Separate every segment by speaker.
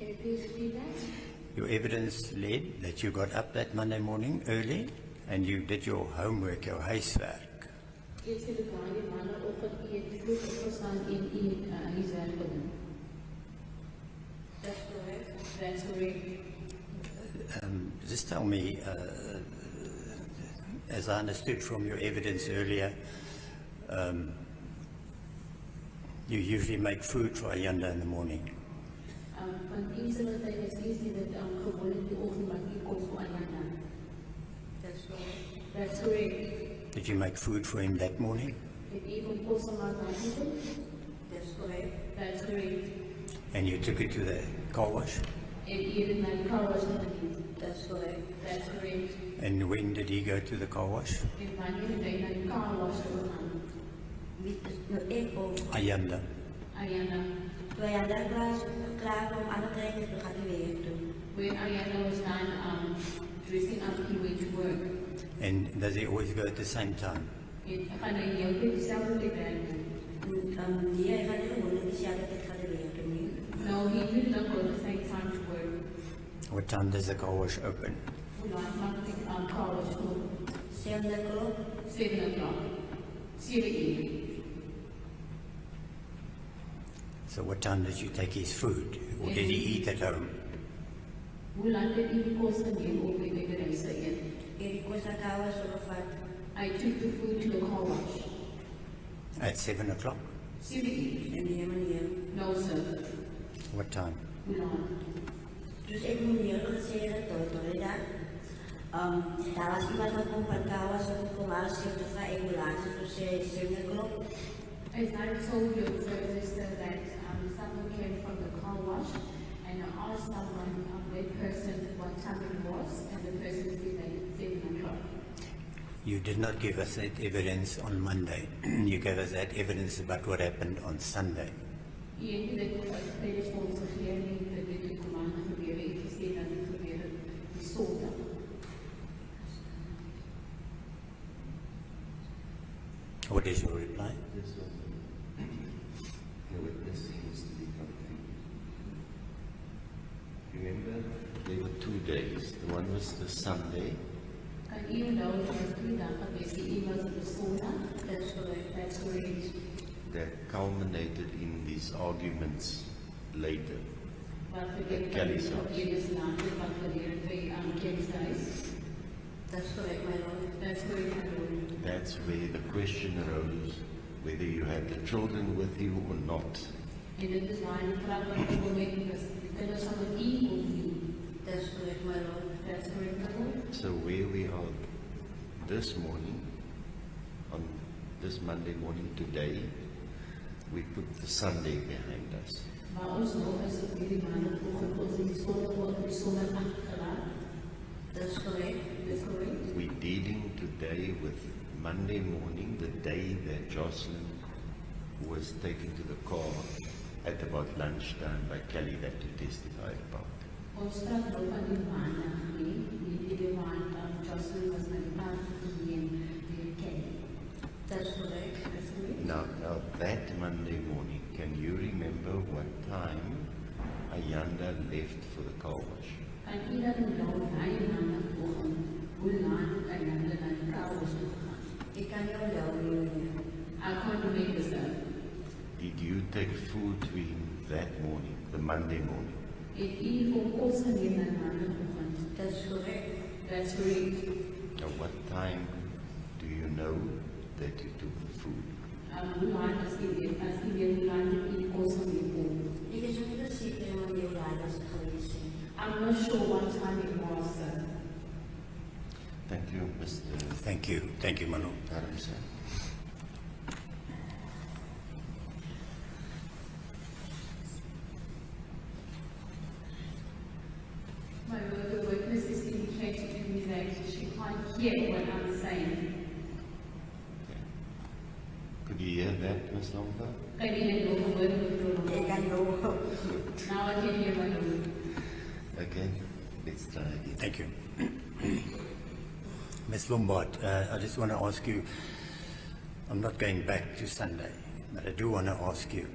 Speaker 1: Can you please repeat that?
Speaker 2: Your evidence led that you got up that Monday morning early and you did your homework, your huiswerk.
Speaker 1: Yes, the guy man offered it fruit of son in his welcome. That's correct. That's correct.
Speaker 2: Just tell me, as I understood from your evidence earlier, you usually make food for Ayanda in the morning.
Speaker 1: Van eerste wat hy gesê is dat gewoonlik die oggend maak hy kos vir Ayanda. That's correct. That's correct.
Speaker 2: Did you make food for him that morning?
Speaker 1: Het u van kos gemaak daai oggend? That's correct. That's correct.
Speaker 2: And you took it to the car wash?
Speaker 1: En u het dit na die car wash geneem? That's correct. That's correct.
Speaker 2: And when did he go to the car wash?
Speaker 1: En wanneer het hy na die car wash gegaan?
Speaker 3: Ek of
Speaker 2: Ayanda.
Speaker 1: Ayanda.
Speaker 3: toe hy daar klaar om aan te trekken, toen gaat hij weer doen.
Speaker 1: When Ayanda was done dressing up, he went to work.
Speaker 2: And does he always go at the same time?
Speaker 1: En gaan hy heel tyd dieselfde tyd werk doen?
Speaker 3: Die hij gaat gewoon in dezelfde tijd gaat hij weer doen.
Speaker 1: No, he did not go at the same time to work.
Speaker 2: What time does the car wash open?
Speaker 1: Hoe laat maak die car wash open?
Speaker 3: 7 o'clock.
Speaker 1: 7 o'clock. 7 uur.
Speaker 2: So what time did you take his food? Or did he eat at home?
Speaker 1: Hoe laat het u die kos geneem of het hy by huis geëet?
Speaker 3: Die kost dat hij was opgevat.
Speaker 1: I took the food to the car wash.
Speaker 2: At 7 o'clock?
Speaker 1: 7 uur.
Speaker 3: En die manier.
Speaker 1: No, sir.
Speaker 2: What time?
Speaker 1: Hoe laat?
Speaker 3: Dus ik moet hier gezegd dat daar was iemand dat komt van kou was of kom aan zitten van ambulance, dus zei 7 o'clock.
Speaker 1: As I told your sister that someone came from the car wash and I asked someone, that person, what time it was, and the person said that it's 7 o'clock.
Speaker 2: You did not give us that evidence on Monday. You gave us that evidence about what happened on Sunday.
Speaker 1: En dit was uitgebreide vir ons gegee nie, dat dit die komande gebeur het, gesê dat dit gebeur het die Sondag.
Speaker 2: What is your reply?
Speaker 4: This was the witness seems to be confused. Remember, there were 2 days. The one was the Sunday,
Speaker 1: Kan u onthou dat was 2 dae gewees, die een was op die Sondag, that's correct, that's correct.
Speaker 4: that culminated in these arguments later.
Speaker 1: Wat gebeur het
Speaker 4: Kelly's
Speaker 1: op
Speaker 4: house.
Speaker 1: Kelly's later, wat gebeur het by Kelly's huis?
Speaker 3: That's correct, my lord.
Speaker 1: That's correct, my lord.
Speaker 4: That's where the question arose, whether you had the children with you or not.
Speaker 1: En dit is waar die vraag wat ek wil weet, is die kinders van die of nie?
Speaker 3: That's correct, my lord.
Speaker 1: That's correct, my lord.
Speaker 4: So where we are this morning, on this Monday morning today, we put the Sunday behind us.
Speaker 1: Maar ons nog is op hierdie maandagoggend ons in die Sondag word op die Sondag afgelaat.
Speaker 3: That's correct.
Speaker 1: That's correct.
Speaker 4: We're dealing today with Monday morning, the day that Joslin was taken to the car at about lunchtime by Kelly that you testified about.
Speaker 1: Ons praat nou van die maandag nie, die maandag Joshlin was my pa geneem deur Kelly.
Speaker 3: That's correct.
Speaker 1: That's correct.
Speaker 4: Now that Monday morning, can you remember what time Ayanda left for the car wash?
Speaker 1: Kan u dat onthou daai maandagoggend, hoe laat Ayanda na die car wash toe gegaan?
Speaker 3: Ik kan jou onthouden, meneer.
Speaker 1: I can't remember, sir.
Speaker 4: Did you take food to him that morning, the Monday morning?
Speaker 1: Het u vir kos geneem na maandagoggend?
Speaker 3: That's correct.
Speaker 1: That's correct.
Speaker 4: Now what time do you know that you took the food?
Speaker 1: Hoe laat as u weet hoe laat het u die kos geneem het?
Speaker 3: Ik is ook niet zeker wanneer je laat was geweest.
Speaker 1: I'm not sure what time it was, sir.
Speaker 4: Thank you, Mr.
Speaker 2: Thank you, Manu.
Speaker 4: Adamson.
Speaker 1: My lord, the witness is indicating to me that she can't hear what I'm saying.
Speaker 4: Okay. Could you hear that, Ms. Lombaard?
Speaker 1: Kan jy dit nog hoor, mevrou Lombaard?
Speaker 3: Ik kan jou.
Speaker 1: Now I can hear my lord.
Speaker 4: Okay, let's try again.
Speaker 2: Thank you. Ms. Lombard, I just want to ask you, I'm not going back to Sunday, but I do want to ask you,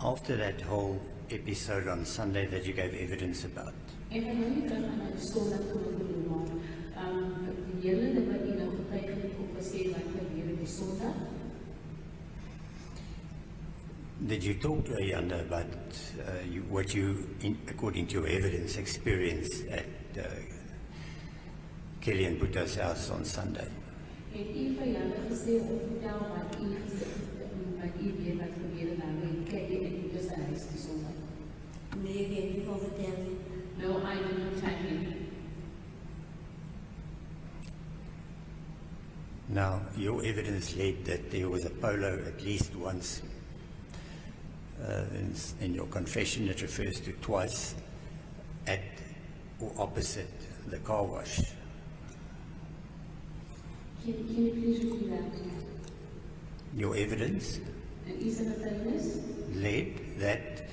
Speaker 2: after that whole episode on Sunday that you gave evidence about?
Speaker 1: En dan nou nie terug aan die Sondag toe vir die maand. Die hele wat jy nou gekyk het of gesê wat gebeur op die Sondag.
Speaker 2: Did you talk to Ayanda about what you, according to your evidence, experienced at Kelly and Buddha's house on Sunday?
Speaker 1: En u vir julle gesê of vertel wat u weet wat gebeur daar by Kelly en Buddha se huis die Sondag.
Speaker 3: Nee, ik weet niet of vertellen.
Speaker 1: No, I did not tell him.
Speaker 2: Now, your evidence led that there was a polo at least once. In your confession, it refers to twice at or opposite the car wash.
Speaker 1: Can you please repeat that?
Speaker 2: Your evidence
Speaker 1: En u se getuienis?
Speaker 2: led that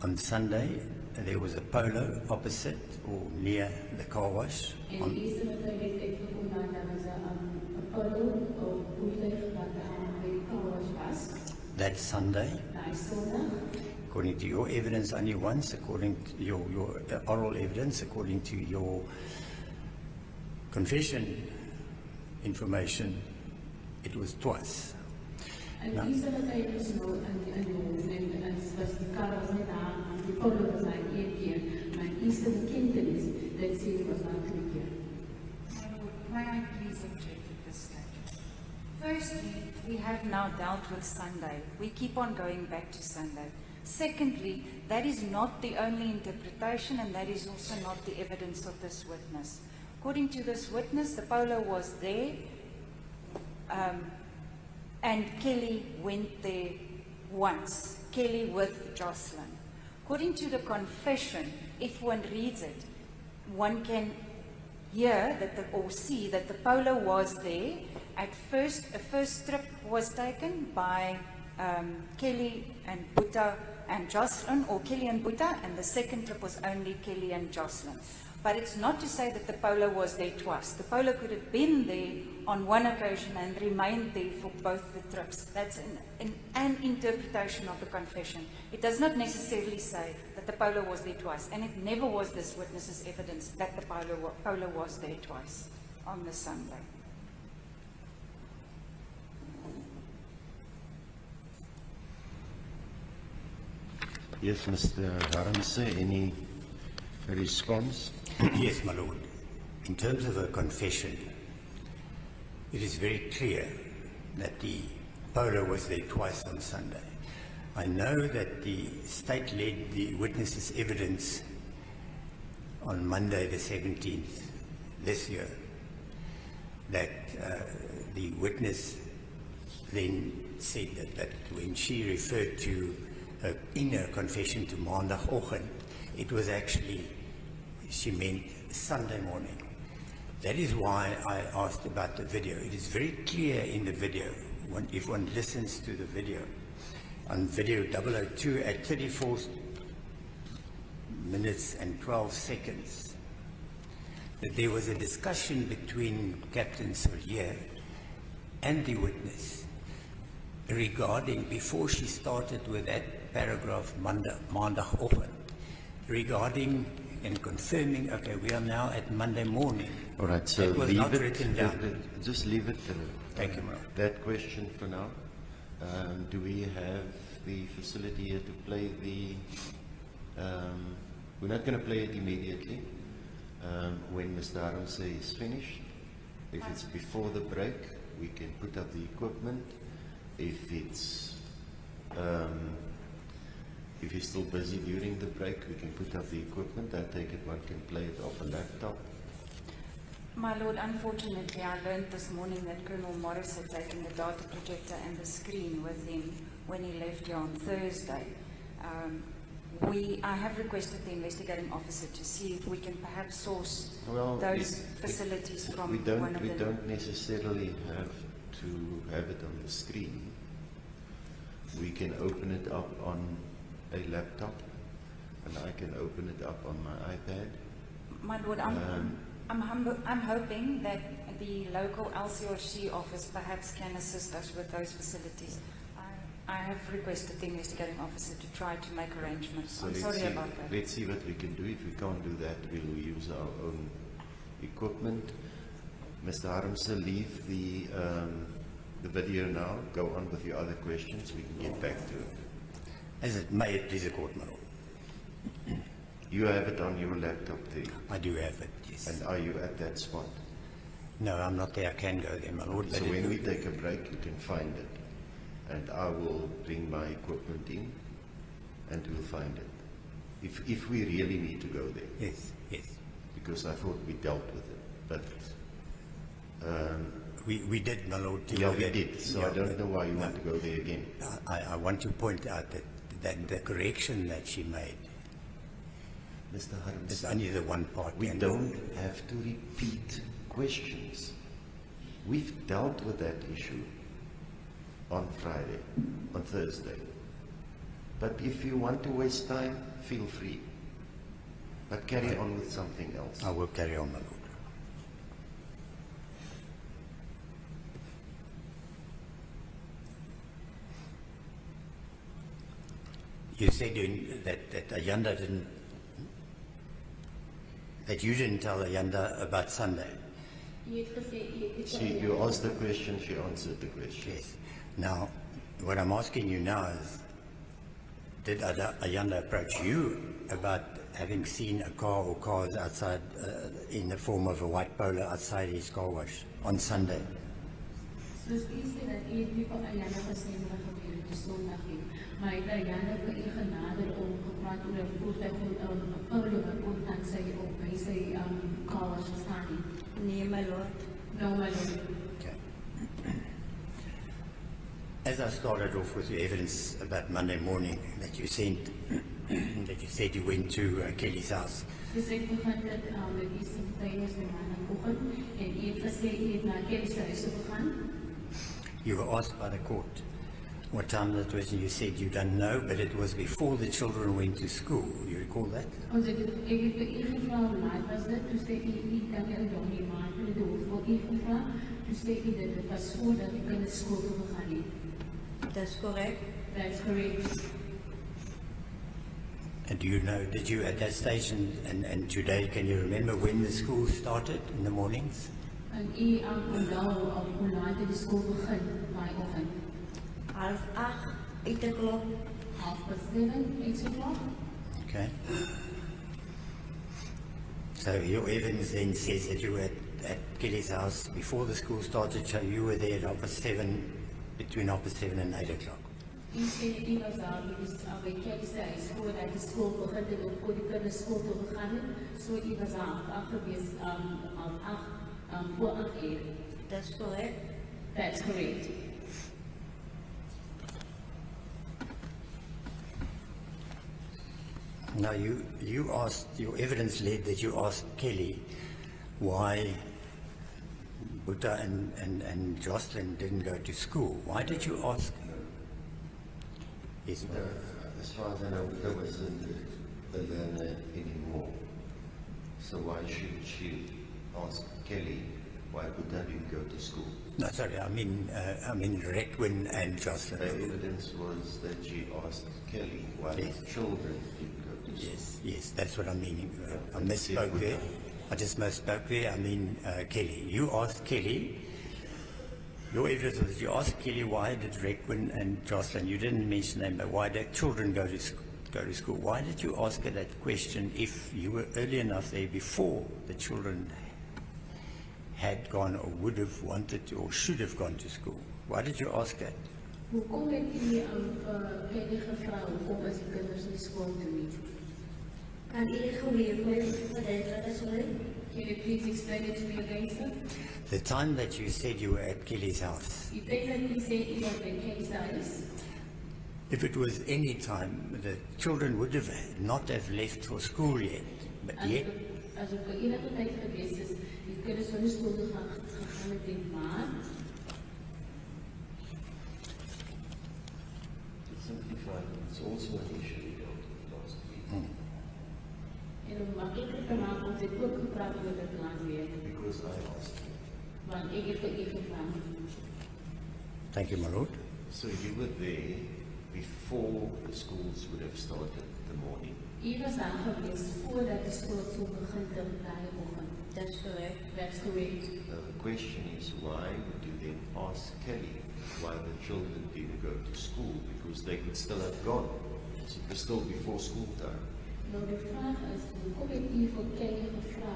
Speaker 2: on Sunday there was a polo opposite or near the car wash.
Speaker 1: En u se getuienis het gevoel dat daar was 'n polo of voertuig wat by die car wash was.
Speaker 2: That Sunday,
Speaker 1: Daai Sondag.
Speaker 2: according to your evidence, only once. According to your oral evidence, according to your confession information, it was twice.
Speaker 1: En
Speaker 2: Nou.
Speaker 1: u se getuienis nou in die hof en was die kar was net daar, die polo was daar een keer, maar u se bekentenis dat sê dit was daar 2 keer.
Speaker 5: May I please object at this stage? Firstly, we have now dealt with Sunday. We keep on going back to Sunday. Secondly, that is not the only interpretation, and that is also not the evidence of this witness. According to this witness, the polo was there, and Kelly went there once, Kelly with Joshlin. According to the confession, if one reads it, one can hear that or see that the polo was there. At first, a first trip was taken by Kelly and Buddha and Joshlin, or Kelly and Buddha, and the second trip was only Kelly and Joshlin. But it's not to say that the polo was there twice. The polo could have been there on one occasion and remained there for both the trips. That's an interpretation of the confession. It does not necessarily say that the polo was there twice, and it never was this witness's evidence that the polo was there twice on the Sunday.
Speaker 4: Yes, Mr. Haramse, any response?
Speaker 2: Yes, my lord. In terms of a confession, it is very clear that the polo was there twice on Sunday. I know that the state led the witness's evidence on Monday the 17th this year, that the witness then said that when she referred to her inner confession to maandagoggend, it was actually, she meant Sunday morning. That is why I asked about the video. It is very clear in the video, if one listens to the video, on video 002 at 34 minutes and 12 seconds, that there was a discussion between Captain Solier and the witness regarding, before she started with that paragraph maandagoggend, regarding and confirming, okay, we are now at Monday morning.
Speaker 4: All right, so
Speaker 2: It was
Speaker 4: leave
Speaker 2: not
Speaker 4: it,
Speaker 2: written down.
Speaker 4: just leave it
Speaker 2: Thank you, Mark.
Speaker 4: that question for now. Do we have the facility here to play the, we're not going to play it immediately. When Mr. Haramse is finished, if it's before the break, we can put up the equipment. If it's, if he's still busy during the break, we can put up the equipment. I take it one can play it off a laptop.
Speaker 5: My lord, unfortunately, I learned this morning that Colonel Morris had taken the data projector and the screen with him when he left here on Thursday. I have requested the investigating officer to see if we can perhaps source those facilities from one of
Speaker 4: We
Speaker 5: them.
Speaker 4: don't necessarily have to have it on the screen. We can open it up on a laptop, and I can open it up on my iPad.
Speaker 5: My lord, I'm hoping that the local LCRC office perhaps can assist us with those facilities. I have requested the investigating officer to try to make arrangements.
Speaker 4: So
Speaker 5: I'm
Speaker 4: let's
Speaker 5: sorry
Speaker 4: see,
Speaker 5: about that.
Speaker 4: let's see what we can do. If we can't do that, we'll use our own equipment. Mr. Harmse, leave the video now. Go on with your other questions. We can get back to it.
Speaker 2: As it may it please the court, my lord.
Speaker 4: You have it on your laptop there.
Speaker 2: I do have it, yes.
Speaker 4: And are you at that spot?
Speaker 2: No, I'm not there. I can go there, my lord.
Speaker 4: So
Speaker 2: but
Speaker 4: when we take a break, you can find it. And I will bring my equipment in and we'll find it. If we really need to go there.
Speaker 2: Yes, yes.
Speaker 4: Because I thought we dealt with it. But
Speaker 2: We did, my lord.
Speaker 4: yeah, we
Speaker 2: that-
Speaker 4: did. So
Speaker 2: yeah,
Speaker 4: I don't know why you want to go there again.
Speaker 2: I want to point out that the correction that she made
Speaker 4: Mr.
Speaker 2: is
Speaker 4: Harms,
Speaker 2: only the one part.
Speaker 4: we
Speaker 2: and-
Speaker 4: don't have to repeat questions. We've dealt with that issue on Friday, on Thursday. But if you want to waste time, feel free. But carry on with something else.
Speaker 2: I will carry on, my lord. You said that Ayanda didn't, that you didn't tell Ayanda about Sunday.
Speaker 1: Jy het gesê jy het
Speaker 4: You asked the question, she answered the question.
Speaker 2: Yes. Now, what I'm asking you now is, did Ayanda approach you about having seen a car or cars outside in the form of a white Polo outside his car wash on Sunday?
Speaker 1: soos u sê dat u het nie vir Ayanda gesê wat gebeur het die Sondag nie, maar het Ayanda vir u genader om gepraat oor 'n voertuig van 'n Polo wat onthans sy op by sy car wash gestaan het.
Speaker 3: Nee, my lord.
Speaker 1: No, my lord.
Speaker 2: Okay. As I started off with your evidence about Monday morning that you sent, that you said you went to Kelly's house,
Speaker 1: Dus ek begin dit met die getuienis by maandagoggend en u het gesê u het na Kelly se huis toe gegaan.
Speaker 2: you were asked by the court what time that was, and you said you don't know, but it was before the children went to school. You recall that?
Speaker 1: Ons het vir u gevra hoe laat was dit, toe sê u kan nie onthou nie, maar ek het vir u gevra, toe sê u dit was voordat die kinders skool toe gegaan het.
Speaker 3: That's correct.
Speaker 1: That's correct.
Speaker 2: And do you know, did you at that stage and today, can you remember when the school started in the mornings?
Speaker 1: En u onthou hoe laat het die skool begin daai oggend?
Speaker 3: 7:30, 8 o'clock.
Speaker 1: 7:30, 8 o'clock.
Speaker 2: Okay. So your evidence then says that you were at Kelly's house before the school started, so you were there at 7:30, between 7:30 and 8 o'clock.
Speaker 1: U sê u was daar by Kelly se huis voordat die skool begin het of voor die kinders skool toe gegaan het, so u was daar gewees voor 8 uur.
Speaker 3: That's correct.
Speaker 1: That's correct.
Speaker 2: Now you asked, your evidence led that you asked Kelly why Buddha and Joshlin didn't go to school. Why did you ask? Yes, ma'am.
Speaker 4: As far as I know, there wasn't a learner anymore. So why should she ask Kelly why Buddha didn't go to school?
Speaker 2: No, sorry, I mean Rekwin and
Speaker 4: The
Speaker 2: Joslin.
Speaker 4: evidence was that she asked Kelly why
Speaker 2: Yes.
Speaker 4: the children didn't go to school.
Speaker 2: Yes, that's what I'm meaning. I misspoke there. I just misspoke there. I mean Kelly. You asked Kelly. Your evidence was that you asked Kelly why did Rekwin and Joslin, you didn't mention them, but why did children go to school? Why did you ask her that question if you were early enough there before the children had gone or would have wanted to or should have gone to school? Why did you ask that?
Speaker 1: Hoekom het u Kelly gevra hoekom is die kinders nie skool toe nie?
Speaker 3: Kan u geweer vir my verduidelik asseblief?
Speaker 1: Can you please explain it to me again, sir?
Speaker 2: The time that you said you were at Kelly's house,
Speaker 1: Die tyd dat u sê u was by Kelly se huis,
Speaker 2: if it was any time, the children would have not have left for school yet, but yet
Speaker 1: as op enige tyd gewees is, die kinders van die skool toe gegaan het en maar,
Speaker 4: To simplify, it's also an issue we dealt with last week.
Speaker 1: en om makkelijker te maken, ons het ook gepraat oor dit laat week,
Speaker 4: Because I asked her.
Speaker 1: want ek het vir u gevra.
Speaker 2: thank you, my lord.
Speaker 4: So you were there before the schools would have started the morning.
Speaker 1: U was daar gewees voordat die skool so begin te daai oggend.
Speaker 3: That's correct.
Speaker 1: That's correct.
Speaker 4: Now the question is, why would you then ask Kelly why the children didn't go to school? Because they could still have gone. So it was still before school time.
Speaker 1: Nou die vraag is, hoekom het u vir Kelly gevra?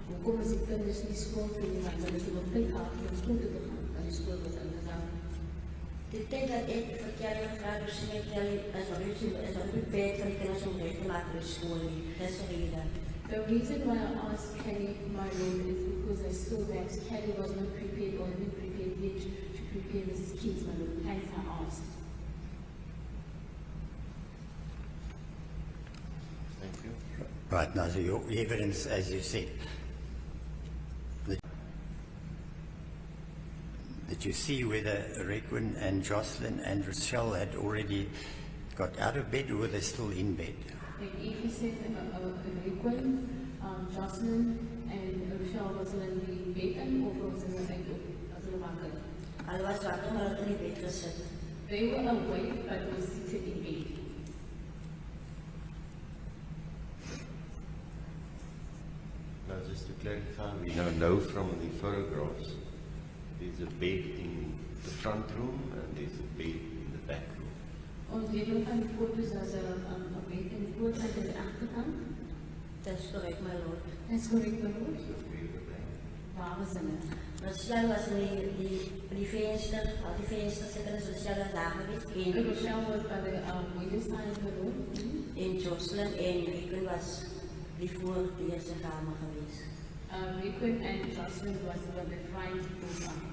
Speaker 1: Hoekom is die kinders nie skool toe nie, want hulle het nog tyd gehad om skool toe te gaan, want die skool was ingegaan.
Speaker 3: De tijd dat ik voor Kelly gevraagd dus zei Kelly, is al beperkt van die kinders om recht te maken voor de school niet. Dat is de reden.
Speaker 1: The reason why I asked Kelly, my lord, is because I saw that Kelly was not prepared or not prepared yet to prepare these kids, my lord. Hence I asked.
Speaker 4: Thank you.
Speaker 2: Right, now, so your evidence, as you said, that you see whether Requin and Joshlin and Rochelle had already got out of bed or were they still in bed?
Speaker 1: Het u gesê Requin, Joslin en Rochelle was hulle in die bed in of was hulle uit op as hulle wakker?
Speaker 3: Hulle was wakker, maar hulle het in die bed gesit.
Speaker 1: They were awake but were seated in bed.
Speaker 4: Now just to clarify, we now know from the photographs there's a bed in the front room and there's a bed in the back room.
Speaker 1: Ons weet ook van die foto's as 'n bed in die voorkant en die agterkant.
Speaker 3: Dat is correct, my lord.
Speaker 1: That's correct, my lord.
Speaker 4: So where were they?
Speaker 1: Waar was hulle?
Speaker 3: Rochelle was in die venster, al die vensters zitten, dus Rochelle was daar geweest.
Speaker 1: Rochelle was by the window side of the room.
Speaker 3: En Joslin en Requin was die voor de eerste kamer geweest.
Speaker 1: Requin and Joslin was by the right side.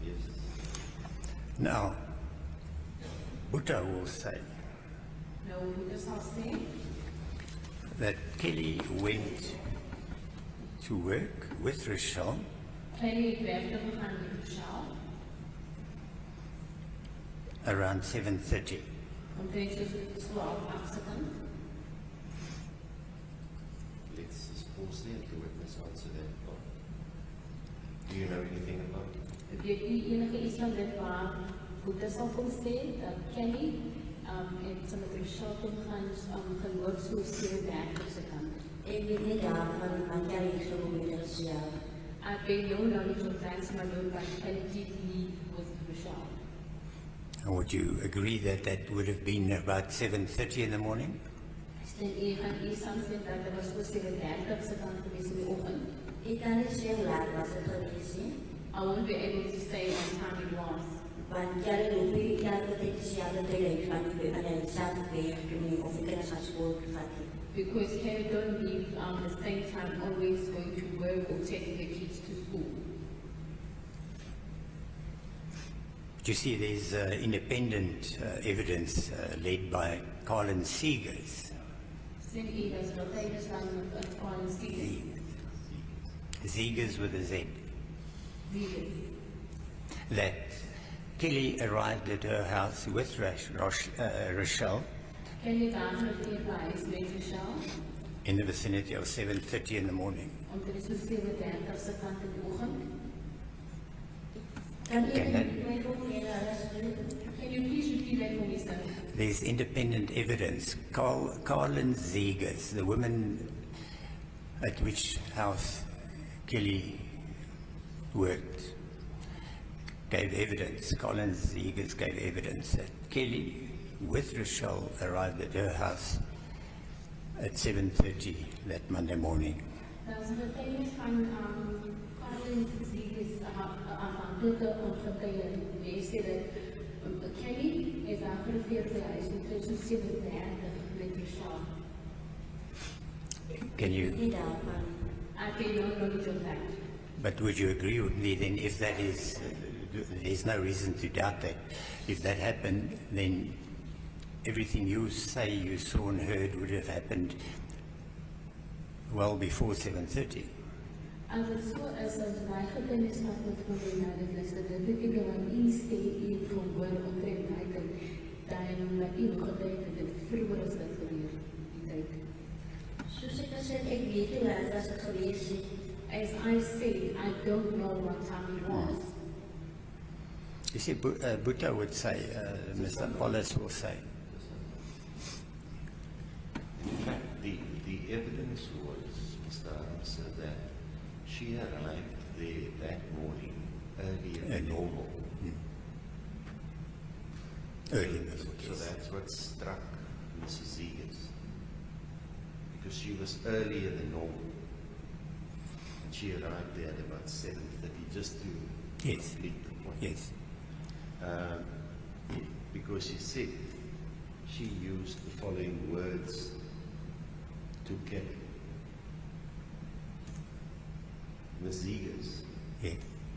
Speaker 4: Yes.
Speaker 2: Now, Uta will say
Speaker 1: Nou, hoe sal sê?
Speaker 2: that Kelly went to work with Rochelle
Speaker 1: Kelly het werk toe gegaan met Rochelle.
Speaker 2: around 7:30.
Speaker 1: Omtrent soos 12 agterkant.
Speaker 4: Let's just pause there and the witness answer that part. Do you know anything about it?
Speaker 1: Weet u enige iets van dit waar Boete sal kom sê dat Kelly het sy met Rochelle toe gegaan geloop so 7:30 se kant.
Speaker 3: Ik weet niet daarvan, want Kelly is zo met Rochelle.
Speaker 1: I pay no knowledge of that, my lord, but Kelly did leave with Rochelle.
Speaker 2: And would you agree that that would have been about 7:30 in the morning?
Speaker 1: En u gaan u saam sê dat dit was so 7:30 se kant gewees in die oggend.
Speaker 3: Ik kan niet zeggen hoe laat was het geweest, hè?
Speaker 1: I won't be able to say what time it was.
Speaker 3: Want Kelly loopt niet jaar dat ik zie aan de tele van de zaterdag toen of ik naar school gaat.
Speaker 1: Because Kelly don't leave the same time always going to work or taking the kids to school.
Speaker 2: But you see, there's independent evidence led by Colin Seegers.
Speaker 1: Sien u dat is nog tydens dan met Colin Seegers.
Speaker 2: Seegers with a Z.
Speaker 1: Seegers.
Speaker 2: That Kelly arrived at her house with Rochelle
Speaker 1: Kelly het aangegeven by huis met Rochelle.
Speaker 2: in the vicinity of 7:30 in the morning.
Speaker 1: Omtrent so 7:30 se kant in die oggend.
Speaker 3: Kan
Speaker 2: Ken
Speaker 3: ik
Speaker 2: dat?
Speaker 3: mij ook meer alsjeblieft?
Speaker 1: Can you please repeat that for me, sir?
Speaker 2: There's independent evidence. Colin Seegers, the woman at which house Kelly worked, gave evidence. Colin Seegers gave evidence that Kelly, with Rochelle, arrived at her house at 7:30 that Monday morning.
Speaker 1: Daar is 'n getuienis van Colin Seegers afhankelijke ongetuigen. Die sê dat Kelly is aangegeven by huis omtrent so 7:30 met Rochelle.
Speaker 2: Can you?
Speaker 3: Niet daarvan.
Speaker 1: I pay no knowledge of that.
Speaker 2: But would you agree with me then, if that is, there's no reason to doubt that, if that happened, then everything you say you saw and heard would have happened well before 7:30.
Speaker 1: As het so is, as my getuienis wat met Corina dit is, dat dit beteken wat u sê, u het gehoor omtrent daai tyd, dan wat u getuig het, dit vroeger is dit gebeur, die tyd.
Speaker 3: Soos ek Soos ek weet hoe laat was het geweest nie.
Speaker 1: As I said, I don't know what time it was.
Speaker 2: You see, Bhutta would say, Mr. Pollis will say,
Speaker 4: In fact, the evidence was, Mr. Answer, that she arrived there that morning earlier than normal.
Speaker 2: early in the
Speaker 4: So
Speaker 2: morning.
Speaker 4: that's what struck Mrs. Zegers. Because she was earlier than normal. And she arrived there at about 7:30, just to
Speaker 2: Yes.
Speaker 4: complete the point.
Speaker 2: Yes.
Speaker 4: Because she said she used the following words to Kelly. Ms. Zegers
Speaker 2: Yes.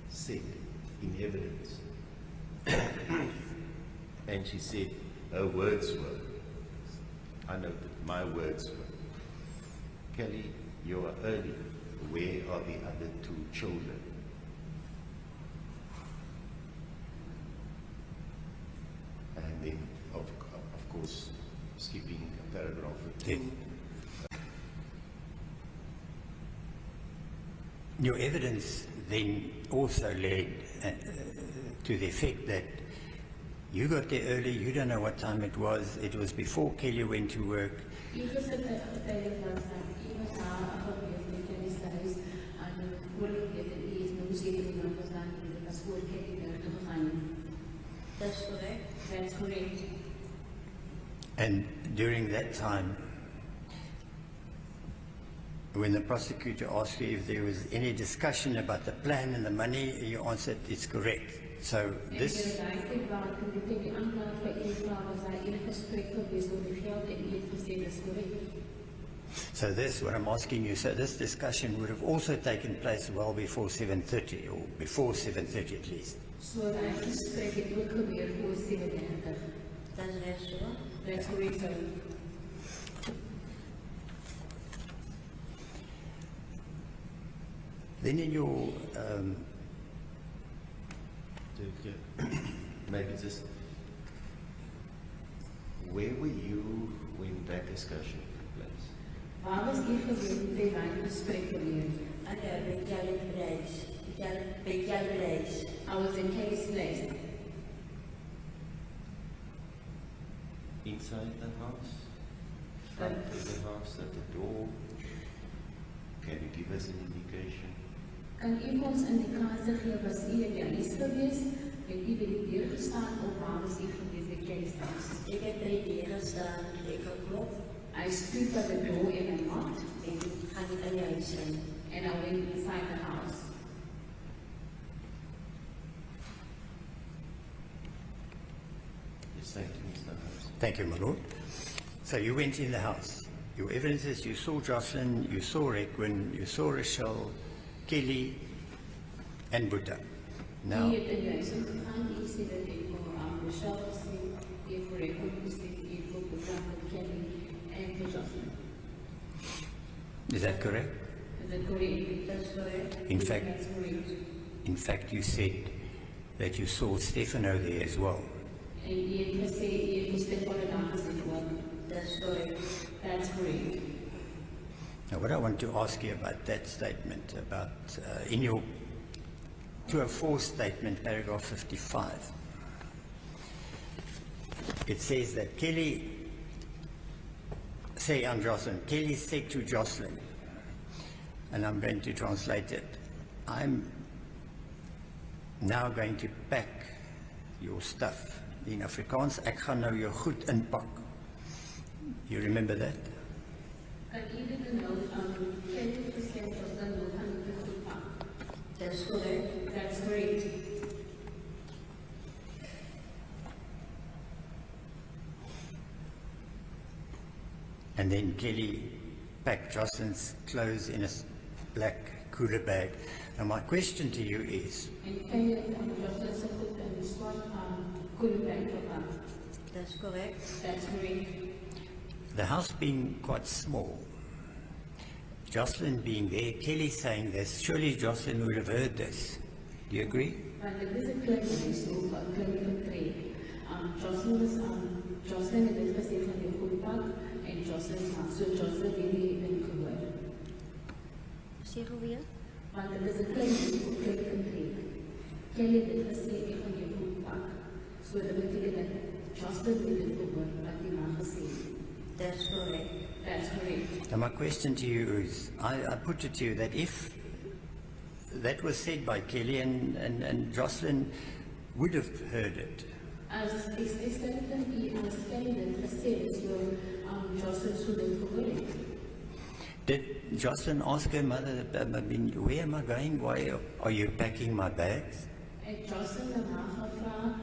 Speaker 4: said in evidence, and she said her words were, I noted my words were, Kelly, you are early. Where are the other two children? And then, of course, skipping a paragraph or two.
Speaker 2: Yes. Your evidence then also led to the effect that you got there early, you don't know what time it was before Kelly went to work.
Speaker 1: Iewers het getuig was dat iemand haar geweest het in die huis en voordat het is nou seker iemand was dan dit was voor Kelly daar toe gegaan.
Speaker 3: That's correct.
Speaker 1: That's correct.
Speaker 2: And during that time, when the prosecutor asked you if there was any discussion about the plan and the money, you answered it's correct. So
Speaker 1: En
Speaker 2: this,
Speaker 1: daai tyd waar toe dit die aanklaer vir een vra was daar enige gesprek geweest oor die geld en jy het gesê dis korrek.
Speaker 2: so this, what I'm asking you, so this discussion would have also taken place well before 7:30, or before 7:30 at least.
Speaker 1: So daai gesprek het ook gebeur voor 7:30.
Speaker 3: That's reg so.
Speaker 1: That's correct, sir.
Speaker 2: Then in your
Speaker 4: Maybe just, where were you when that discussion took place?
Speaker 1: Waar was jy geweest toe daai gesprek gebeur?
Speaker 3: Ek het by Kelly bereis. By Kelly bereis.
Speaker 1: I was in Kelly's place.
Speaker 4: Inside the house? Front of the house, at the door? Can you give us an indication?
Speaker 1: Kan u ons indikasie gee, was u in die huis geweest? Het u by die deur gestaan of waar was u geweest by Kelly's huis?
Speaker 3: Ek het by die deur gestaan, ek geklop
Speaker 1: I stood at the door and I knocked
Speaker 3: en gaan in die huis in.
Speaker 1: and I went inside the house.
Speaker 4: Yes, thank you, Mr. House.
Speaker 2: Thank you, my lord. So you went in the house. Your evidence is you saw Joshlin, you saw Requin, you saw Rochelle, Kelly, and Bhutta. Now,
Speaker 1: U het in die huis ingegaan, u sê dat ek vir Rochelle gesê, u vir Requin gesê, u vir Bhutta, vir Kelly en vir Joslin.
Speaker 2: is that correct?
Speaker 1: Is that correct?
Speaker 3: That's correct.
Speaker 2: In fact,
Speaker 1: That's correct.
Speaker 2: in fact, you said that you saw Stefano there as well.
Speaker 1: En u het gesê, u het vir Stefano daar gesê ook.
Speaker 3: That's correct.
Speaker 1: That's correct.
Speaker 2: Now, what I want to ask you about that statement, about in your 204 statement, paragraph 55, it says that Kelly, say on Joslin, Kelly said to Joslin, and I'm going to translate it, I'm now going to pack your stuff. In Afrikaans, ek gaan nou jou goed inpak. You remember that?
Speaker 1: Kan u dit nou Kelly gesê Joslin nou gaan dit goed pak?
Speaker 3: That's correct.
Speaker 1: That's correct.
Speaker 2: And then Kelly packed Joslin's clothes in a black cooler bag. Now my question to you is,
Speaker 1: En Kelly het Joslin se goed in die swart koelbak gepak.
Speaker 3: That's correct.
Speaker 1: That's correct.
Speaker 2: the house being quite small, Joslin being there, Kelly saying this, surely Joslin would have heard this. Do you agree?
Speaker 1: Want dit is 'n klein huis of 'n klein vertrek. Joslin het dit gesê van die koelbak en Joslin het so Joslin het nie gehoor.
Speaker 3: Sê gou weer.
Speaker 1: Want dit is 'n klein vertrek. Kelly het dit gesê ek gaan jou kom pak. So dit beteken dat Joshlin moet dit verhoor wat die man gesê het.
Speaker 3: That's correct.
Speaker 1: That's correct.
Speaker 2: Now my question to you is, I put it to you that if that was said by Kelly and Joslin would have heard it,
Speaker 1: As is dit dan as Kelly dit gesê het, so Joshlin sou dit verhoor het.
Speaker 2: did Joslin ask her mother, I mean, where am I going? Why are you packing my bags?
Speaker 1: En Joshlin het haar gevra,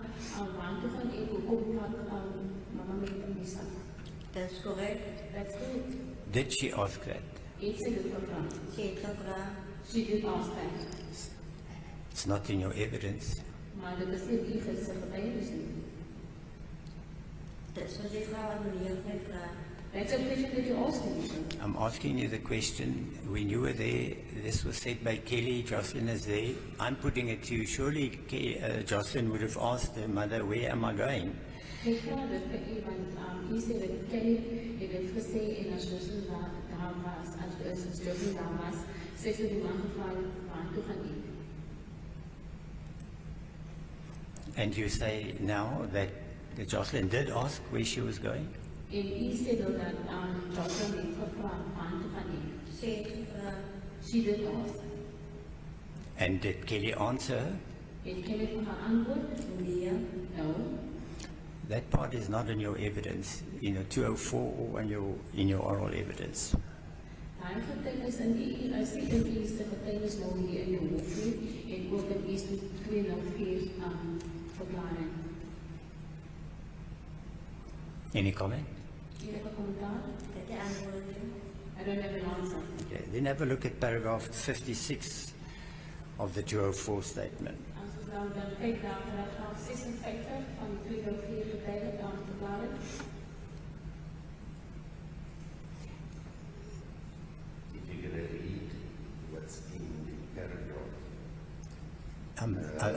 Speaker 1: waar toe gaan ek kom pak mama met my sak.
Speaker 3: That's correct.
Speaker 1: That's good.
Speaker 2: Did she ask that?
Speaker 1: Ek sê dit gevra.
Speaker 3: Sê het gevra.
Speaker 1: She did ask that.
Speaker 2: It's not in your evidence.
Speaker 1: Maar dit is nie die getuienis nie.
Speaker 3: Dis wat die vrou aan meneer my vra.
Speaker 1: That's a question that you asked me.
Speaker 2: I'm asking you the question, when you were there, this was said by Kelly, Joslin is there, I'm putting it to you, surely Joslin would have asked her mother, where am I going?
Speaker 1: Ek vra dit vir u want u sê dat Kelly het dit gesê en as Joshlin daar was, as Joshlin daar was, sê sy die man gevra waar toe gaan u.
Speaker 2: And you say now that Joslin did ask where she was going?
Speaker 1: En u sê dat Joshlin het gevra waar toe gaan u.
Speaker 3: Sê het gevra.
Speaker 1: She did ask.
Speaker 2: And did Kelly answer her?
Speaker 1: Het Kelly vir haar antwoord?
Speaker 3: Nee.
Speaker 1: No.
Speaker 2: That part is not in your evidence, 204 or in your oral evidence.
Speaker 1: Daai getuienis in die as die eerste getuienis nou hier in die hof nie en ook in die 204 verklaring.
Speaker 2: Any comment?
Speaker 1: Enige kommentaar?
Speaker 3: Dit die antwoord.
Speaker 1: I don't have an answer.
Speaker 2: Okay, then have a look at paragraph 56 of the 204 statement.
Speaker 1: As ons nou dan kyk na paragraaf 56 van die 204 verklaring.
Speaker 4: If you're going to read what's in the paragraph,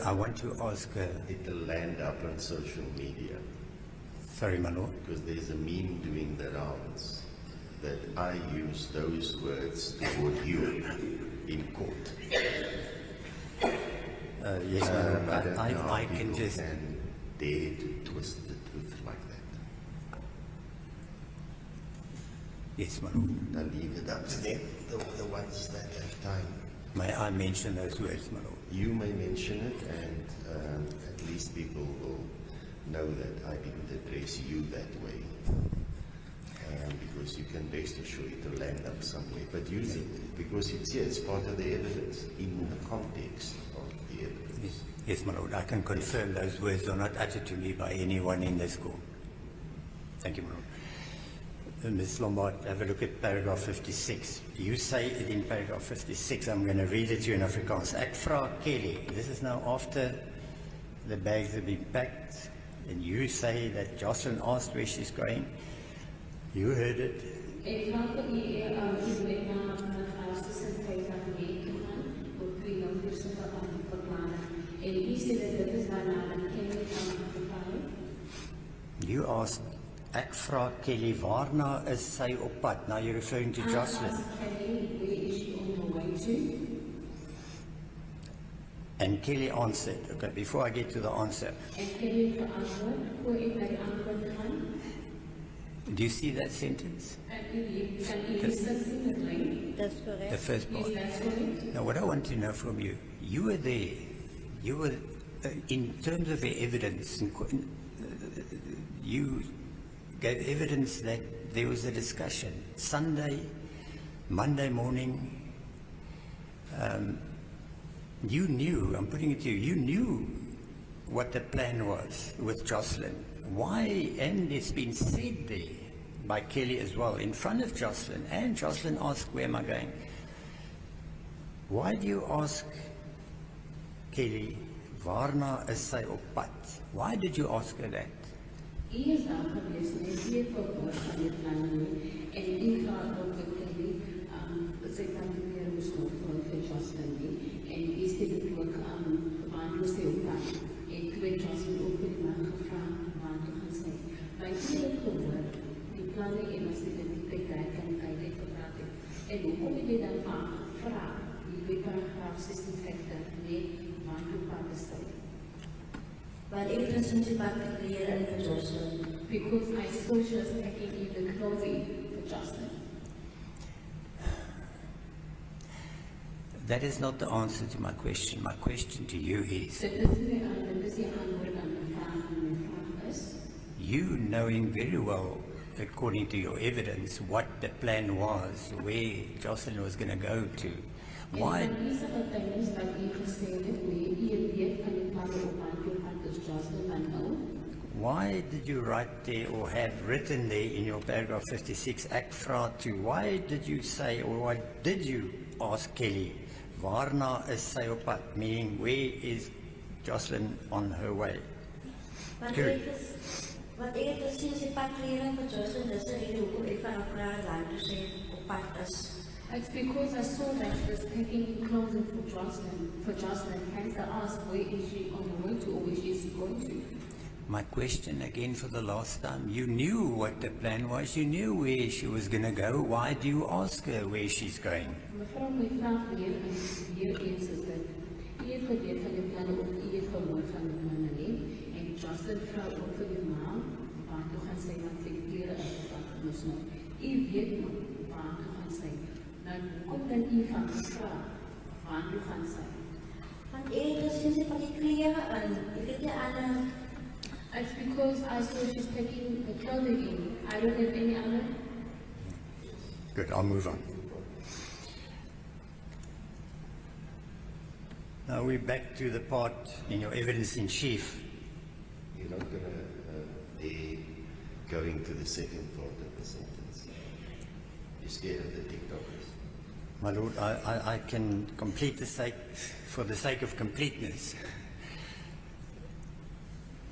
Speaker 2: I want to ask,
Speaker 4: it'll land up on social media
Speaker 2: sorry, my lord.
Speaker 4: because there's a meme doing the rounds that I use those words toward you in court.
Speaker 2: Yes, my lord,
Speaker 4: I
Speaker 2: but
Speaker 4: don't know how
Speaker 2: I can
Speaker 4: people
Speaker 2: just...
Speaker 4: can dare to twist the truth like that.
Speaker 2: Yes, my lord.
Speaker 4: Now leave it up to them, the ones that have time.
Speaker 2: May I mention those words, my lord?
Speaker 4: You may mention it, and at least people will know that I didn't address you that way. Because you can rest assured it will land up somewhere. But use it, because it's here, it's part of the evidence, in the context of the evidence.
Speaker 2: Yes, my lord. I can confirm those words are not uttered to me by anyone in this court. Thank you, my lord. Ms. Lombard, have a look at paragraph 56. You say it in paragraph 56. I'm going to read it to you in Afrikaans. Ek vra Kelly. This is now after the bags have been packed, and you say that Joslin asked where she's going. You heard it.
Speaker 1: Ek vra vir u met na paragraaf 56 mee te gaan op 204 verklaring. En u sê dat dit is waarna dan Kelly verklaring.
Speaker 2: You asked, ek vra Kelly, waarna is sy op pad? Now you're referring to Joslin.
Speaker 1: Kelly, where is she on her way to?
Speaker 2: And Kelly answered. Okay, before I get to the answer,
Speaker 1: En Kelly verantwoord voor ek na die antwoord gaan.
Speaker 2: do you see that sentence?
Speaker 1: En u kan u sien dit lyn.
Speaker 3: That's correct.
Speaker 2: The first part.
Speaker 1: That's correct.
Speaker 2: Now, what I want to know from you, you were there. You were, in terms of the evidence, you gave evidence that there was a discussion. Sunday, Monday morning, you knew, I'm putting it to you, you knew what the plan was with Joslin. Why, and it's been said there by Kelly as well, in front of Joslin, and Joslin asked, where am I going? Why do you ask Kelly, waarna is sy op pad? Why did you ask her that?
Speaker 1: U is daar gewees en u weet verhoor van die planne nie. En u praat ook met Kelly, sy kan nie meer moes nog vir Joshlin nie. En u sê dit ook waar toe sy op pad. En toe het Joshlin ook vir die man gevra waar toe gaan sy. Maar u het gehoor, die planne en as sy dit kyk en kyk het gepraat het. En hoekom het jy dan van gevra paragraaf 56 nee, want toe kan bestaan.
Speaker 3: Want ek het soms die pad gecreëerd en vir Joshlin.
Speaker 1: Because I saw she was taking in the clothing for Joshlin.
Speaker 2: That is not the answer to my question. My question to you is,
Speaker 1: So dit is die antwoord aan die vraag en my vraag is,
Speaker 2: you knowing very well, according to your evidence, what the plan was, where Joshlin was going to go to, why,
Speaker 1: en van die getuienis wat u gesê het, nee, u weet van die planne op aan toe gaan dus Joshlin van nou,
Speaker 2: why did you write there or have written there in your paragraph 56 act fra to, why did you say or why did you ask Kelly, waarna is sy op pad, meaning where is Joshlin on her way?
Speaker 3: Want
Speaker 2: Good.
Speaker 3: wat ek het sinds die pad gecreëerd vir Joshlin, dis die rede hoekom ek van vraag laat toe sê op pad is.
Speaker 1: it's because I saw that she was taking in clothing for Joshlin, hence I asked where is she on the way to or where is she going to?
Speaker 2: My question again for the last time, you knew what the plan was, you knew where she was going to go, why do you ask her where she's going?
Speaker 1: Mevrouw, my vraag weer eens is dat u het geweet van die planne of u het gehoor van die planne nie, en Joshlin vrouw ook vir die ma, waar toe gaan sy, want sy klere is wat moes nou. U weet nog waar toe gaan sy. Nou kom dan u van die vraag, waar toe gaan sy.
Speaker 3: Want ek het sinds die pad gecreëerd en ek het die ander.
Speaker 1: It's because I saw she's taking the clothing in. I don't have any other.
Speaker 2: Good, I'll move on. Now we're back to the part in your evidence in chief.
Speaker 4: You're not going to going to the second part of the sentence. You're scared of the TikTokers.
Speaker 2: My Lord, I can complete for the sake of completeness.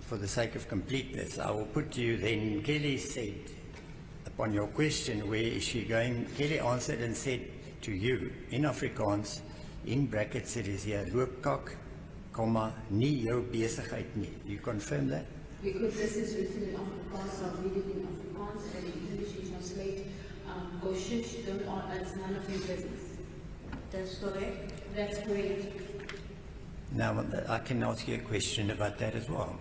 Speaker 2: For the sake of completeness, I will put to you then, Kelly said, upon your question, where is she going? Kelly answered and said to you, in Afrikaans, in brackets it is here, loopkak, comma, nie jou besigheid nie. You confirm that?
Speaker 1: Because this is written in Afrikaans, so I'll read it in Afrikaans, and in English you translate, go shush, don't all, it's none of your business.
Speaker 3: That's correct.
Speaker 1: That's correct.
Speaker 2: Now, I can ask you a question about that as well.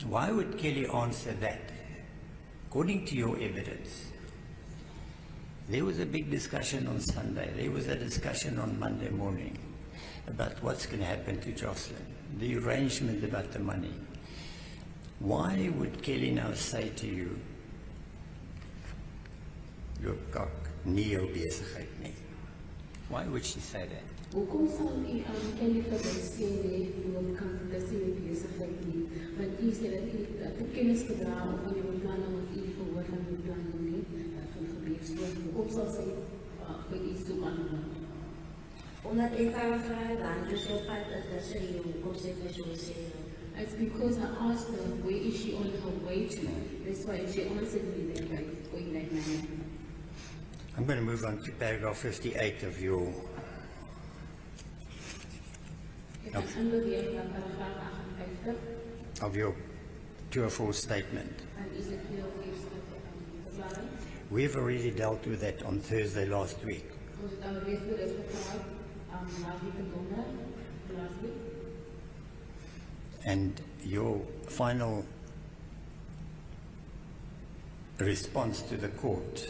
Speaker 2: Why would Kelly answer that? According to your evidence, there was a big discussion on Sunday. There was a discussion on Monday morning about what's going to happen to Joshlin, the arrangement about the money. Why would Kelly now say to you, look, kak, nie jou besigheid nie? Why would she say that?
Speaker 1: Hoekom sal u Kelly vir my sê nee, hoe kan dis nie my besigheid nie? Want u sê dat u het kennis gedra of van jou planne of u gehoor van die planne nie, dat gaan gebeur. So, hoekom sal sy vir u so antwoord?
Speaker 3: Omdat ek haar vraag laat toe sê op pad is, dis die rede hoekom sy vir so sê.
Speaker 1: It's because I asked her where is she on her way to. That's why she answered me that way, going that manner.
Speaker 2: I'm going to move on to paragraph 58 of your
Speaker 1: Ek gaan inbeweeg na paragraaf 58
Speaker 2: of your 204 statement.
Speaker 1: en is dit heel eerste verklaring.
Speaker 2: We've already dealt with that on Thursday last week.
Speaker 1: Ons het al reeds oor dit gepraat, laasweek en donderdag, laasweek.
Speaker 2: And your final response to the court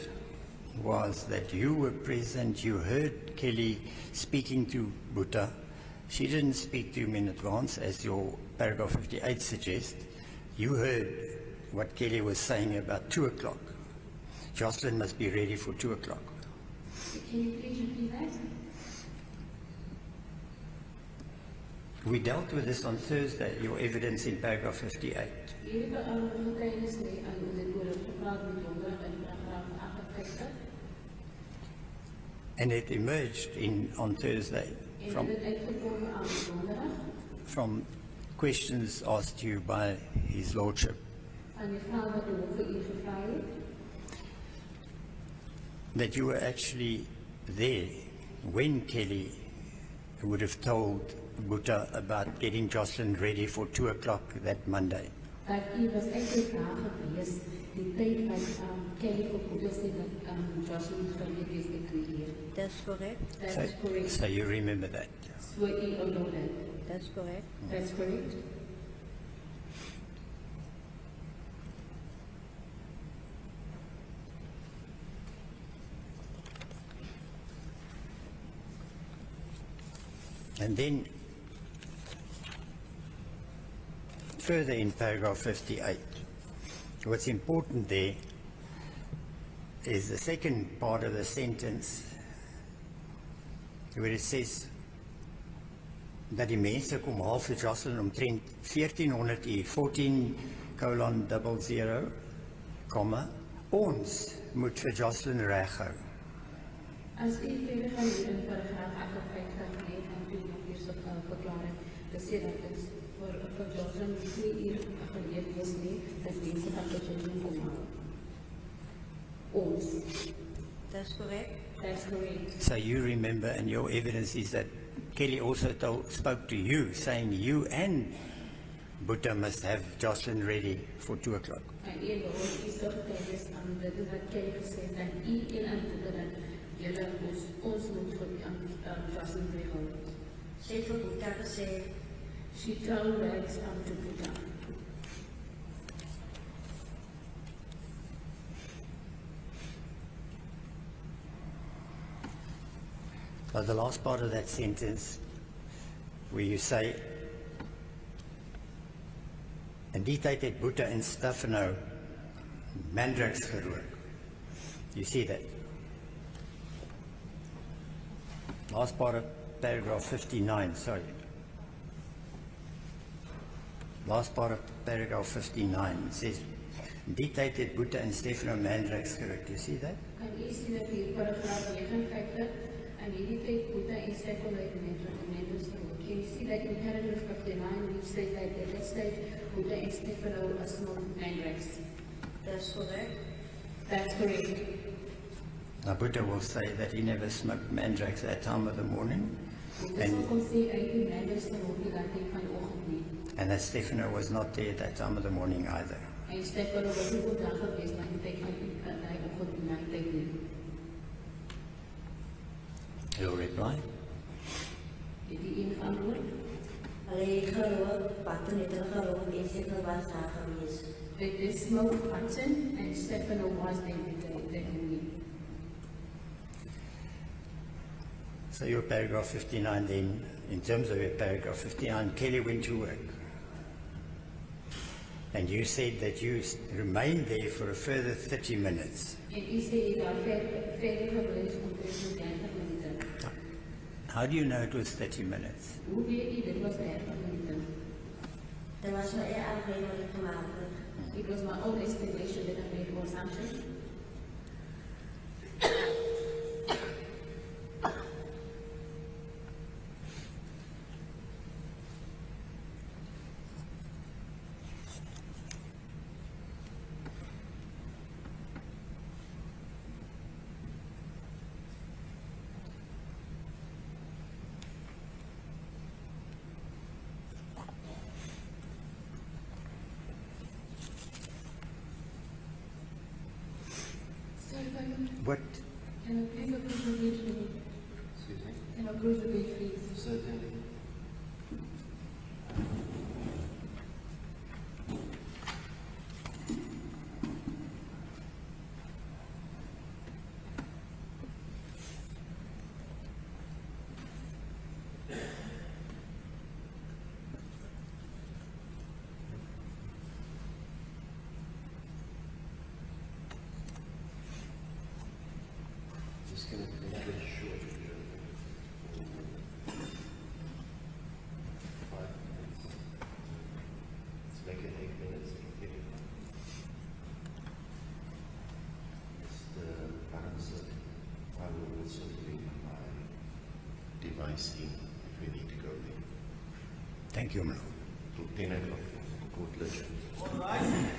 Speaker 2: was that you were present, you heard Kelly speaking to Buta. She didn't speak to him in advance, as your paragraph 58 suggests. You heard what Kelly was saying about 2 o'clock. Joshlin must be ready for 2 o'clock.
Speaker 1: Can you please repeat that?
Speaker 2: We dealt with this on Thursday, your evidence in paragraph 58.
Speaker 1: Hier het al getuienis nie aan hoe dit oor gepraat met donderdag in paragraaf 58.
Speaker 2: And it emerged on Thursday
Speaker 1: En dit uitgekom aan donderdag
Speaker 2: from questions asked you by His Lordship.
Speaker 1: aan die vraag wat die hof vir u gevra het.
Speaker 2: That you were actually there when Kelly would have told Buta about getting Joshlin ready for 2 o'clock that Monday.
Speaker 1: Dat u was eintlik daar gewees die tyd wat Kelly vir Boeta sê dat Joshlin verleed is die 2 keer.
Speaker 3: That's correct.
Speaker 1: That's correct.
Speaker 2: So you remember that.
Speaker 1: So you know that.
Speaker 3: That's correct.
Speaker 1: That's correct.
Speaker 2: And then further in paragraph 58, what's important there is the second part of the sentence where it says dat die mense kom haal vir Joshlin omtrent 1400 uur, 14:00, komma, ons moet vir Joshlin reghou.
Speaker 1: As u verder gaan hier in paragraaf 58 net aan toe nog weer verklaring gesê dat dit vir Joshlin 2 uur geleer is nie, dat mense van Joshlin kom haal. Ons.
Speaker 3: That's correct.
Speaker 1: That's correct.
Speaker 2: So you remember, and your evidence is that Kelly also spoke to you, saying you and Boeta must have Joshlin ready for 2 o'clock.
Speaker 1: En u wil ons is getuies aan dit is wat Kelly gesê het, dat u en Boeta dat julle ons moet vir Joshlin regel.
Speaker 3: Sy het vir Boeta gesê,
Speaker 1: She told that to Boeta.
Speaker 2: But the last part of that sentence, where you say, in die tyd het Boeta en Stefano mandrakes gerook. You see that? Last part of paragraph 59, sorry. Last part of paragraph 59 says, in die tyd het Boeta en Stefano mandrakes gerook. You see that?
Speaker 1: Kan u sien dat hier paragraaf 59 en hierdie tyd Boeta en Stefano het mandrakes gerook. Can you see that in paragraph 59 which says that at that stage Boeta and Stefano smoked mandrakes?
Speaker 3: that's correct.
Speaker 1: That's correct.
Speaker 2: Now Boeta will say that he never smoked mandrakes at that time of the morning,
Speaker 1: Boeta sal kom sê uit die mandrakes gerook die dat tyd van die oggend nie.
Speaker 2: and that Stefano was not there at that time of the morning either.
Speaker 1: En Stefano was nie ook daar gewees na die tyd van die oggend en na die tyd nie.
Speaker 2: Your reply?
Speaker 1: Het die een geantwoord?
Speaker 3: Hulle het gerook, Patten het hulle gerook en seker was daar gewees.
Speaker 1: That they smoked Hudson and Stefano was there that evening.
Speaker 2: So your paragraph 59 then, in terms of your paragraph 59, Kelly went to work. And you said that you remained there for a further 30 minutes.
Speaker 1: En u sê daar verder gebleef omtrent 30 minute.
Speaker 2: How do you know it was 30 minutes?
Speaker 1: Hoe weet u dit was 30 minute?
Speaker 3: Dit was my eie aanwending wat ek gemaak het.
Speaker 1: It was my own estimation that I made for assumption. So
Speaker 2: What?
Speaker 1: can I please approve the bill, please? Can I approve the bill, please?
Speaker 4: Certainly. Just going to make it short. 5 minutes. Let's make it 8 minutes. Mr. Baronson, I will also bring my device in if we need to go there.
Speaker 2: Thank you, Mlo.
Speaker 4: Till 10 o'clock. Good pleasure.
Speaker 6: All right.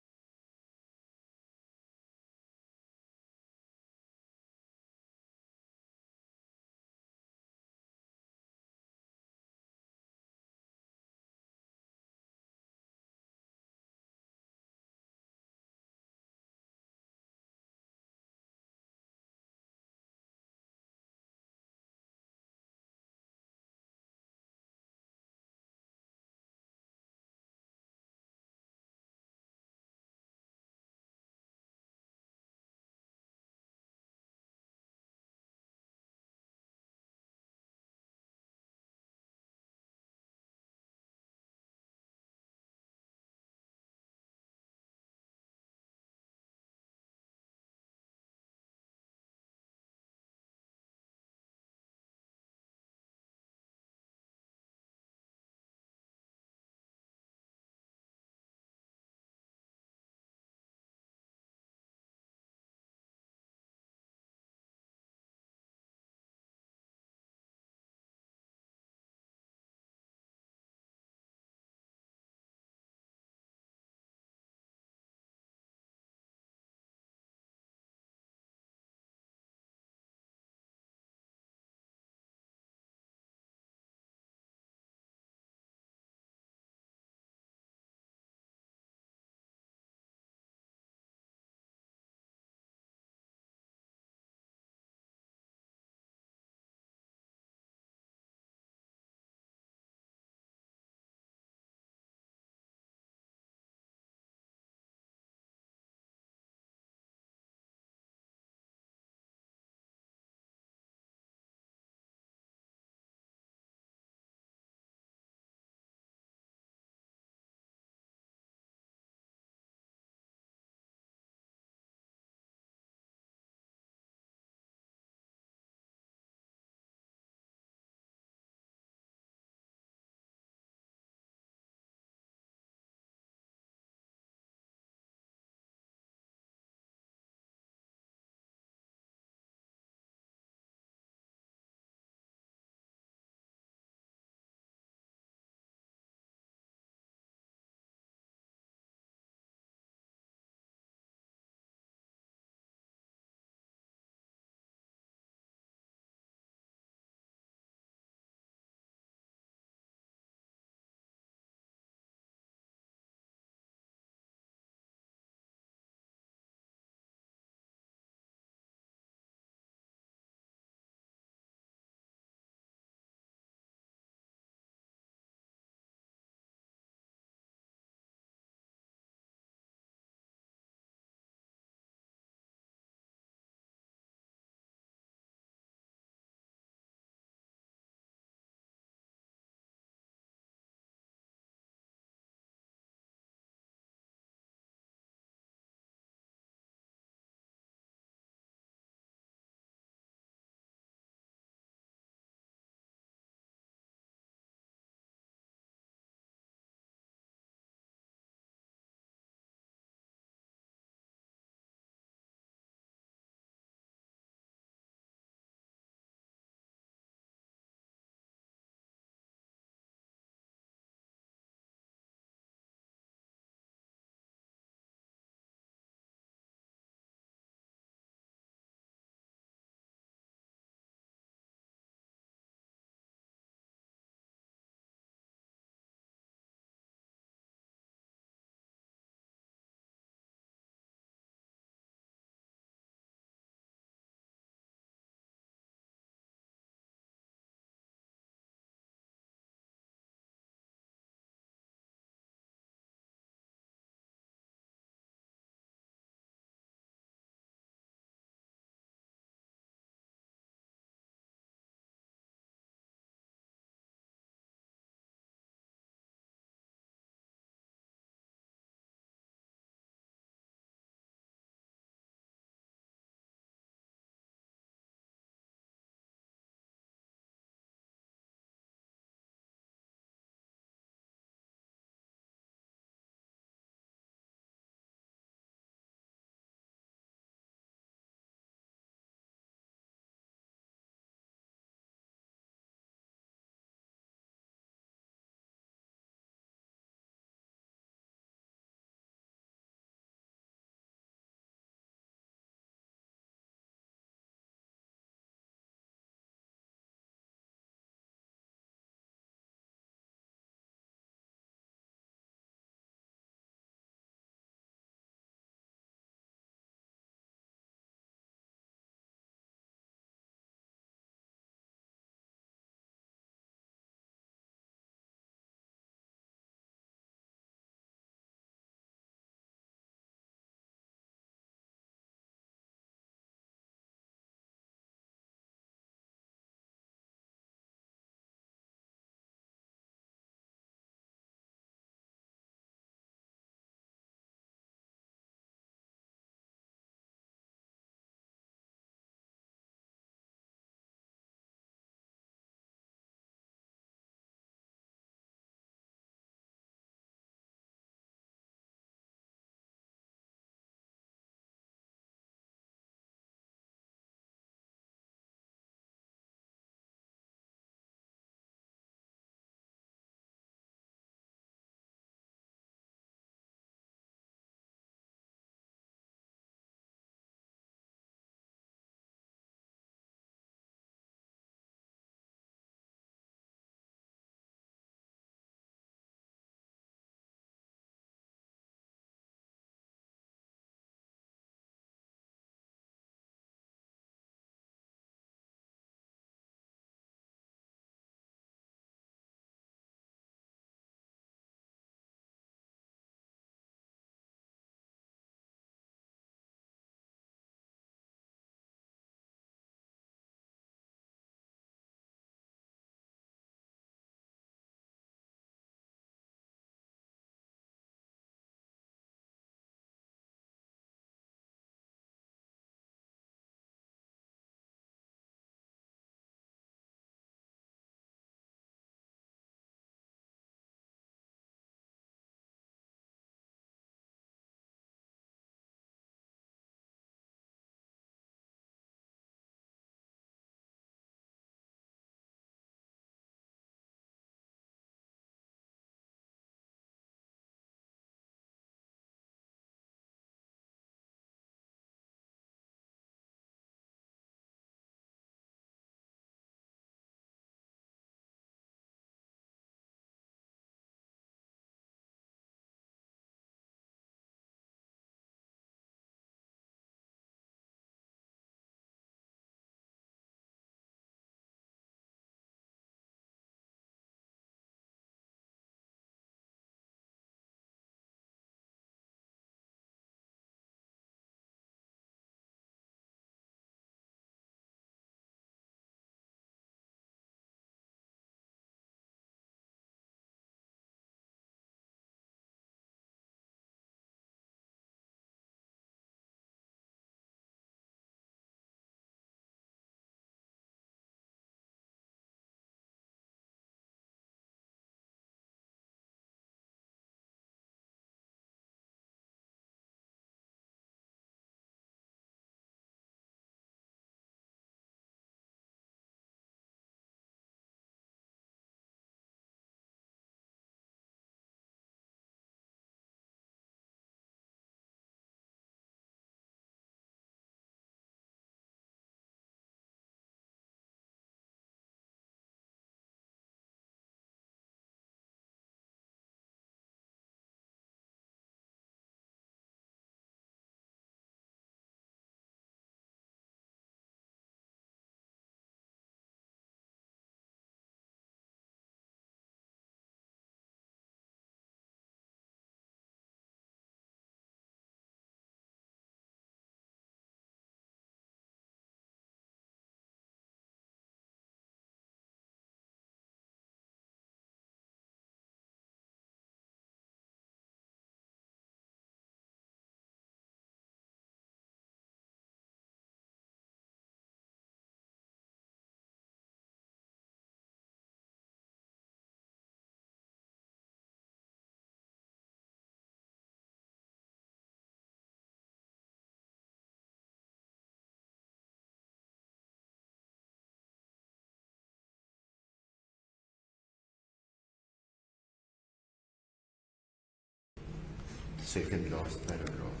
Speaker 4: Second last paragraph.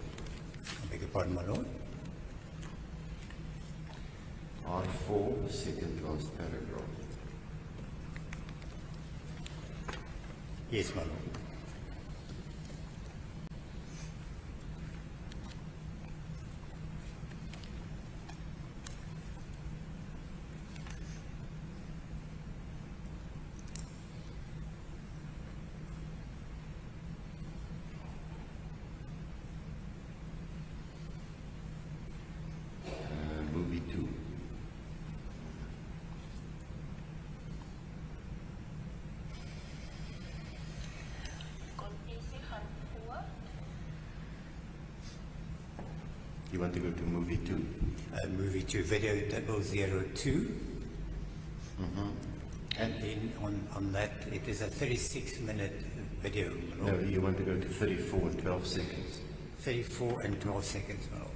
Speaker 2: I beg your pardon, my lord.
Speaker 4: R4, second last paragraph.
Speaker 2: Yes, my lord.
Speaker 4: Movie 2. You want to go to movie 2?
Speaker 2: Movie 2, video 002. And then on that, it is a 36-minute video, my
Speaker 4: No,
Speaker 2: lord.
Speaker 4: you want to go to 34 and 12 seconds.
Speaker 2: 34 and 12 seconds, my lord.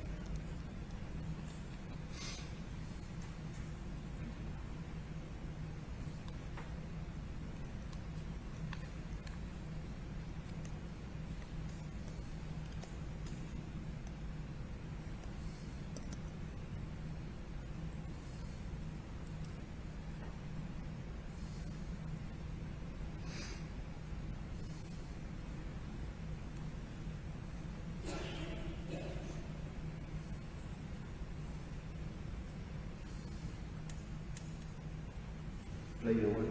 Speaker 4: Play your one.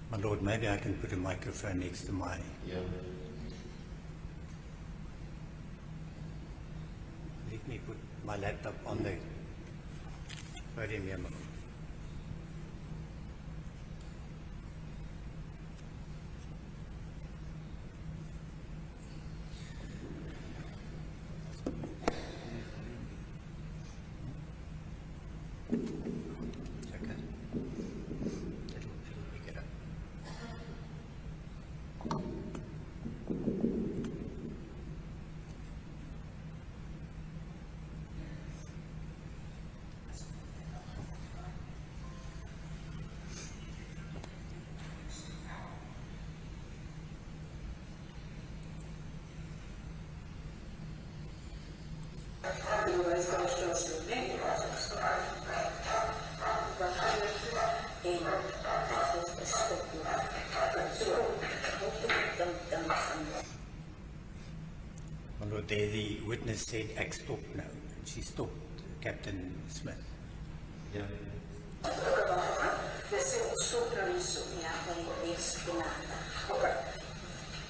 Speaker 2: My lord, maybe I can put a microphone next to my...
Speaker 4: Yeah.
Speaker 2: Let me put my laptop on the podium here, my lord. Okay. It'll pick it up. My lord, there the witness said, "Act stop now." And she stopped, Captain Smith.
Speaker 4: Yeah.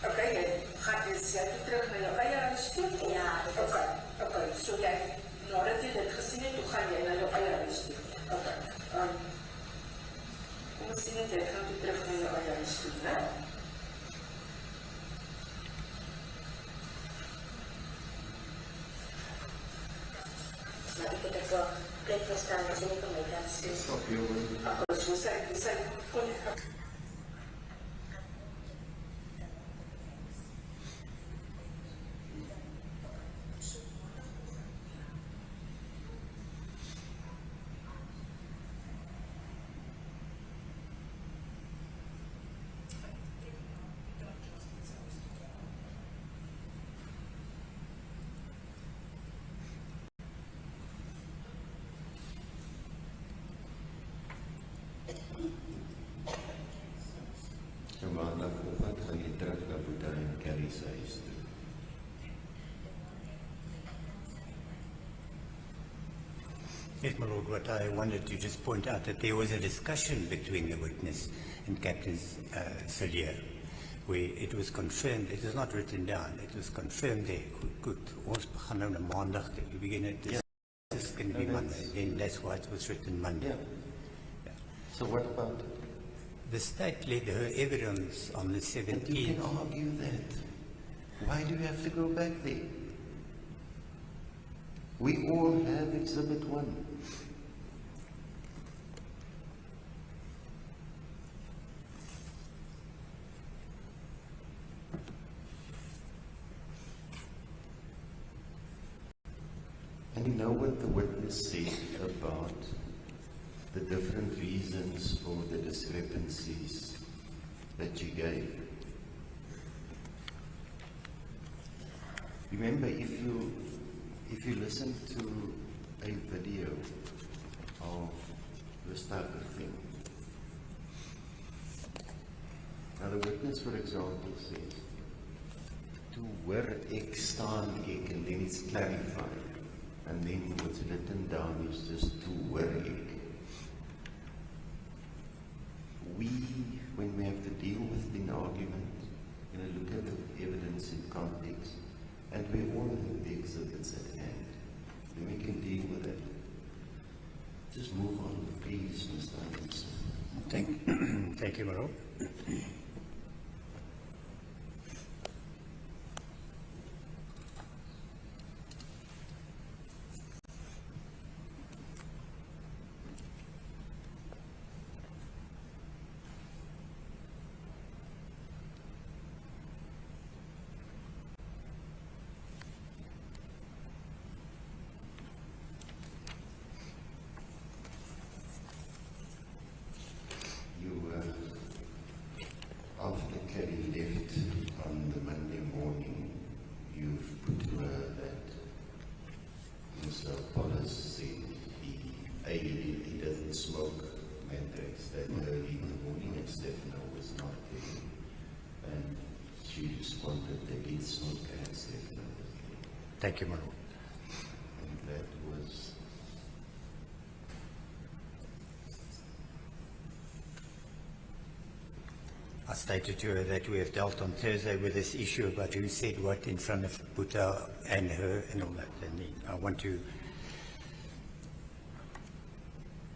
Speaker 7: Oké, jy gaan dus jy toe terug na jou eie huis toe? Ja. Oké, so jy, nadat jy dit gesien het, hoe gaan jy na jou eie huis toe? Oké, kom ons sien het, jy gaan toe terug na jou eie huis toe, né?
Speaker 3: Maar ek het ook plek verstaan, as jy nie kan my kan sê.
Speaker 4: Stop your one.
Speaker 7: So sy kon
Speaker 2: Yes, my lord, what I wanted to just point out that there was a discussion between the witness and Captain Salier, where it was confirmed, it was not written down, it was confirmed there. Good, ons begin nou na maandag, we begin it, this is going to be Monday, then that's why it was written Monday.
Speaker 4: Yeah. So what about?
Speaker 2: The state led her evidence on the
Speaker 4: And you
Speaker 2: 17th.
Speaker 4: can argue that. Why do you have to go back there? We all have Exhibit 1. And you know what the witness said about the different reasons for the discrepancies that you gave. Remember, if you listen to a video of this type of thing, now the witness, for example, says, "To where ek staan ek," and then it's clarified, and then what's written down is just "to where ek." When we have to deal with an argument, look at the evidence in context, and we all have the exhibits at hand. Then we can deal with it. Just move on, please, Mr. Anderson.
Speaker 2: Thank you, my lord.
Speaker 4: After Kelly left on the Monday morning, you've put to her that Mr. Apollos said he doesn't smoke mandrax that early in the morning, and Stefano was not there. And she responded that he smoked and Stefano was there.
Speaker 2: Thank you, my lord.
Speaker 4: And that was
Speaker 2: I stated to her that we have dealt on Thursday with this issue about who said what in front of Buta and her and all that. And then I want to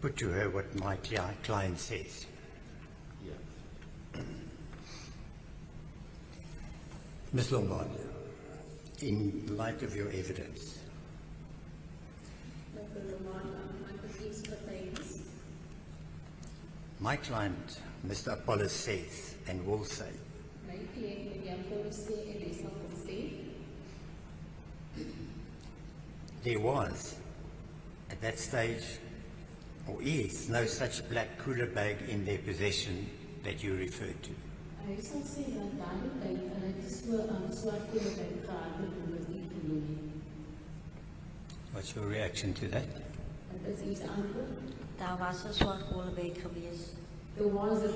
Speaker 2: put to her what my client says.
Speaker 4: yeah.
Speaker 2: Ms. Lombaard, in light of your evidence, my client, Mr. Apollos, says and will say
Speaker 1: My cliënt met jou wil sê en hy sal dit sê.
Speaker 2: there was, at that stage, or is, no such black cooler bag in their possession that you referred to.
Speaker 1: Hy sal sê dat daardie tyd hulle het so swart koerbag gehad en hulle was nie genoem nie.
Speaker 2: What's your reaction to that?
Speaker 1: Dit is iets antwoord.
Speaker 3: Daar was 'n swart koolbeek geweest.
Speaker 1: There was a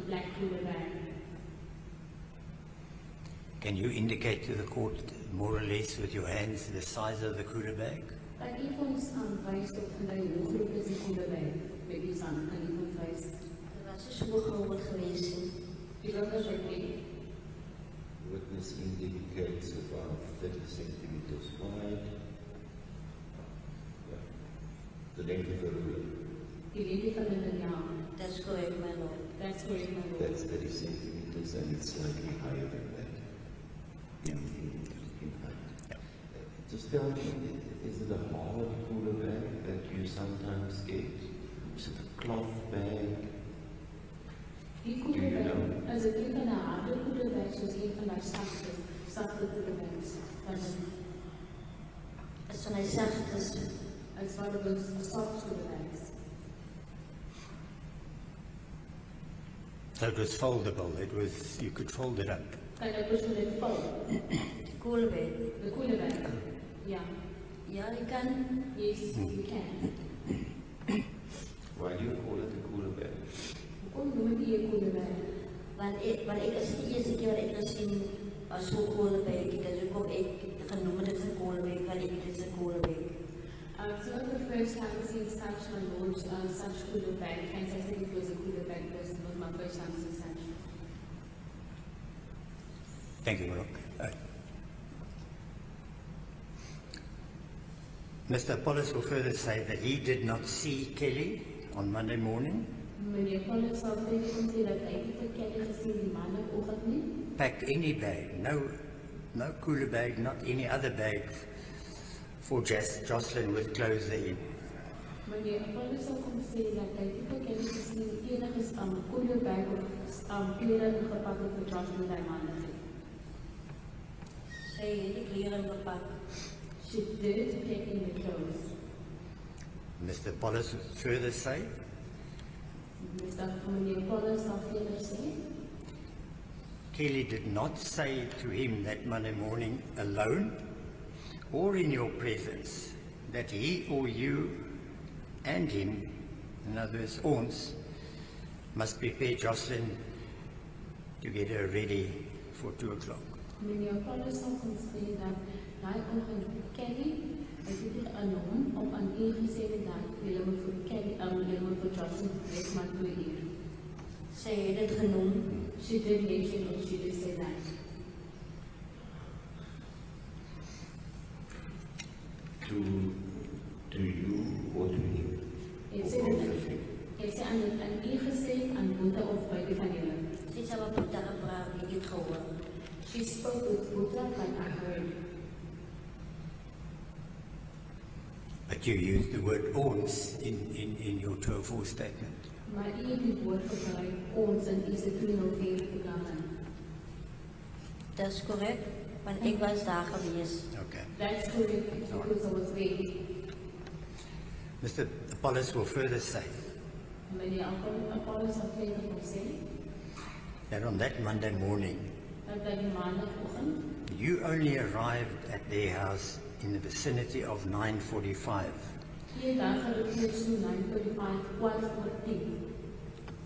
Speaker 1: black cooler bag.
Speaker 2: Can you indicate to the court, more or less with your hands, the size of the cooler bag?
Speaker 1: Kan een van ons aanwys tot hoe groot is die cooler bag met die sand? Kan een van ons wys?
Speaker 3: Dit was 'n so groot geweest.
Speaker 1: Die wilders het nie.
Speaker 4: Witness indicates about 30 centimeters wide. Yeah. The length of the ruler.
Speaker 1: Die lengte van die lineaal.
Speaker 3: That's correct, my lord.
Speaker 1: That's correct, my lord.
Speaker 4: That's 30 centimeters, and it's slightly higher than that. In height. Just tell me, is it a hard cooler bag that you sometimes get? Is it a cloth bag?
Speaker 1: Die cooler bag, as ek een van die harde cooler bags, soos een van die sagte cooler bags.
Speaker 3: As van hy self is,
Speaker 1: As one of those soft cooler bags.
Speaker 2: So it was foldable, you could fold it up.
Speaker 1: Kan jy persoon dit vul?
Speaker 3: koolbeek.
Speaker 1: The cooler bag? Ja.
Speaker 3: Ja, jy kan.
Speaker 1: Yes, you can.
Speaker 4: Why do you call it a cooler bag?
Speaker 1: Hoekom noem jy 'n cooler bag?
Speaker 3: Want ek is die eerste keer wat ek gesien as so koolbeek, dis hoekom ek genoem het dit 'n koolbeek, want ek het dit 'n koolbeek.
Speaker 1: So the first time I seen such cooler bag, and I said it was a cooler bag because it was my first time seeing such.
Speaker 2: Thank you, Mark. Mr. Apollos will further say that he did not see Kelly on Monday morning
Speaker 1: Meneer Pollux sal verder kom sê dat hy nie vir Kelly gesien die maandagoggend nie.
Speaker 2: pack any bag, no cooler bag, not any other bag for Joshlin with clothes therein.
Speaker 1: Meneer Pollux sal kom sê dat hy nie vir Kelly gesien enige cooler bag of klere gepakt het vir Joshlin daai maandag nie.
Speaker 3: Sy het die klere gepak.
Speaker 1: She did pack in the clothes.
Speaker 2: Mr. Apollos will further say
Speaker 1: Meneer Pollux sal verder sê
Speaker 2: Kelly did not say to him that Monday morning alone or in your presence that he or you and him, in other words, ons, must prepare Joshlin to get her ready for 2 o'clock.
Speaker 1: Meneer Pollux sal kom sê dat daai oggend Kelly het dit genoem om aan u gesê dat julle moet vir Kelly, julle moet vir Joshlin weet maar 2 uur.
Speaker 3: Sy het dit genoem.
Speaker 1: She did mention it, she did say that.
Speaker 4: To you or to him?
Speaker 1: Het sê aan u gesê, aan Boeta of by die van julle.
Speaker 3: Sy sal met Boeta gepraat, ek het gehoor.
Speaker 1: She spoke with Boeta, but I heard.
Speaker 2: But you used the word ons in your 204 statement.
Speaker 1: Maar u het die woord gebruik, ons in u se 204 verklaring.
Speaker 3: Dis korrek, want ek was daar gewees.
Speaker 2: Okay.
Speaker 1: That's correct, because I was there.
Speaker 2: Mr. Apollos will further say
Speaker 1: Meneer Apollos sal verder kom sê
Speaker 2: that on that Monday morning,
Speaker 1: dat by die maandagoggend
Speaker 2: you only arrived at their house in the vicinity of 9:45.
Speaker 1: 2 dae gelede so 9:45, 12:10.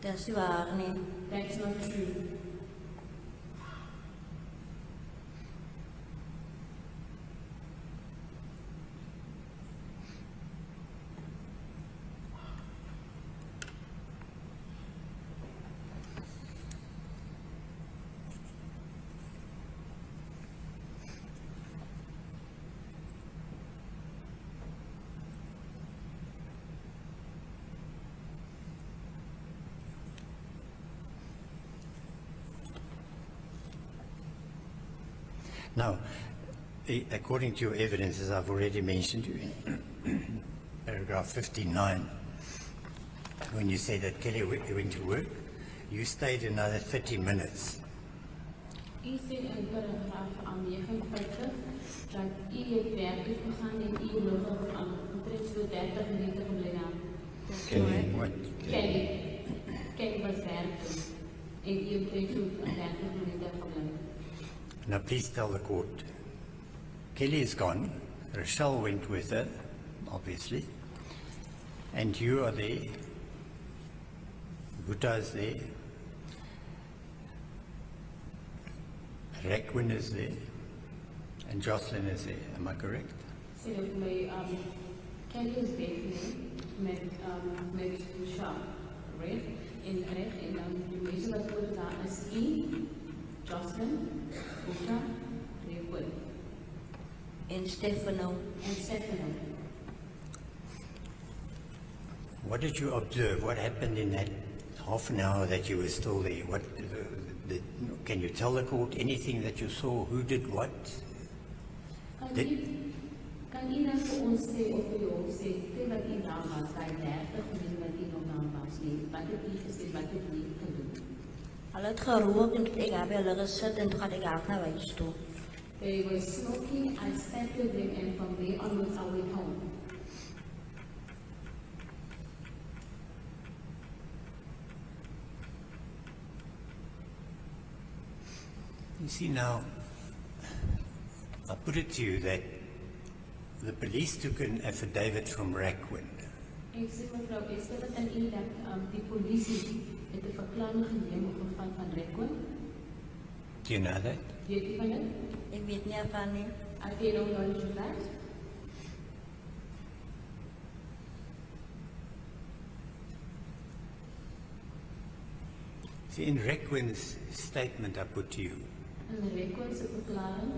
Speaker 3: Dis nie waar nie.
Speaker 1: That's not true.
Speaker 2: Now, according to your evidence, as I've already mentioned to you in paragraph 59, when you say that Kelly went to work, you stayed another 30 minutes.
Speaker 1: U sê in paragraaf 59 dat u het werk uitgegaan en u nog omtrent so 30 minute gebly daar.
Speaker 2: What?
Speaker 1: Kelly was werk toe en u het omtrent so 30 minute gebly.
Speaker 2: Now please tell the court, Kelly is gone, Rochelle went with her, obviously, and you are there, Gutta is there, Rekwin is there, and Joshlin is there, am I correct?
Speaker 1: Sê dat my Kelly is weg met Michelle, reg? En die mense wat voor daar is u, Joshlin, Boeta, Rekwin.
Speaker 3: En Stefano.
Speaker 2: What did you observe? What happened in that half an hour that you were still there? Can you tell the court anything that you saw? Who did what?
Speaker 1: Kan u nou vir ons sê of vir ons sê, terwyl u daar was, daai 30 minute wat u nog daar was nie, wat het u gesê, wat het u gedoen?
Speaker 3: Hulle het gerook en ek heb hulle gesit en toe gaan ek af na huis toe.
Speaker 1: They were smoking, I sat with them, and from there onwards I went home.
Speaker 2: You see now, I put it to you that the police took an affidavit from Rekwin.
Speaker 1: Ek sê mevrou, ek sê dat aan u dat die polisie het 'n verklaring geneem op geval van Rekwin.
Speaker 2: Do you know that?
Speaker 1: Weet u van dit?
Speaker 3: Ek weet nie van nie.
Speaker 1: I feel no knowledge of that.
Speaker 2: See, in Requin's statement I put to you,
Speaker 1: En Requin se verklaring,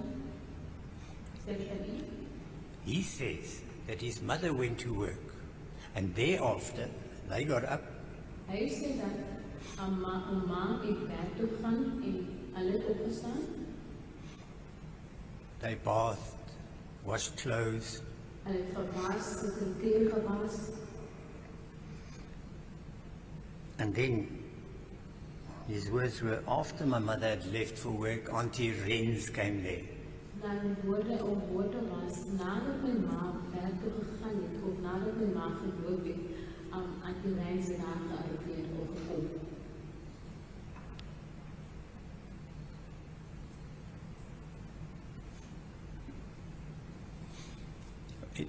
Speaker 1: sê dit aan u,
Speaker 2: he says that his mother went to work and thereafter they got up
Speaker 1: hy sê dat ma het werk toe gegaan en hulle het opgestaan,
Speaker 2: they bathed, washed clothes,
Speaker 1: hulle het gewas, het klere gewas,
Speaker 2: and then his words were, after my mother had left for work, Auntie Rens came there.
Speaker 1: dan woorde was, nadat my ma werk toe gegaan het, of nadat my ma geloop het, aan die reis daar gearriveer of gekom.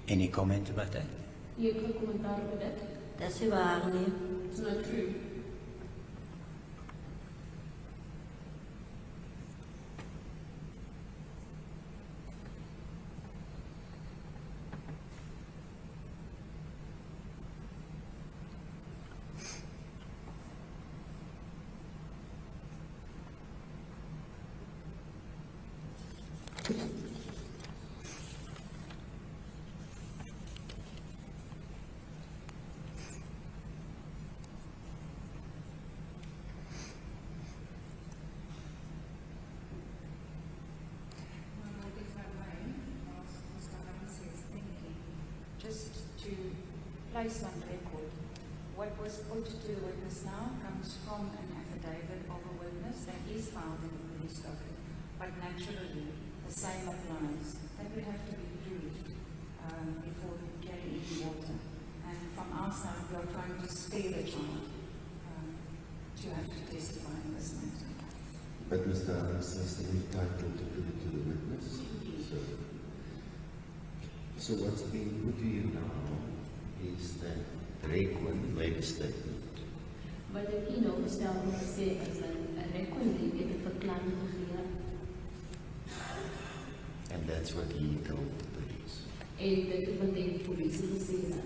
Speaker 2: Any comment about that?
Speaker 1: Jy het geen kommentaar oor dit?
Speaker 3: Dat is waar nie.
Speaker 1: It's not true.
Speaker 5: If I may, whilst Mr. Ramsey is thinking, just to place on record, what was put to the witness now comes from an affidavit of a witness that is filed in the police docket, but naturally the same applies. That would have to be proved before we carry in water. And from our side, we are trying to spare the child to have to testify in this matter.
Speaker 4: But Mr. Adams is entitled to put it to the witness. So what's being put to you now is that Requin made a statement.
Speaker 1: Wat ek hier nou gestel om te sê is dat 'n rekondisie het 'n verklaring gegee
Speaker 4: And that's what he told the police.
Speaker 1: en dit het wat die polisie gesê het.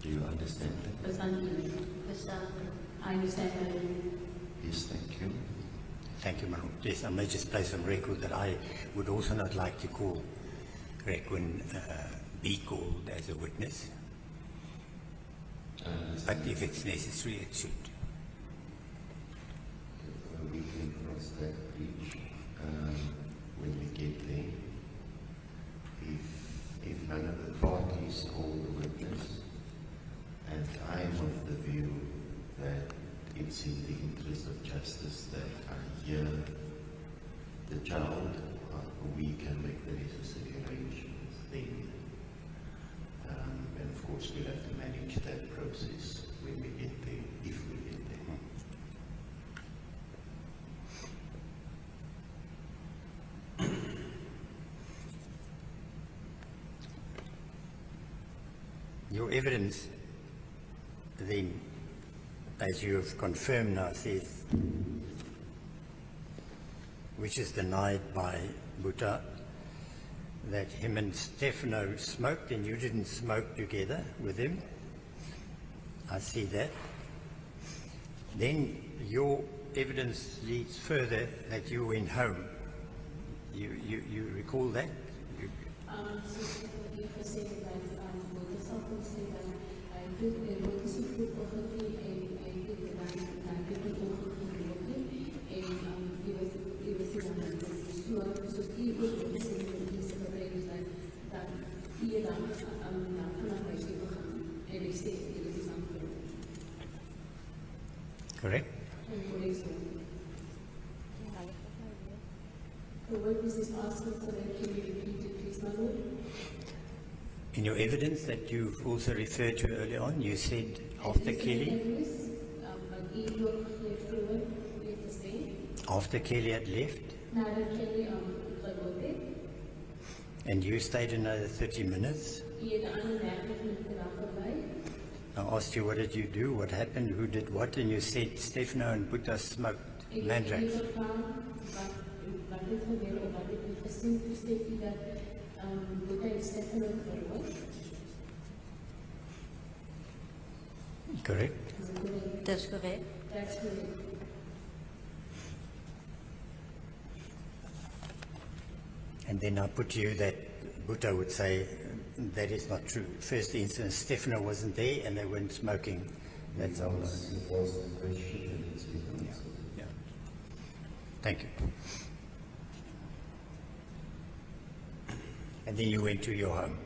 Speaker 4: Do you understand that?
Speaker 1: Verstaan jy?
Speaker 3: Verstaan.
Speaker 1: I understand that.
Speaker 4: Yes, thank you.
Speaker 2: Thank you, Manu. Yes, I may just place on record that I would also not like to call Requin be called as a witness, but if it's necessary, it should.
Speaker 4: We can cross that bridge when we get there. If none of the parties call the witness, and I'm of the view that it's in the interest of justice that I hear the child, we can make the necessary arrangements then. And of course we'll have to manage that process when we get there, if we get there.
Speaker 2: Your evidence then, as you have confirmed now, says, which is denied by Buta, that him and Stefano smoked and you didn't smoke together with him. I see that. Then your evidence leads further that you went home. You recall that?
Speaker 1: Soos wat jy gesê het dat wat ek sal kon sê dat hy het ook so vroeg opgegee en hy het dan dit ook geloop en die was dan soos die ook gesê het die sekretaris dat hier dan vanaf hy sê gegaan en hy sê dit is aangeloop.
Speaker 2: Correct?
Speaker 1: En hoe is dit? The witness is asking for that, can you repeat it, please, my lord?
Speaker 2: In your evidence that you've also referred to earlier on, you said after Kelly had left, and you stayed another 30 minutes. I asked you, what did you do? What happened? Who did what? And you said Stefano and Buta smoked mandrake. Correct?
Speaker 3: That's correct.
Speaker 1: That's correct.
Speaker 2: And then I put to you that Bhutta would say that is not true. First instance, Stefano wasn't there and they weren't smoking. That's all.
Speaker 4: It was the question and it's been answered.
Speaker 2: Yeah. Thank you. And then you went to your home.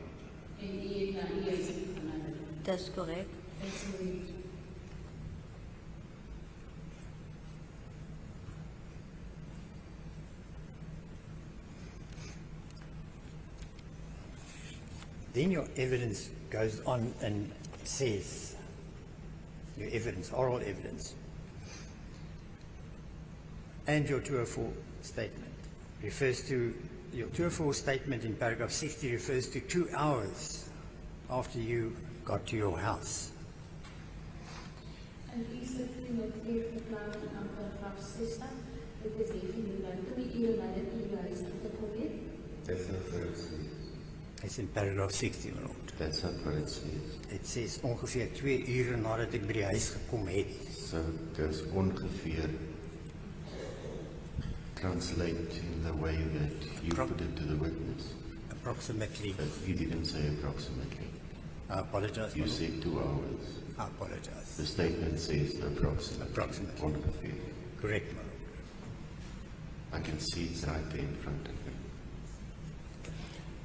Speaker 1: En u het na u huis gegaan.
Speaker 3: Dis korrek.
Speaker 1: Dis correct.
Speaker 2: Then your evidence goes on and says, your evidence, oral evidence, and your 204 statement refers to, your 204 statement in paragraph 60 refers to 2 hours after you got to your house.
Speaker 1: En u sit in het weer verklaar in paragraaf 60. Dit is even dan 2 uur nadat u huis aangekom het.
Speaker 4: That's not what it says.
Speaker 2: It's in paragraph 60, my lord.
Speaker 4: That's not what it says.
Speaker 2: Het says ongeveer 2 ure nadat ek by die huis gekom het.
Speaker 4: So there's ongeveer translate in the way that you put it to the witness.
Speaker 2: Approximately.
Speaker 4: But you didn't say approximately.
Speaker 2: I apologize, my
Speaker 4: You
Speaker 2: lord.
Speaker 4: said 2 hours.
Speaker 2: I apologize.
Speaker 4: The statement says approximately.
Speaker 2: Approximately.
Speaker 4: Ongeveer.
Speaker 2: Correct, my lord.
Speaker 4: I can see it's right there in front of me.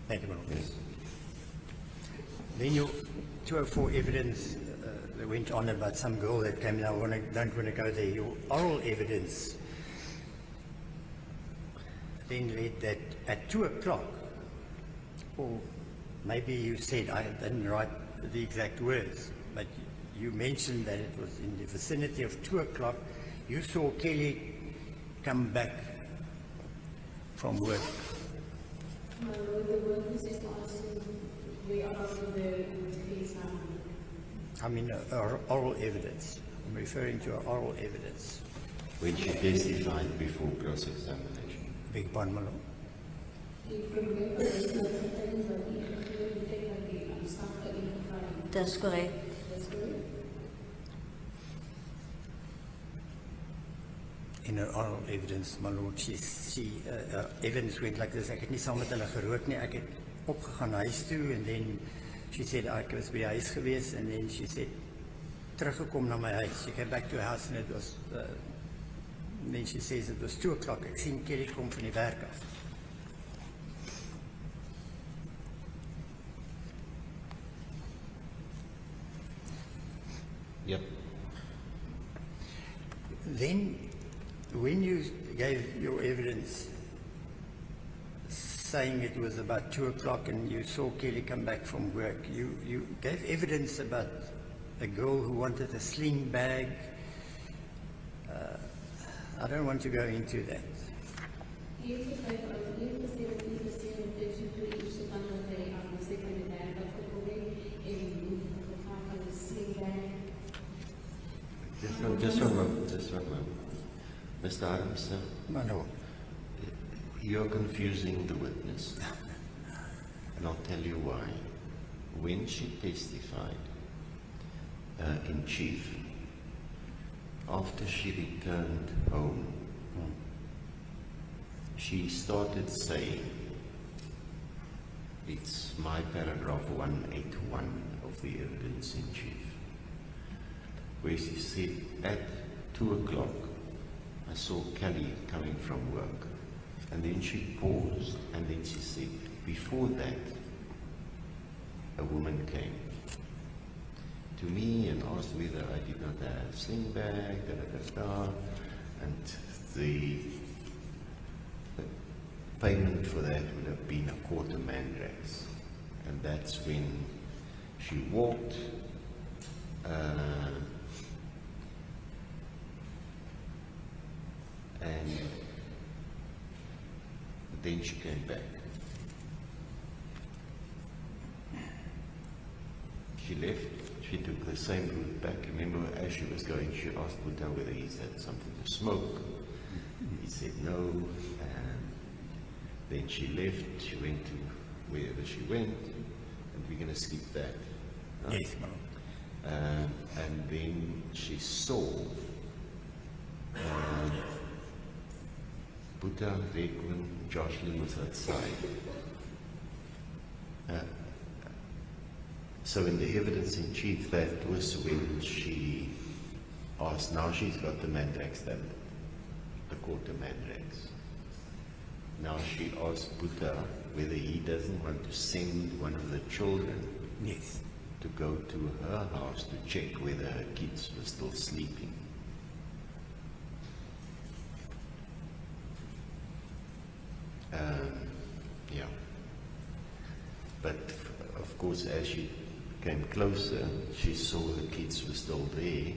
Speaker 2: Thank you, my lord.
Speaker 4: Yes.
Speaker 2: Then your 204 evidence that went on about some girl that came in. I don't want to go there. Your oral evidence then read that at 2 o'clock, or maybe you said, I didn't write the exact words, but you mentioned that it was in the vicinity of 2 o'clock, you saw Kelly come back from work.
Speaker 1: My lord, the witness is asking where about the defense
Speaker 2: I mean, oral evidence. I'm referring to oral evidence.
Speaker 4: When she testified before cross-examination.
Speaker 2: Big pardon, my lord.
Speaker 1: die probleem is dat die tydens wat u gegee die tyd wat die omstandige ingevra het.
Speaker 3: Dis korrek.
Speaker 1: Dis correct.
Speaker 2: In her oral evidence, my lord, evidence went like this. Ek het nie saam met hulle gerook nie. Ek het opgegaan huis toe and then she said ek was by die huis gewees and then she said teruggekom na my huis. She came back to her house and it was and then she says it was 2 o'clock. Ek sien Kelly kom van die werk af.
Speaker 4: Yep.
Speaker 2: Then, when you gave your evidence saying it was about 2 o'clock and you saw Kelly come back from work, you gave evidence about a girl who wanted a sling bag. I don't want to go into that.
Speaker 1: U het gesê dat u gesê dat u gesê dat tussen 2 uur se dan dat hy aan die sekere werk afgekom het en hoe gevra van die slinger.
Speaker 4: Just one moment. Mr. Adams,
Speaker 2: Maar no,
Speaker 4: you're confusing the witness. And I'll tell you why. When she testified in chief, after she returned home, she started saying, it's my paragraph 181 of the evidence in chief, where she said, at 2 o'clock, I saw Kelly coming from work. And then she paused, and then she said, before that, a woman came to me and asked whether I did not have a sling bag, and the payment for that would have been a quarter mandrax. And that's when she walked and then she came back. She left, she took the same route back. Remember, as she was going, she asked Buddha whether he had something to smoke. He said no, and then she left, she went to wherever she went, and we're going to skip that. Right?
Speaker 2: yes, my lord.
Speaker 4: And then she saw Buddha read when Joshlin was outside. So in the evidence in chief, that was when she asked, now she's got the mandrax tablet, the quarter mandrax. Now she asked Buddha whether he doesn't want to send one of the children
Speaker 2: Yes.
Speaker 4: to go to her house to check whether her kids were still sleeping. Yeah. But of course, as she came closer, she saw the kids were still there,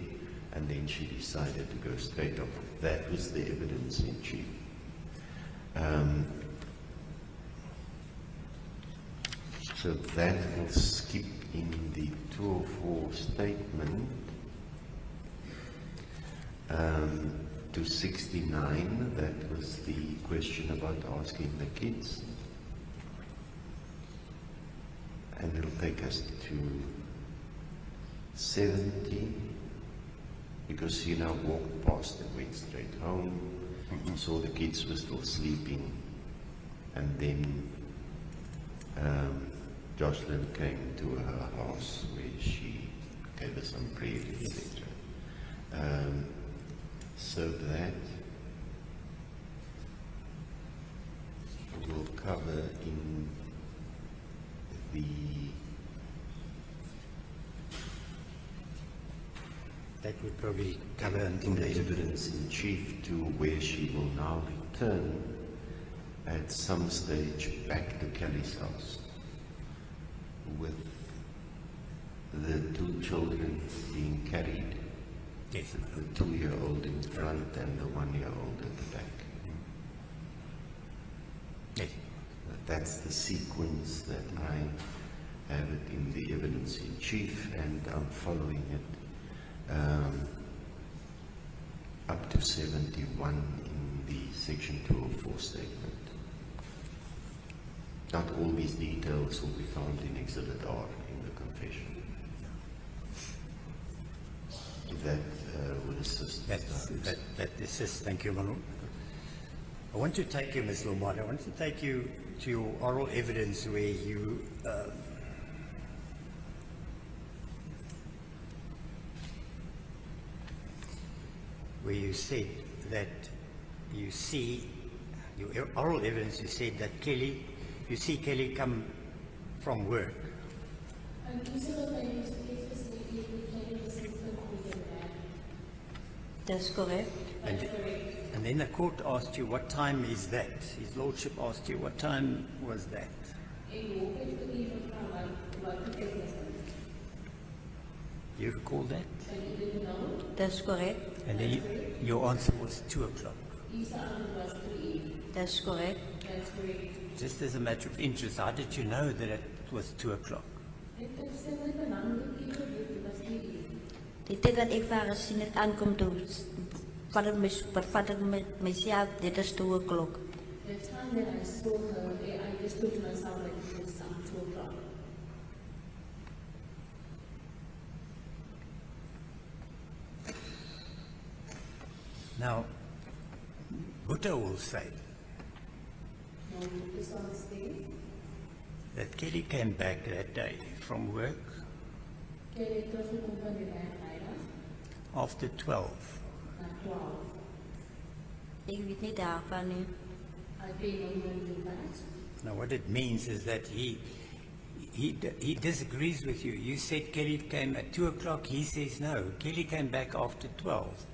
Speaker 4: and then she decided to go straight up. That was the evidence in chief. So that will skip in the 204 statement to 69. That was the question about asking the kids. And it'll take us to 70, because she now walked past and went straight home, saw the kids were still sleeping, and then Joshlin came to her house where she gave her some prayer, etc. So that will cover in
Speaker 2: That would probably cover
Speaker 4: in the evidence in chief to where she will now return at some stage back to Kelly's house with the two children being carried,
Speaker 2: Yes.
Speaker 4: the 2-year-old in front and the 1-year-old at the back.
Speaker 2: Yes.
Speaker 4: That's the sequence that I have it in the evidence in chief, and I'm following it up to 71 in the section 204 statement. Not all these details will be found in Exhibit R in the confession. If that would assist.
Speaker 2: That assists. Thank you, Manu. I want to take you, Ms. Lombaard, I want to take you to your oral evidence where you said that you see, your oral evidence, you said that you see Kelly come from work.
Speaker 3: That's correct.
Speaker 2: And then the court asked you, what time is that? His lordship asked you, what time was that? You recall that?
Speaker 3: That's correct.
Speaker 2: And then your answer was 2 o'clock.
Speaker 3: That's correct.
Speaker 2: Just as a matter of interest, how did you know that it was 2 o'clock?
Speaker 3: Dit is dat ik vaak zien het aankomt toe. Vader met mezelf, dit is 2 o'clock.
Speaker 1: The time that I saw her, I just told myself that it was 2 o'clock.
Speaker 2: Now, Buddha will say
Speaker 1: No, this one stayed.
Speaker 2: that Kelly came back that day from work
Speaker 1: Kelly teruggekomen van de vrijdag
Speaker 2: after 12.
Speaker 1: naar 12.
Speaker 3: Ik weet niet daarvan nu.
Speaker 1: I paid no money to that.
Speaker 2: Now, what it means is that he disagrees with you. You said Kelly came at 2 o'clock. He says no. Kelly came back after 12.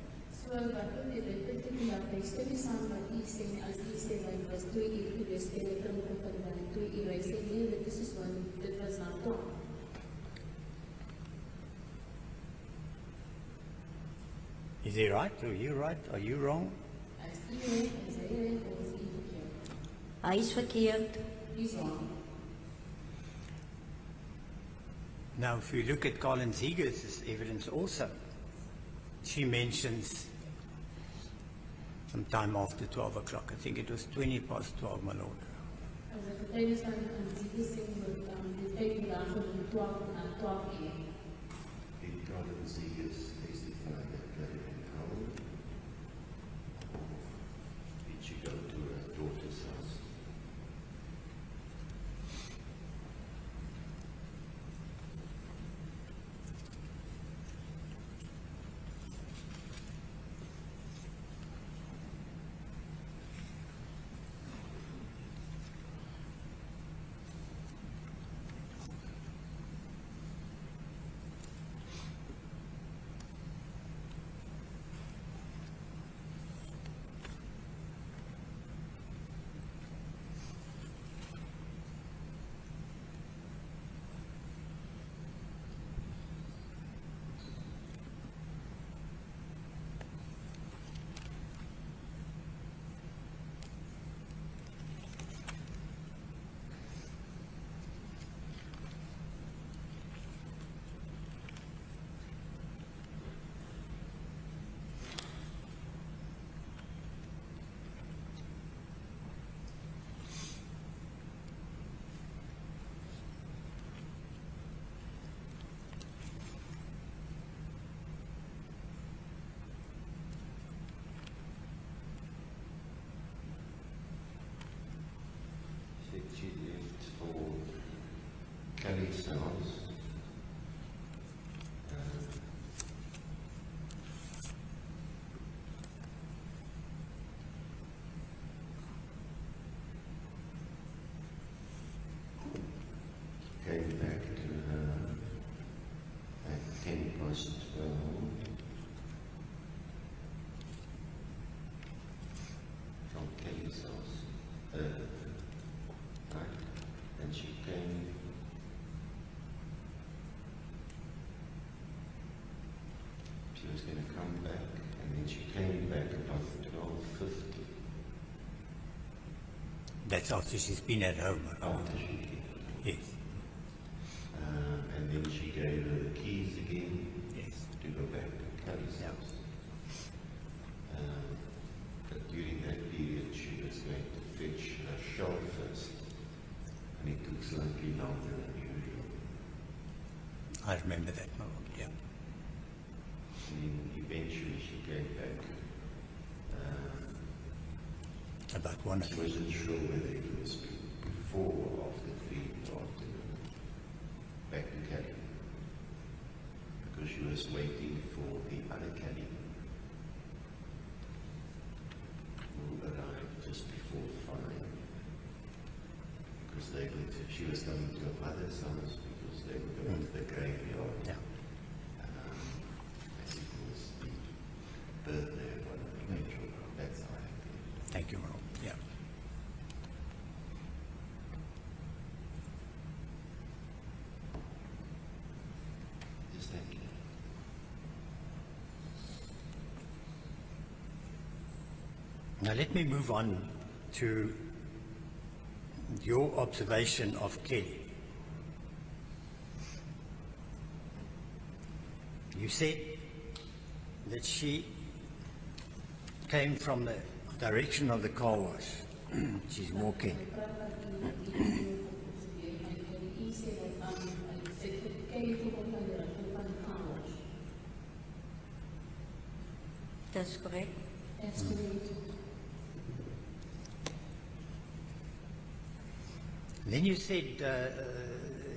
Speaker 1: So wat dit beteken dat hy stem saam wat hy sê as hy sê dat was 2 uur gewees Kelly teruggekom van 2 uur. Hy sê nee, dit was na 12.
Speaker 2: Is he right? Are you right? Are you wrong?
Speaker 1: As hy reg, of is hy verkeerd?
Speaker 3: Hij is verkeerd.
Speaker 1: He's wrong.
Speaker 2: Now, if you look at Colin Ziegers' evidence also, she mentions sometime after 12 o'clock. I think it was 20 past 12, my lord.
Speaker 1: As 'n getuienis van die sê dat die tyd vandag van 12 na 12 uur.
Speaker 4: Did Colin Ziegers testify that Kelly went home? Did she go to Kelly's house. Came back to her at 12:10 from Kelly's house. Right? And she came. She was going to come back, and then she came back about 12:50
Speaker 2: That's after she's been at home.
Speaker 4: after she came.
Speaker 2: Yes,
Speaker 4: And then she gave her the keys again
Speaker 2: yes.
Speaker 4: to go back to Kelly's
Speaker 2: Yeah.
Speaker 4: house. But during that period, she was going to fetch a shawl first, and it took slightly longer than usual.
Speaker 2: I remember that moment, yeah.
Speaker 4: And then eventually she came back.
Speaker 2: About 1
Speaker 4: She
Speaker 2: o'clock.
Speaker 4: wasn't sure whether it was before or after 3 in the afternoon, back to Kelly, because she was waiting for the other Kelly, who arrived just before 5, because she was coming to her mother's house because they were going to the graveyard.
Speaker 2: Yeah.
Speaker 4: As it was the birthday of one of the children. That's how I think.
Speaker 2: Thank you, Merle. Yeah.
Speaker 4: Just thank you.
Speaker 2: Now let me move on to your observation of Kelly. You said that she came from the direction of the car wash. She's walking.
Speaker 3: That's correct.
Speaker 1: That's correct.
Speaker 2: Then you said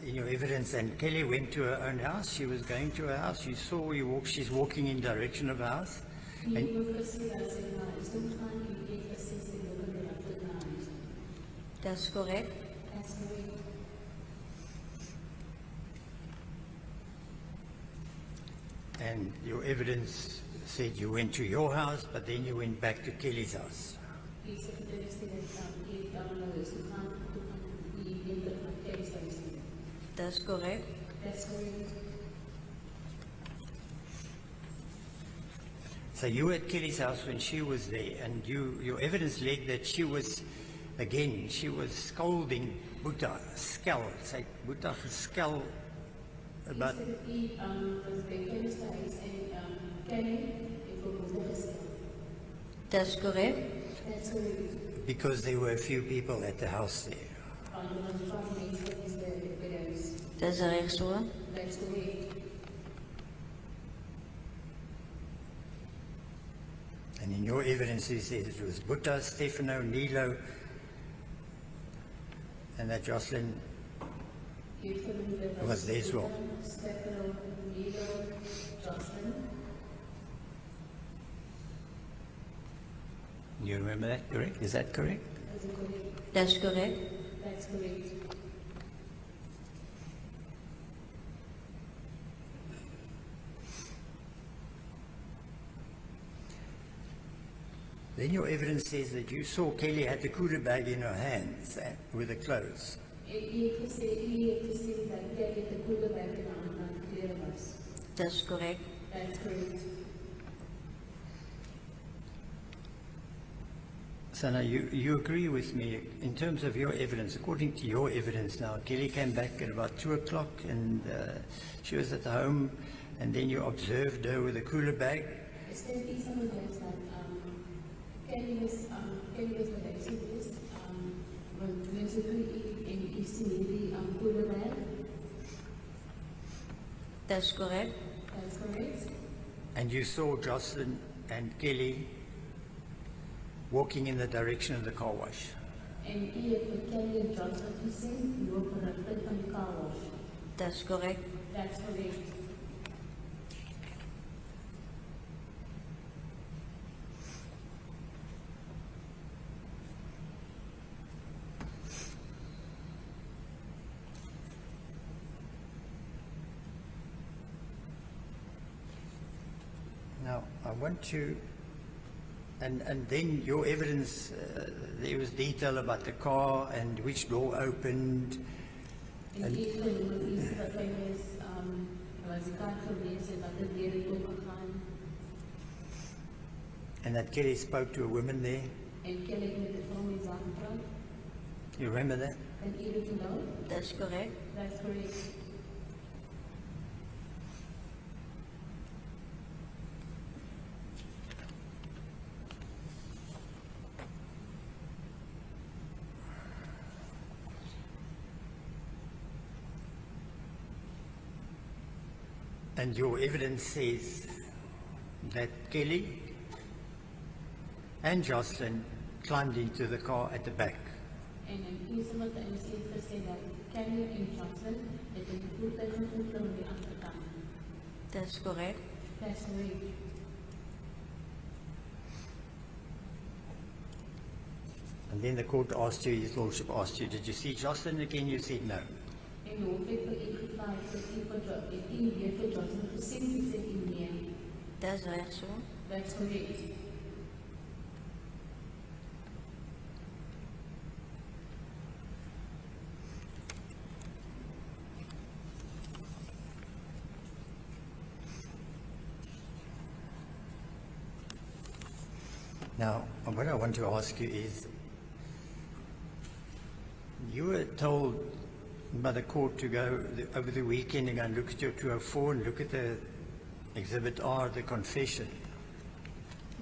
Speaker 2: in your evidence, and Kelly went to her own house. She was going to her house. You saw she's walking in direction of her house.
Speaker 1: Die
Speaker 2: And
Speaker 1: ook gesê dat sy na huis toe gaan en die het gesê sy wil in die regte na huis.
Speaker 3: That's correct.
Speaker 1: That's correct.
Speaker 2: And your evidence said you went to your house, but then you went back to Kelly's house.
Speaker 1: Die sekretary sê dat die dan na huis toe gaan die het na Kelly se huis toe.
Speaker 3: That's correct.
Speaker 1: That's correct.
Speaker 2: So you were at Kelly's house when she was there, and your evidence led that she was scolding Boeta, skel, sy Boeta geskel about,
Speaker 1: Sê dat die was by Kelly se huis en Kelly het vir hom gesê.
Speaker 3: That's correct.
Speaker 1: That's correct.
Speaker 2: because there were a few people at the house there.
Speaker 1: Want van mense wat is by die huis.
Speaker 3: That's reg so.
Speaker 1: That's correct.
Speaker 2: And in your evidence you said it was Boeta, Stefano, Nilo, and that Joshlin
Speaker 1: Jy het genoem dat
Speaker 2: was there as well.
Speaker 1: Stefano, Nilo, Joshlin.
Speaker 2: You remember that, correct? Is that correct?
Speaker 1: Is it correct?
Speaker 3: That's correct.
Speaker 1: That's correct.
Speaker 2: Then your evidence says that you saw Kelly had the cooler bag in her hands with the clothes.
Speaker 1: Jy het gesê dat jy het 'n koele bag in haar hand klere was.
Speaker 3: That's correct.
Speaker 1: That's correct.
Speaker 2: So now you agree with me in terms of your evidence. According to your evidence now, Kelly came back at about 2 o'clock and she was at the home, and then you observed her with a cooler bag.
Speaker 1: Is there iets aan die huis dat Kelly was by die huis gewees, want mense toe eet en jy sien hierdie koele bag.
Speaker 3: That's correct.
Speaker 1: That's correct.
Speaker 2: And you saw Joslin and Kelly walking in the direction of the car wash.
Speaker 1: En jy het vir Kelly en Johnson gesien loop in 'n plek van die car wash.
Speaker 3: Dis korrek.
Speaker 1: That's correct.
Speaker 2: Now, I want to, and then your evidence, there was detail about the car and which door opened.
Speaker 1: En die is dat hy was die kaart gewees en dat het deur het opgegaan.
Speaker 2: And that Kelly spoke to a woman there.
Speaker 1: En Kelly het met die vrou mens aangepraat.
Speaker 2: You remember that?
Speaker 1: En u dit onthou?
Speaker 3: Dis korrek.
Speaker 1: That's correct.
Speaker 2: And your evidence says that Kelly and Joshlin climbed into the car at the back.
Speaker 1: En in u wat hy sê gesê dat Kelly en Joslin het in die voertuig geklim aan die agterkant.
Speaker 3: Dis korrek.
Speaker 1: That's correct.
Speaker 2: And then the court asked you, his lordship asked you, did you see Joshlin again? You said no.
Speaker 1: En die hof het vir u gevra dat u weer vir Joslin gesien het, sê u nee.
Speaker 3: Dis reg so.
Speaker 1: That's correct.
Speaker 2: Now, what I want to ask you is, you were told by the court to go over the weekend and go and look at your 204 and look at the Exhibit R, the confession.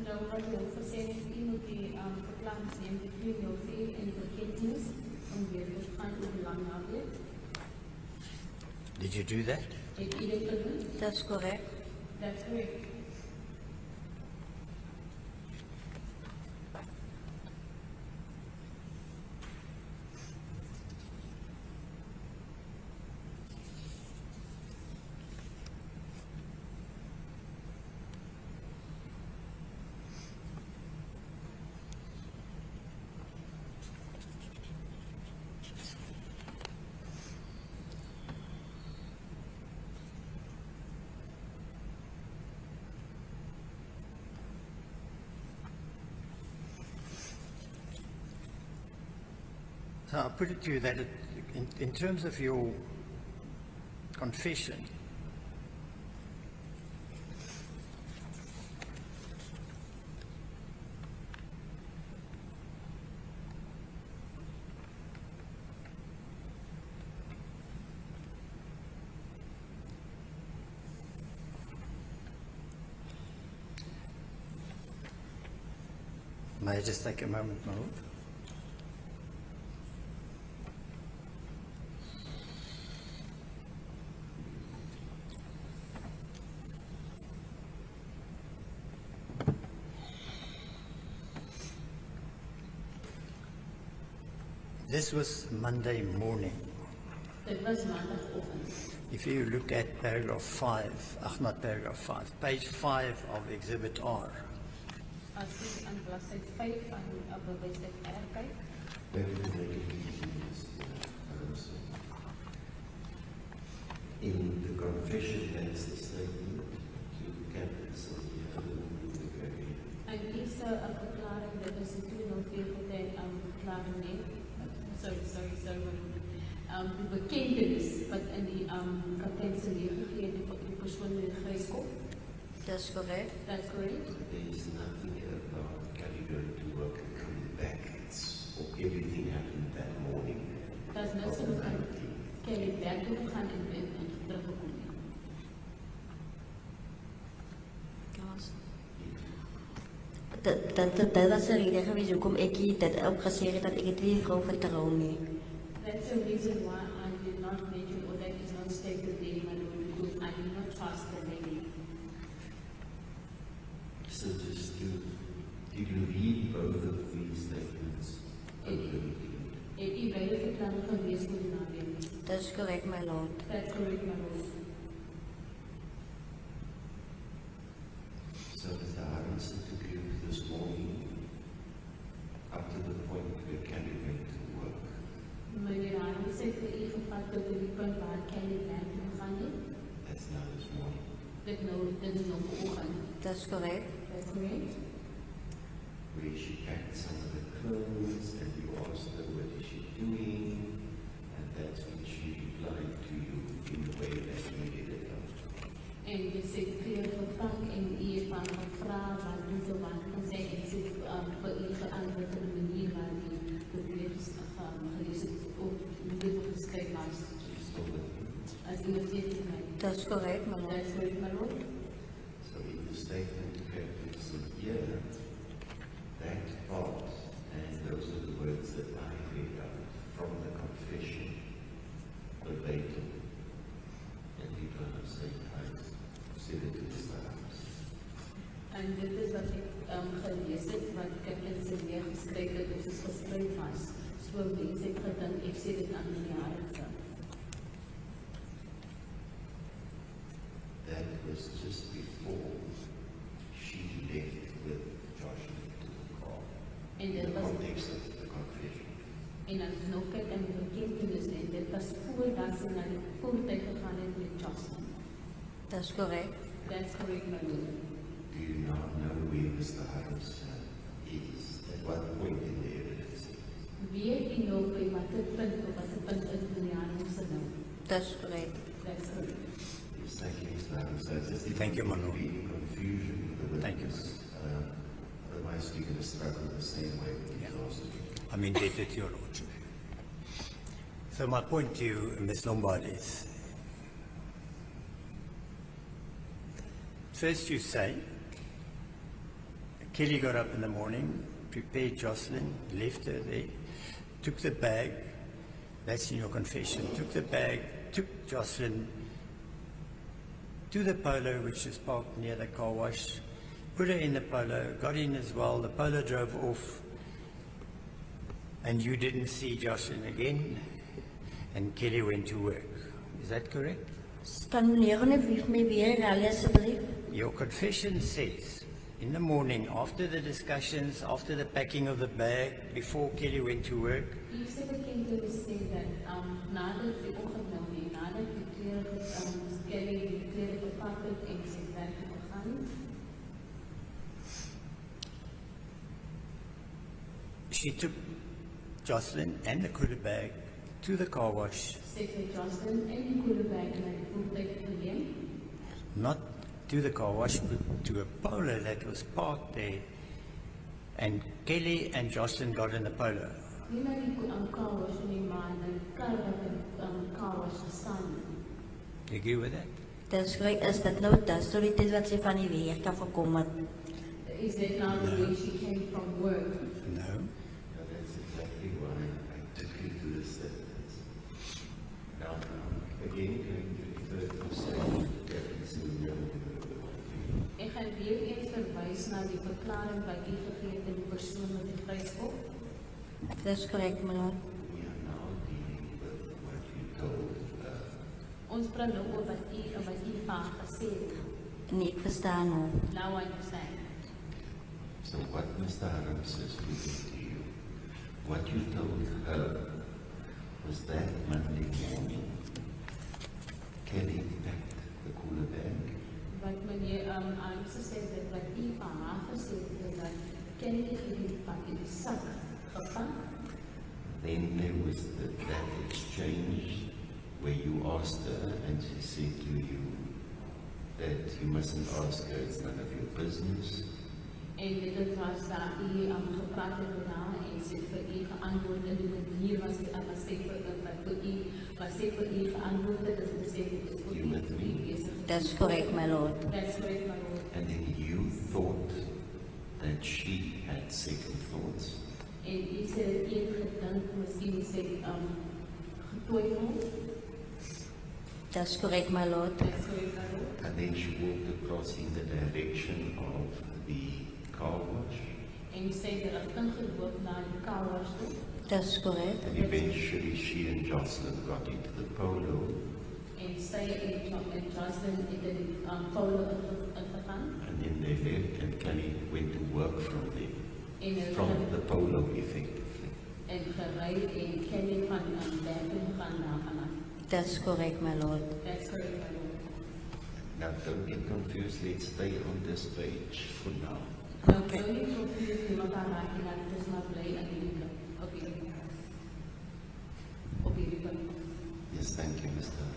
Speaker 1: Nou wat jy gesê het, u moet die verklaring neem between jou fee en die bekentenis om weer te gaan oor lang na weet.
Speaker 2: Did you do that?
Speaker 1: Het u dit gedoen?
Speaker 3: Dis korrek.
Speaker 1: That's correct.
Speaker 2: So I'll put it to you that in terms of your confession, may I just take a moment, my lord? This was Monday morning.
Speaker 1: Dit was maandagoggend.
Speaker 2: If you look at paragraph 5, not paragraph 5, page 5 of Exhibit R,
Speaker 1: As jy aan bladsy 5 van bewysheid R kyk,
Speaker 4: In the confession, that's the statement to capital
Speaker 1: en hier is 'n verklaring, dit is die 204 verklaring nie. Sorry. Die bekentenis wat in die kaptein se lewe gegee het, die persoon met die grys kop.
Speaker 3: Dis korrek.
Speaker 1: That's correct.
Speaker 4: There is nothing about Kelly going to work and coming back. Or everything happened that morning.
Speaker 1: Daar's niks om aan Kelly werk toe gegaan en teruggekom nie.
Speaker 3: Dat was de reden geweest hoekom ek dit ook gesê het dat ek dit nie kon vertrou nie.
Speaker 1: That's the reason why I did not mention, or that is not stated there, my lord, because I do not trust the lady.
Speaker 4: So just did you read both of these statements over the weekend?
Speaker 1: Het u beide verklaring gelees moet naweek?
Speaker 3: That's correct, my lord.
Speaker 1: That's correct, my lord.
Speaker 4: So Mr. Harris took you this morning up to the point where Kelly went to work.
Speaker 1: Meneer Harris het vir u gevat tot die punt waar Kelly werk toe gegaan het.
Speaker 4: That's now this morning.
Speaker 1: Dit is nog vanoggend.
Speaker 3: That's correct.
Speaker 1: That's correct.
Speaker 4: Where she packed some of the clothes and you asked her what is she doing, and that's when she replied to you in the way that you did it out.
Speaker 1: En jy sê klere verpak en u het van gevra wat doen so wat en sy het sê vir u geantwoord in 'n manier waar die probleem gelees het of dit geskryf was.
Speaker 4: She's still with you.
Speaker 1: As u het dit my.
Speaker 3: That's correct, my lord.
Speaker 1: That's correct, my lord.
Speaker 4: So in the statement you have written here, that part, and those are the words that I read out from the confession, verbatim, and people are saying, I said it to Mr. Harris.
Speaker 1: En dit is wat ek gelees het, wat ek in sy neergeskryf het, of soos geskryf was. So mense het gedink, ek sê dit aan die jare.
Speaker 4: That was just before she left with Joshlin to the car.
Speaker 1: En
Speaker 4: In
Speaker 1: dit
Speaker 4: the
Speaker 1: was,
Speaker 4: context of the confession.
Speaker 1: en as ons nou kyk in die bekentenis, en dit was voordat sy na die voertuig gegaan het met Joshlin.
Speaker 3: That's correct.
Speaker 1: That's correct, my lord.
Speaker 4: Do you not know where Mr. Harris is at what point in the evidence?
Speaker 1: Weet u nou by watter punt of watter punt is die jare se nou?
Speaker 3: That's correct.
Speaker 1: That's correct.
Speaker 4: Yes, thank you, Mr. Harris. I just didn't
Speaker 2: Thank you,
Speaker 4: want
Speaker 2: Manu.
Speaker 4: to be in confusion with the
Speaker 2: Thank you.
Speaker 4: witness. Otherwise, we're going to struggle the same way with these lawsuits.
Speaker 2: I'm indebted to your lordship. So my point to you, Ms. Lombard, is first you say Kelly got up in the morning, prepared Joshlin, left her there, took the bag, that's in your confession, took the bag, took Joshlin to the polo, which is parked near the car wash, put her in the polo, got in as well, the polo drove off, and you didn't see Joshlin again, and Kelly went to work. Is that correct?
Speaker 3: Kan meneer alsjeblieft my weer herhaal asseblief?
Speaker 2: Your confession says, in the morning, after the discussions, after the packing of the bag, before Kelly went to work,
Speaker 1: U sê bekentenis sê dat nadat die opgenam het, nadat die klere Kelly die klere verpak het en sy werk toe gegaan het,
Speaker 2: she took Joshlin and the cooler bag to the car wash,
Speaker 1: sê sy Joshlin en die koelebag na die voertuig geneem,
Speaker 2: not to the car wash, but to a polo that was parked there, and Kelly and Joshlin got in the polo.
Speaker 1: nie na die car wash nie, maar na die kar wat in car wash gestaan het.
Speaker 2: You agree with that?
Speaker 3: That's correct. Is dat nou dat storie dit wat sy van die weer kan voorkom het?
Speaker 1: Is that now the way she came from work?
Speaker 2: No.
Speaker 4: Yeah, that's exactly why I took you to this evidence. Now, again, going to refer to statement
Speaker 1: Ek gaan weer eens verwys na die verklaring wat u gegee het in die persoon wat die vryskop.
Speaker 3: That's correct, my lord.
Speaker 4: we are now dealing with what you told her.
Speaker 1: Ons praat nou oor wat u van haar gesê het.
Speaker 3: Nee, ek verstaan nou.
Speaker 1: Now I understand.
Speaker 4: So what Mr. Harris is speaking to you, what you told her was that Monday morning, Kelly packed the cooler bag.
Speaker 1: Wat meneer Arms gesê het, wat u van haar gesê het, is dat Kelly die pak in die sak gepak.
Speaker 4: Then there was that exchange where you asked her and she said to you that you mustn't ask her, it's none of your business.
Speaker 1: En dit was daar u gepraat het met haar en sy vir u geantwoord in die manier was sy vir u geantwoord het, dat sy het is vir
Speaker 4: You with me?
Speaker 1: bezig.
Speaker 3: That's correct, my lord.
Speaker 1: That's correct, my lord.
Speaker 4: And then you thought that she had second thoughts.
Speaker 1: En u sê een gedink, miskien sê getwyfel.
Speaker 3: That's correct, my lord.
Speaker 1: That's correct, my lord.
Speaker 4: And then she walked across in the direction of the car wash.
Speaker 1: En sy het rigting geloop na die car wash toe.
Speaker 3: That's correct.
Speaker 4: And eventually she and Joslin got into the polo,
Speaker 1: En sy en Joshlin het in Polo uitgegaan.
Speaker 4: and then they left, and Kelly went to work from there,
Speaker 1: En hulle
Speaker 4: from
Speaker 1: het
Speaker 4: the polo effectively.
Speaker 1: en gery en Kelly van daar toe gegaan daarvan af.
Speaker 3: That's correct, my lord.
Speaker 1: That's correct, my lord.
Speaker 4: Now don't get confused, let's stay on this page for now.
Speaker 1: Nou,
Speaker 3: Okay.
Speaker 1: nou nie confused nie, want daar raak jy dan, het is maar bly aan hierdie plek, op hierdie plek. Op hierdie plek.
Speaker 4: Yes, thank you, Mr.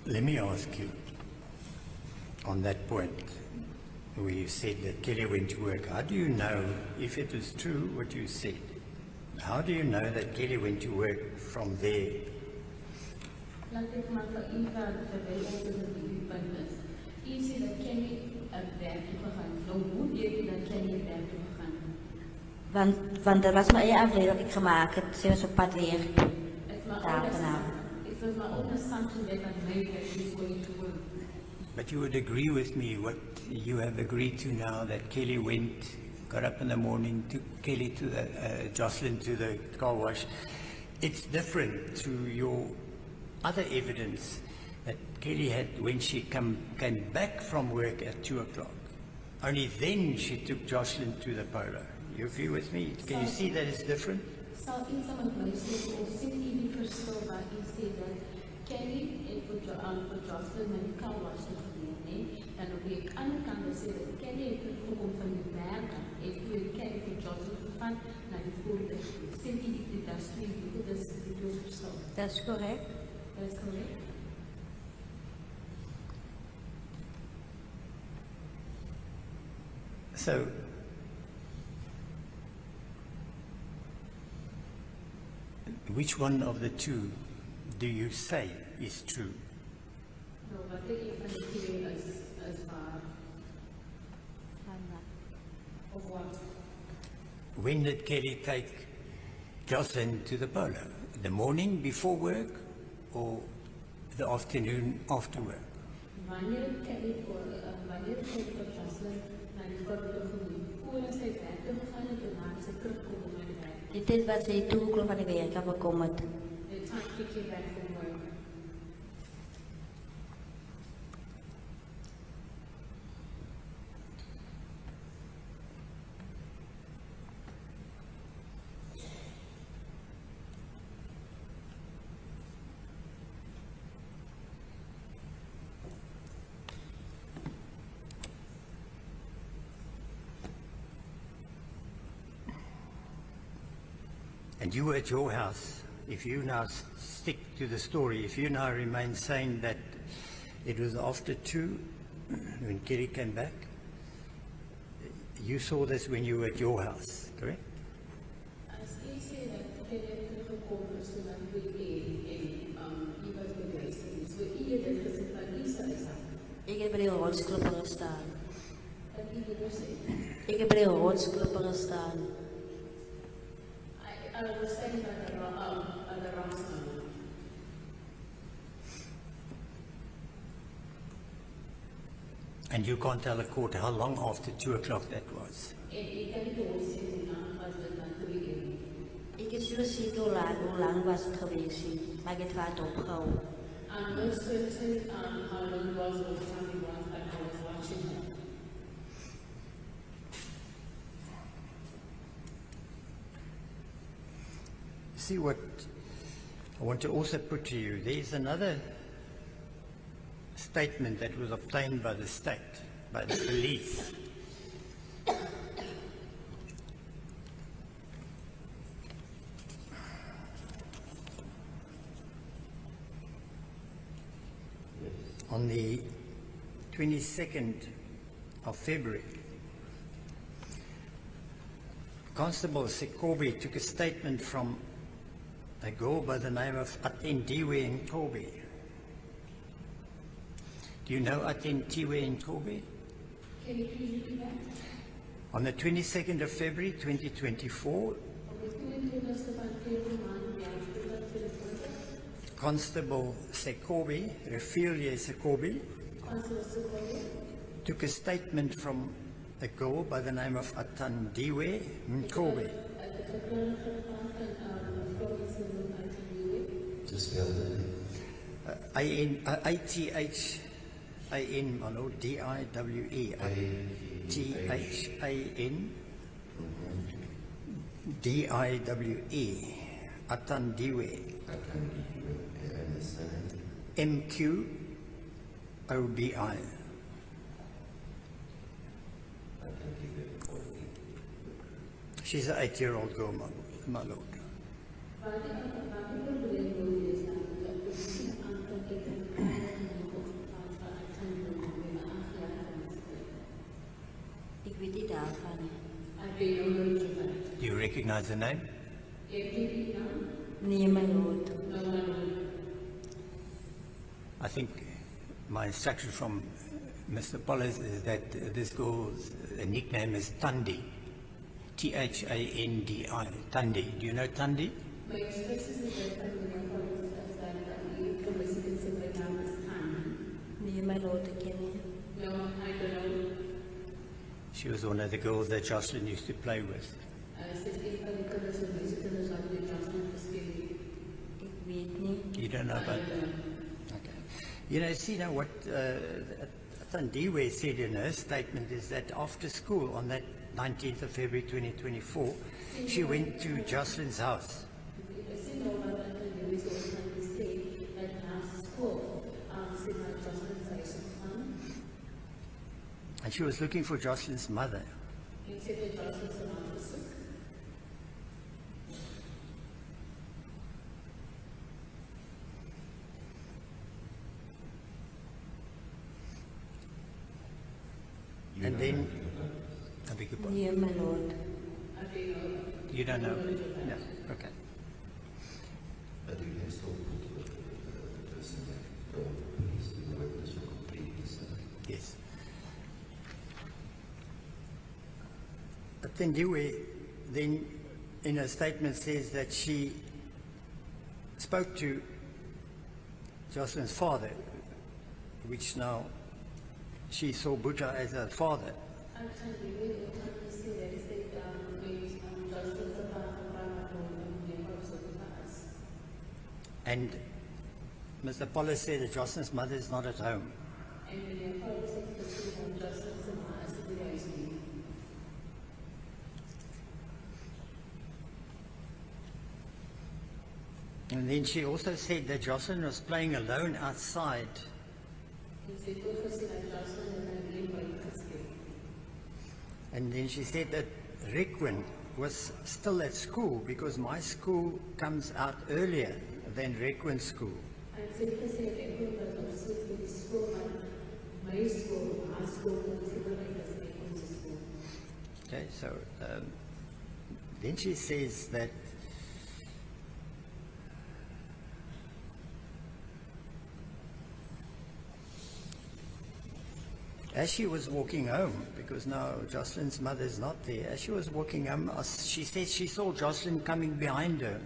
Speaker 2: Let me ask you, on that point, where you said that Kelly went to work, how do you know, if it is true what you said, how do you know that Kelly went to work from there?
Speaker 1: Laat ek maar vir u vraag, terwyl ons in die punt is. U sê dat Kelly werk toe gegaan. Nou, hoe weet u dat Kelly werk toe gegaan?
Speaker 3: Want er was maar één aflevering dat ik gemaakt heb. Ze was op pad weer.
Speaker 1: It's my
Speaker 3: Daar
Speaker 1: own
Speaker 3: vanaf.
Speaker 1: assumption. It was my own assumption that I made that she's going to work.
Speaker 2: But you would agree with me what you have agreed to now, that Kelly got up in the morning, took Kelly to the, Joslin to the car wash. It's different to your other evidence that Kelly had when she came back from work at 2 o'clock. Only then she took Joshlin to the polo. You agree with me? Can you see that it's different?
Speaker 1: Sal iets aan my sê, of sien u die verskil waar u sê dat Kelly het vir Joshlin met die car wash gedoen, nee? Dan op die ander kant sê dat Kelly het teruggekom van die werk af, en toe het Kelly vir Joshlin gegaan na die voertuig. Sien u die das twee, dit is die groot verskil.
Speaker 3: Dat is correct.
Speaker 1: Dat is correct?
Speaker 2: So, which one of the two do you say is true?
Speaker 1: Nou, wat ek een van die twee is waar, of wat?
Speaker 2: When did Kelly take Joslin to the polo? The morning before work or the afternoon after work?
Speaker 1: Wanneer het Kelly vir Joshlin na die polo gegaan, voor sy werk toe gegaan het, en na sy terugkom na die werk.
Speaker 3: Dit is wat ze 2 o'clock van de werk hebben gekomen.
Speaker 1: The time she came back from work.
Speaker 2: And you were at your house. If you now stick to the story, if you now remain saying that it was after 2 when Kelly came back, you saw this when you were at your house, correct?
Speaker 1: As u sê dat Kelly teruggekom is toe dan toe en u was by die huis gewees, so u het dit gesê van u sy is aan.
Speaker 3: Ik heb bij de rotsklipper gestaan.
Speaker 1: En u het gesê,
Speaker 3: Ik heb bij de rotsklipper gestaan.
Speaker 1: I was saying at the wrong time.
Speaker 2: And you can't tell the court how long after 2 o'clock that was.
Speaker 1: En u kan nie vir ons sê hoe lang was dit dan toe u
Speaker 3: Ik heb zo gezien hoe lang was het geweest. Maar ik heb het vaart opgehouden.
Speaker 1: I'm not certain how long it was or what time it was that I was watching her.
Speaker 2: See what I want to also put to you. There is another statement that was obtained by the state, by the police. On the 22nd of February, Constable Sekobi took a statement from a girl by the name of Atentiwe Nkobi. Do you know Atentiwe Nkobi?
Speaker 1: Can you please repeat that?
Speaker 2: On the 22nd of February 2024,
Speaker 1: Op die 22ste van Februarie, ja, 2024,
Speaker 2: Constable Sekobi, Refilie Sekobi,
Speaker 1: Constable Sekobi,
Speaker 2: took a statement from a girl by the name of Atandiwe Mkobe.
Speaker 4: Just spell the name. A-T-H-A-N, my lord, D-I-W-E. T-H-A-N, D-I-W-E. Atandiwe. M-Q-O-B-I. She's an 8-year-old girl, my lord.
Speaker 3: Ik weet niet daarvan.
Speaker 2: Do you recognize the name?
Speaker 3: Nee, my lord.
Speaker 2: I think my instruction from Mr. Pollers is that this girl's nickname is Tandi. T-H-A-N-D-I. Tandi. Do you know Tandi?
Speaker 1: My expresses is that
Speaker 3: Nee, my lord, ik ken niet.
Speaker 1: No, I don't know.
Speaker 2: She was one of the girls that Joshlin used to play with.
Speaker 3: Ik weet niet.
Speaker 2: You don't know about that? Okay. You know, see now what Tandiwe said in her statement is that after school on that 19th of February 2024, she went to Joslin's house. And she was looking for Joslin's mother. And then, I beg your pardon.
Speaker 3: Nee, my lord.
Speaker 2: You don't know? No. Okay.
Speaker 4: But you can still put the person that told the police the witness for completeness.
Speaker 2: Yes. But then Dewey, then in her statement says that she spoke to Joslin's father, which now she saw Buddha as her father. And Mr. Poller said that Joslin's mother is not at home. And then she also said that Joshlin was playing alone outside. And then she said that Requin was still at school because my school comes out earlier than Requin's school. Okay, so then she says that as she was walking home, because now Joslin's mother is not there, as she was walking home, she said she saw Joshlin coming behind her.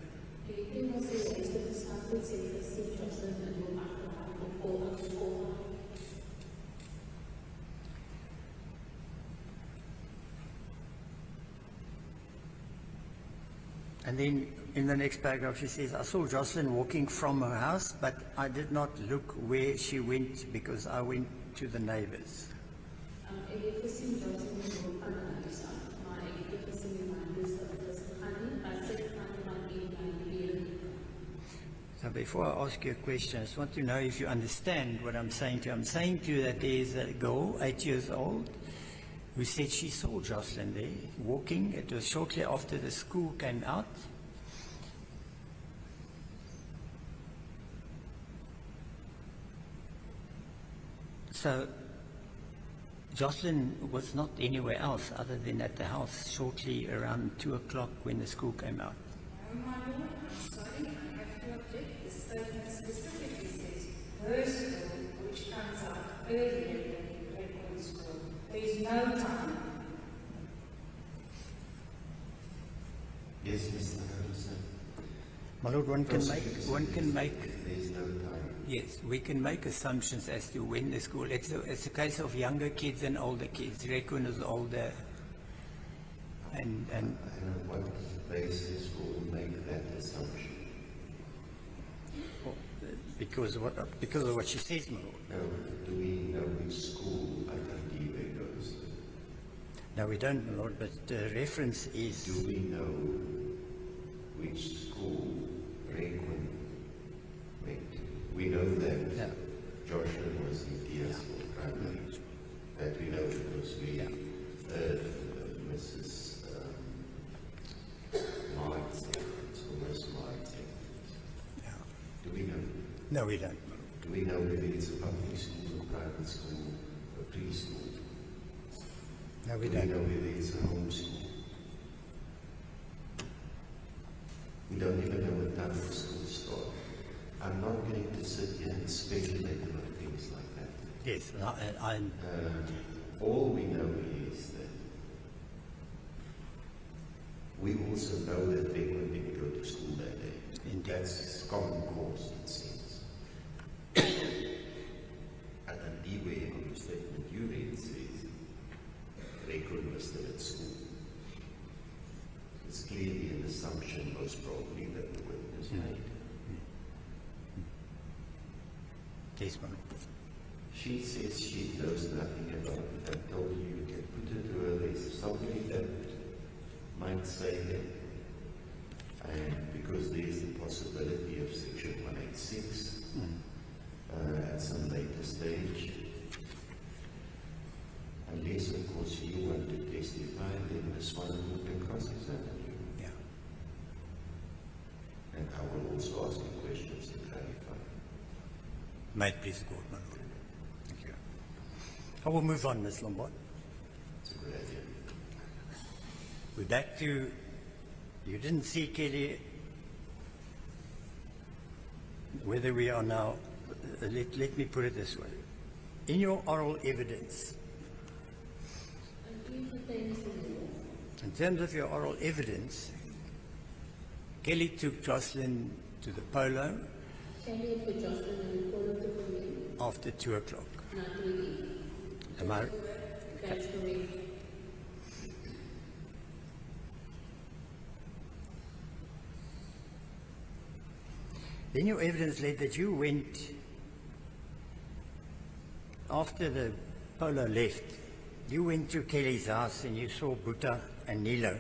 Speaker 2: And then in the next paragraph she says, I saw Joshlin walking from her house, but I did not look where she went because I went to the neighbors. So before I ask you a question, I just want to know if you understand what I'm saying to you. I'm saying to you that there is a girl, 8 years old, who said she saw Joshlin there walking. It was shortly after the school came out. So Joshlin was not anywhere else other than at the house shortly around 2 o'clock when the school came out.
Speaker 5: My lord, I'm sorry, I have to object. The statement specifically says her school, which comes out earlier than Redmond School. There is no time.
Speaker 4: Yes, Mr. Harrison.
Speaker 2: My lord, one can make
Speaker 4: There's no time.
Speaker 2: Yes, we can make assumptions as to when the school. It's a case of younger kids and older kids. Rekun is older, and
Speaker 4: And on what basis will we make that assumption?
Speaker 2: because of what she says, my lord.
Speaker 4: Now, do we know which school Atlantive goes to?
Speaker 2: No, we don't, my lord. But the reference is.
Speaker 4: Do we know which school Rekun went to? We know that
Speaker 2: No.
Speaker 4: Joshlin was in Deersville primary. That we know because we heard Mrs. Mark's evidence, or Miss Mark's evidence.
Speaker 2: Yeah.
Speaker 4: Do we know?
Speaker 2: No, we don't.
Speaker 4: Do we know whether it's a public school, a private school, a preschool?
Speaker 2: No, we
Speaker 4: Do we know
Speaker 2: don't.
Speaker 4: whether it's a home school? We don't even know what time the school starts. I'm not going to sit here and speculate about things like that.
Speaker 2: Yes, I'm.
Speaker 4: All we know is that we also know that they didn't go to school that day.
Speaker 2: Indeed.
Speaker 4: That's common cause, it seems. And then the way on the statement you read says they couldn't was still at school. It's clearly an assumption, most probably, that the witness made.
Speaker 2: Yes, my lord.
Speaker 4: She says she knows nothing about it. I told you you can put it to her. There's somebody that might say that. And because there's the possibility of Section 186 at some later stage. Unless, of course, you want to testify, then Ms. Swann can cross-examine you.
Speaker 2: Yeah.
Speaker 4: And I will also ask you questions to clarify.
Speaker 2: May it please the court, my lord. Thank you. I will move on, Ms. Lombard.
Speaker 4: It's a good idea.
Speaker 2: We're back to, you didn't see, Kelly, whether we are now, let me put it this way. In your oral evidence, in terms of your oral evidence, Kelly took Joshlin to the polo after 2 o'clock. Am I?
Speaker 1: That's correct.
Speaker 2: Then your evidence led that you went, after the polo left, you went to Kelly's house and you saw Buta and Nilo.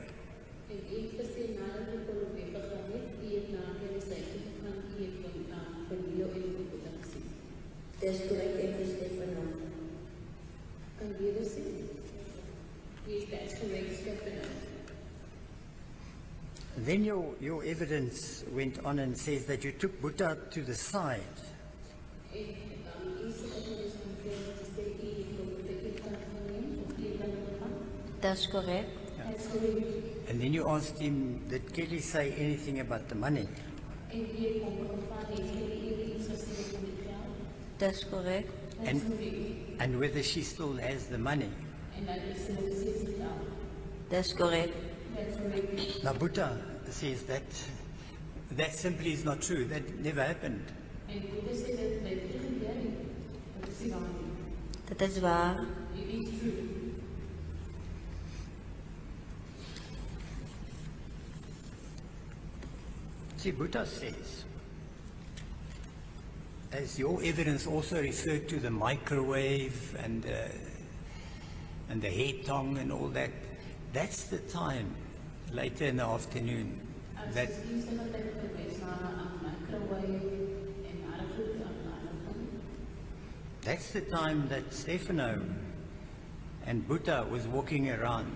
Speaker 1: En ek gesê nadat die polo weggegaan het, het na die sy gegaan, het van Leo en van Buta gesien.
Speaker 3: Dis correct, ek is van hom.
Speaker 1: Kan jy dit sê? Yes, that's correct, Stefano.
Speaker 2: Then your evidence went on and says that you took Buta to the side
Speaker 1: En is het is ongeveer te sê jy het Buta gekant geneem of jy kan gaan?
Speaker 3: That's correct.
Speaker 1: That's correct.
Speaker 2: and then you asked him, did Kelly say anything about the money?
Speaker 1: En jy het hom gevra, het jy iets gesê van die geld?
Speaker 3: That's correct.
Speaker 1: That's
Speaker 2: And-
Speaker 1: correct.
Speaker 2: And whether she still has the money.
Speaker 1: En dat is nog steeds die geld.
Speaker 3: That's correct.
Speaker 1: That's correct.
Speaker 2: Now Buta says that simply is not true. That never happened.
Speaker 1: En Buta sê dat dit nie gebeur nie. Dat is nie waar nie.
Speaker 3: Dit is waar.
Speaker 1: It is true.
Speaker 2: See, Buta says, as your evidence also referred to the microwave and the hair tong and all that, that's the time later in the afternoon that
Speaker 1: As die sê dat hy verwys na 'n microwave en na 'n goed aan
Speaker 2: that's the time that Stefano and Buta was walking around,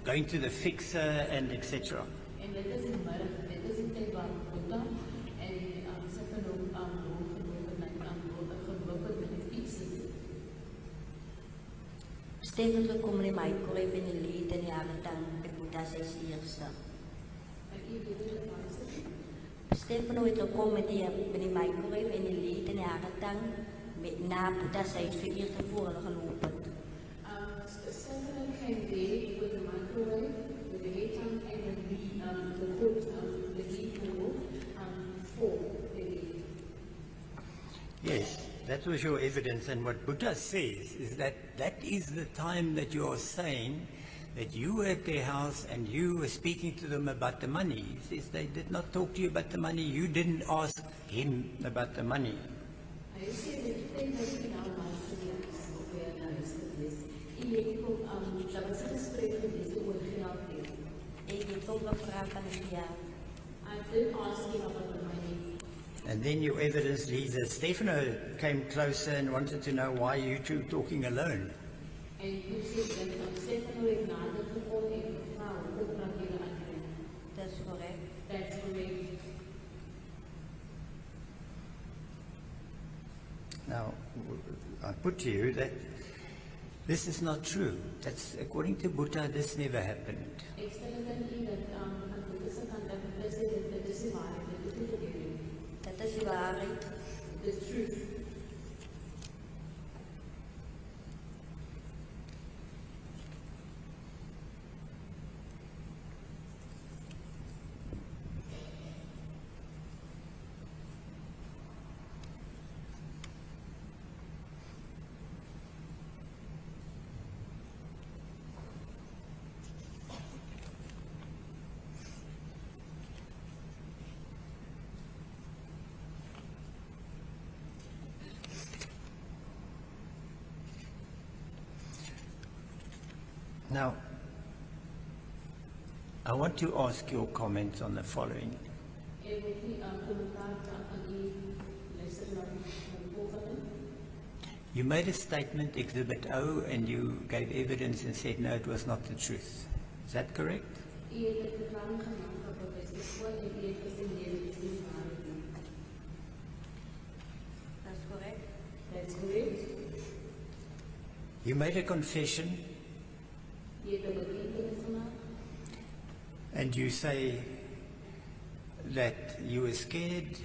Speaker 2: going to the fixer and etc.
Speaker 1: En dit is die middag, dit is die tyd waar Buta en Stefano rondgeloop en geloop het met die fiets.
Speaker 3: Steven gekom in die microwave in die lied en die avondang by Buddha sy eerste.
Speaker 1: En ek weet dit was
Speaker 3: Stefano het gekom met die microwave in die lied en die avondang na Buddha sy eerste voor hulle geloop het.
Speaker 1: Stefano came there with the microwave, with the hair tong and the hood, the heat for the lead.
Speaker 2: Yes, that was your evidence, and what Buddha says is that that is the time that you are saying that you were at their house and you were speaking to them about the money. He says they did not talk to you about the money, you didn't ask him about the money.
Speaker 1: Hy sê dat tyd wat ek nou luister is, of jy nou is, en jy kom, daar was 'n gesprek gewees oor geld hier.
Speaker 3: Ek het hom gevra van die geld.
Speaker 1: I did ask him about the money.
Speaker 2: And then your evidence leads that Stefano came closer and wanted to know why you two talking alone.
Speaker 1: En jy sê dat Stefano het nader gekom en gevra hoe praat julle alleen.
Speaker 3: Dis korrek.
Speaker 1: That's correct.
Speaker 2: Now, I put to you that this is not true. That's according to Buddha, this never happened.
Speaker 1: Ek stel dit aan u dat van Boeke se kant dat hulle sê dat dit is die waarheid, dit is nie gebeur nie.
Speaker 3: Dit is die waarheid.
Speaker 1: It is truth.
Speaker 2: Now, I want to ask your comments on the following.
Speaker 1: Ek wil nie kommentaar aan u luister na die volgende.
Speaker 2: You made a statement, Exhibit O, and you gave evidence and said, no, it was not the truth. Is that correct?
Speaker 1: U het 'n verklaring gemaak dat dit is voor en u het gesê nee, dit is nie die waarheid nie.
Speaker 3: Dis korrek.
Speaker 1: That's correct.
Speaker 2: You made a confession,
Speaker 1: U het 'n bekentenis gemaak.
Speaker 2: and you say that you were scared,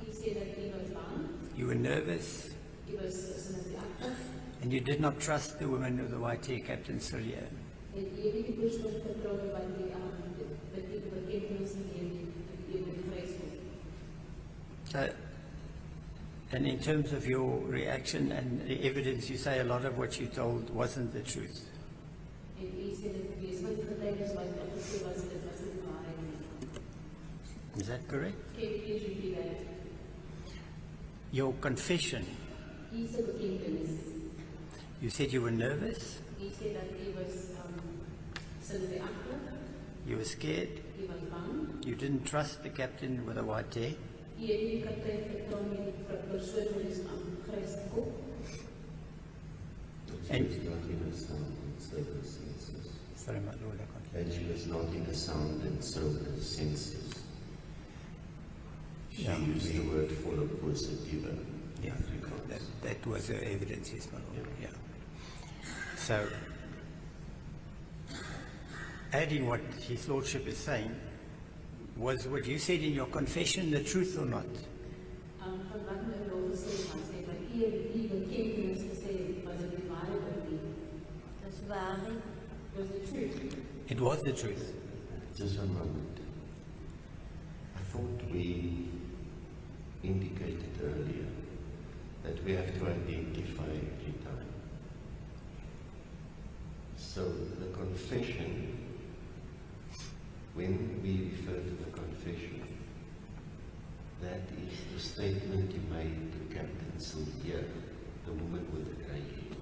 Speaker 1: U sê dat u was bang,
Speaker 2: you were nervous,
Speaker 1: u was sinnesagtig,
Speaker 2: and you did not trust the woman with the white hair, Captain Cillier.
Speaker 1: en u het nie die persoon vertrou wat die bekentenis neem en u het gevrees word.
Speaker 2: So, and in terms of your reaction and the evidence, you say a lot of what you told wasn't the truth.
Speaker 1: En u sê dat die van die getuies wat gesê was, dit was nie die waarheid nie.
Speaker 2: Is that correct?
Speaker 1: Can you please repeat that?
Speaker 2: Your confession,
Speaker 1: U sê bekentenis.
Speaker 2: you said you were nervous,
Speaker 1: U sê dat u was sinnesagtig,
Speaker 2: you were scared,
Speaker 1: u was bang,
Speaker 2: you didn't trust the captain with the white hair,
Speaker 1: u het nie die kaptein vertrou nie vir 'n persoon met 'n grys kop.
Speaker 2: And-
Speaker 8: She was not in a sound and sober senses.
Speaker 2: sorry, my lord, I can't hear.
Speaker 8: And she was not in a sound and sober senses. She
Speaker 2: Yeah.
Speaker 8: used the word full of positiva.
Speaker 2: Yeah, that was her evidence, yes, my lord. Yeah. So, adding what his lordship is saying, was what you said in your confession the truth or not?
Speaker 1: Van wat my rol gesê was, sê wat u die bekentenis gesê was dit die waarheid of nie?
Speaker 3: Dis die waarheid.
Speaker 1: Was the truth?
Speaker 2: It was the truth.
Speaker 8: Just a moment. I thought we indicated earlier that we have to identify every time. So the confession, when we refer to the confession, that is the statement you made to Captain Sylvia, the woman with the grey hair.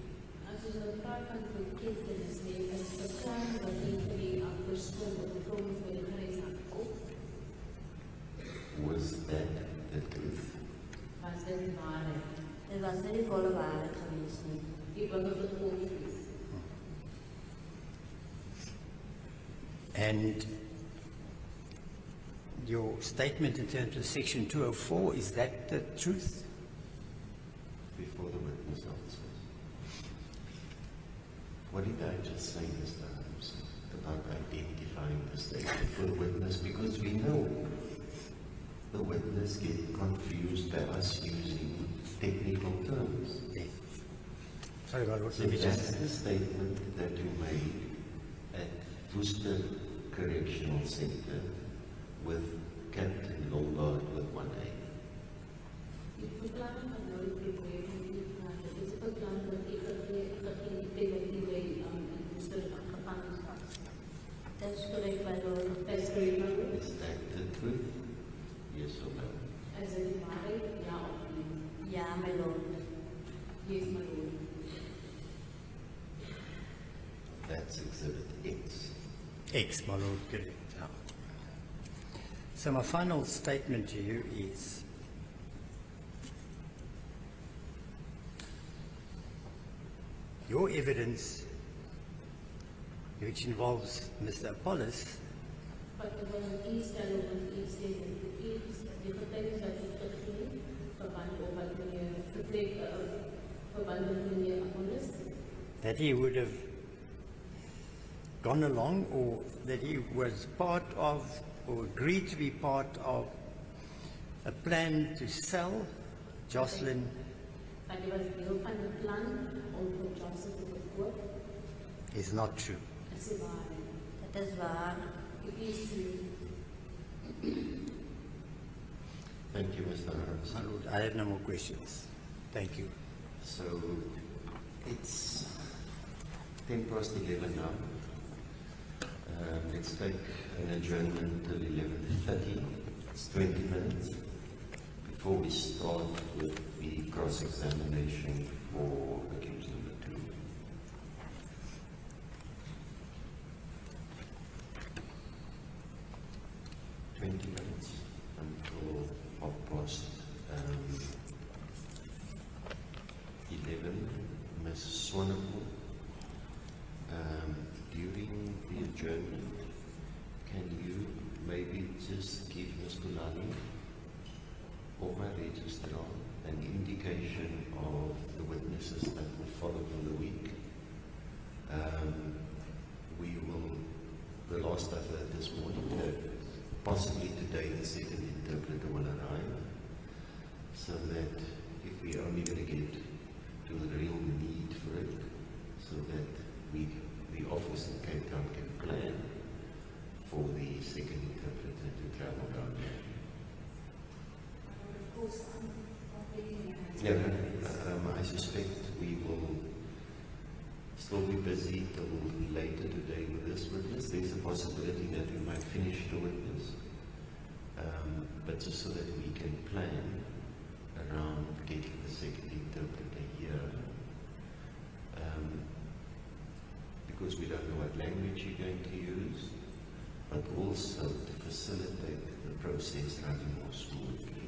Speaker 1: As ons nou praat van bekentenis, nee, is verklaring wat u vir die persoon wat die vrou met die grys kop,
Speaker 8: Was that the truth?
Speaker 1: was dit die waarheid.
Speaker 3: Dit was nie die volle waarheid gewees nie.
Speaker 1: U wil dit volgens wees.
Speaker 2: And your statement in terms of section 204, is that the truth?
Speaker 8: Before the witness answers. What did I just say, Mr. Holmes, about identifying the statement for the witness? Because we know the witness get confused by us using technical terms.
Speaker 2: Yeah. Sorry, my lord,
Speaker 8: So
Speaker 2: let me
Speaker 8: that's
Speaker 2: just...
Speaker 8: the statement that you made at Worcester Correctional Center with Captain Lombaard with one eye.
Speaker 1: Die verklaring
Speaker 2: Ex, my lord, correct. Yeah. So my final statement to you is your evidence, which involves Mr. Apollos,
Speaker 1: But the one is dan one is die getuies wat ek gegee verband of wat meneer vertrek verband met meneer Apollos.
Speaker 2: that he would have gone along, or that he was part of or agreed to be part of a plan to sell Joshlin
Speaker 1: Dat hy was deel van die plan om vir Joshlin te verkoop.
Speaker 2: is not true.
Speaker 1: Dis die waarheid.
Speaker 3: Dit is waar.
Speaker 1: Dit is true.
Speaker 8: Thank you, Mr. Harms.
Speaker 2: My lord, I have no more questions. Thank you.
Speaker 8: So it's 11:10 now. Let's take an adjournment till 11:30. It's 20 minutes before we start with the cross-examination for accused number 2. Minutes until 11. Ms. Swanepoel, during the adjournment, can you maybe just give Ms. Pulani or my registrar an indication of the witnesses that will follow for the week? We will, the last I've heard this morning, that possibly today the second interpreter will arrive, so that if we're only going to get to the real need for it, so that the office in Cape Town can plan for the second interpreter to travel down here.
Speaker 5: Of course,
Speaker 8: I suspect we will still be busy till later today with this witness. There's a possibility that we might finish the witness, but just so that we can plan around getting the second interpreter here, because we don't know what language you're going to use, but also to facilitate the process running more smoothly.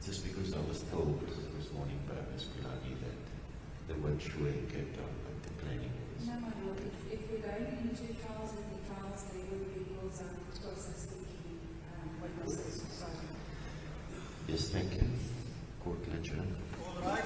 Speaker 8: Just because I was told this morning by Ms. Pulani that they weren't sure in Cape Town what the planning is.
Speaker 5: no, my lord, if we're going into trials and the trials, they will be rules and process-seeking witnesses. So,
Speaker 8: Yes, thank you. Court adjourned.
Speaker 6: All right.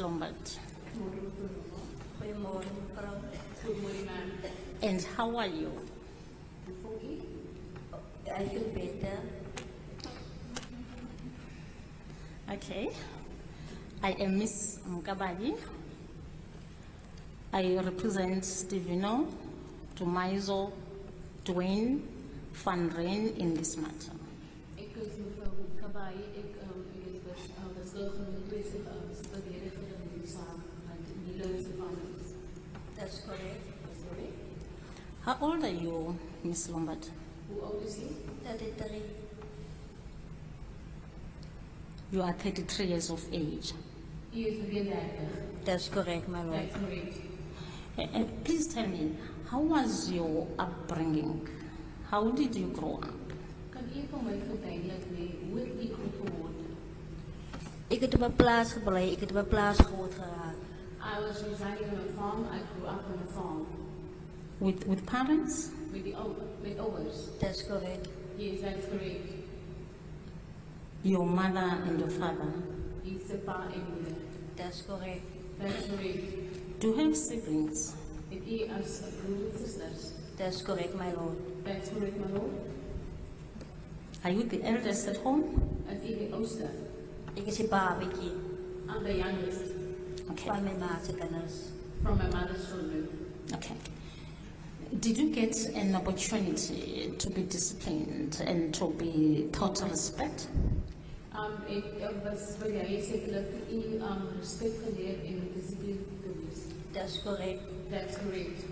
Speaker 9: Lombaard.
Speaker 3: Goedemorgen, mevrouw.
Speaker 1: Good morning, ma'am.
Speaker 9: And how are you?
Speaker 3: I feel better.
Speaker 9: Okay. I am Miss Mkabayi. I represent Stevino, Tumaizo, Dwayne, Van Rijn in this matter.
Speaker 1: Ik is mevrouw Kabai, ik was genoemd door de verdediger in die zaak, want die leunste van ons.
Speaker 3: That's correct.
Speaker 1: Sorry?
Speaker 9: How old are you, Miss Lombard?
Speaker 1: Hoe oud is hij?
Speaker 3: 33.
Speaker 9: You are 33 years of age.
Speaker 1: Hij is 33.
Speaker 3: That's correct, my lord.
Speaker 1: That's correct.
Speaker 9: Please tell me, how was your upbringing? How did you grow up?
Speaker 1: Kan u voor mij verduidelijken hoe het ik groot geworden?
Speaker 3: Ik heb op mijn plaats gebleven, ik heb op mijn plaats groot geraakt.
Speaker 1: I was residing on a farm. I grew up on a farm
Speaker 9: With parents?
Speaker 1: with others.
Speaker 3: That's correct.
Speaker 1: Yes, that's correct.
Speaker 9: Your mother and your father?
Speaker 1: He's a pa and mother.
Speaker 3: That's correct.
Speaker 1: That's correct.
Speaker 9: Do you have siblings?
Speaker 1: It is as brothers and sisters.
Speaker 3: That's correct, my lord.
Speaker 1: That's correct, my lord.
Speaker 9: Are you the eldest at home?
Speaker 1: As ik de oudste.
Speaker 3: Ik is een babetje
Speaker 1: I'm the youngest
Speaker 9: Okay.
Speaker 3: van mijn maatse kinders.
Speaker 1: from my mother's children.
Speaker 9: Okay. Did you get an opportunity to be disciplined and to be taught respect?
Speaker 1: Ik was bij jij zekerlijk respect geleerd en discipline geweest.
Speaker 3: That's correct.
Speaker 1: That's correct.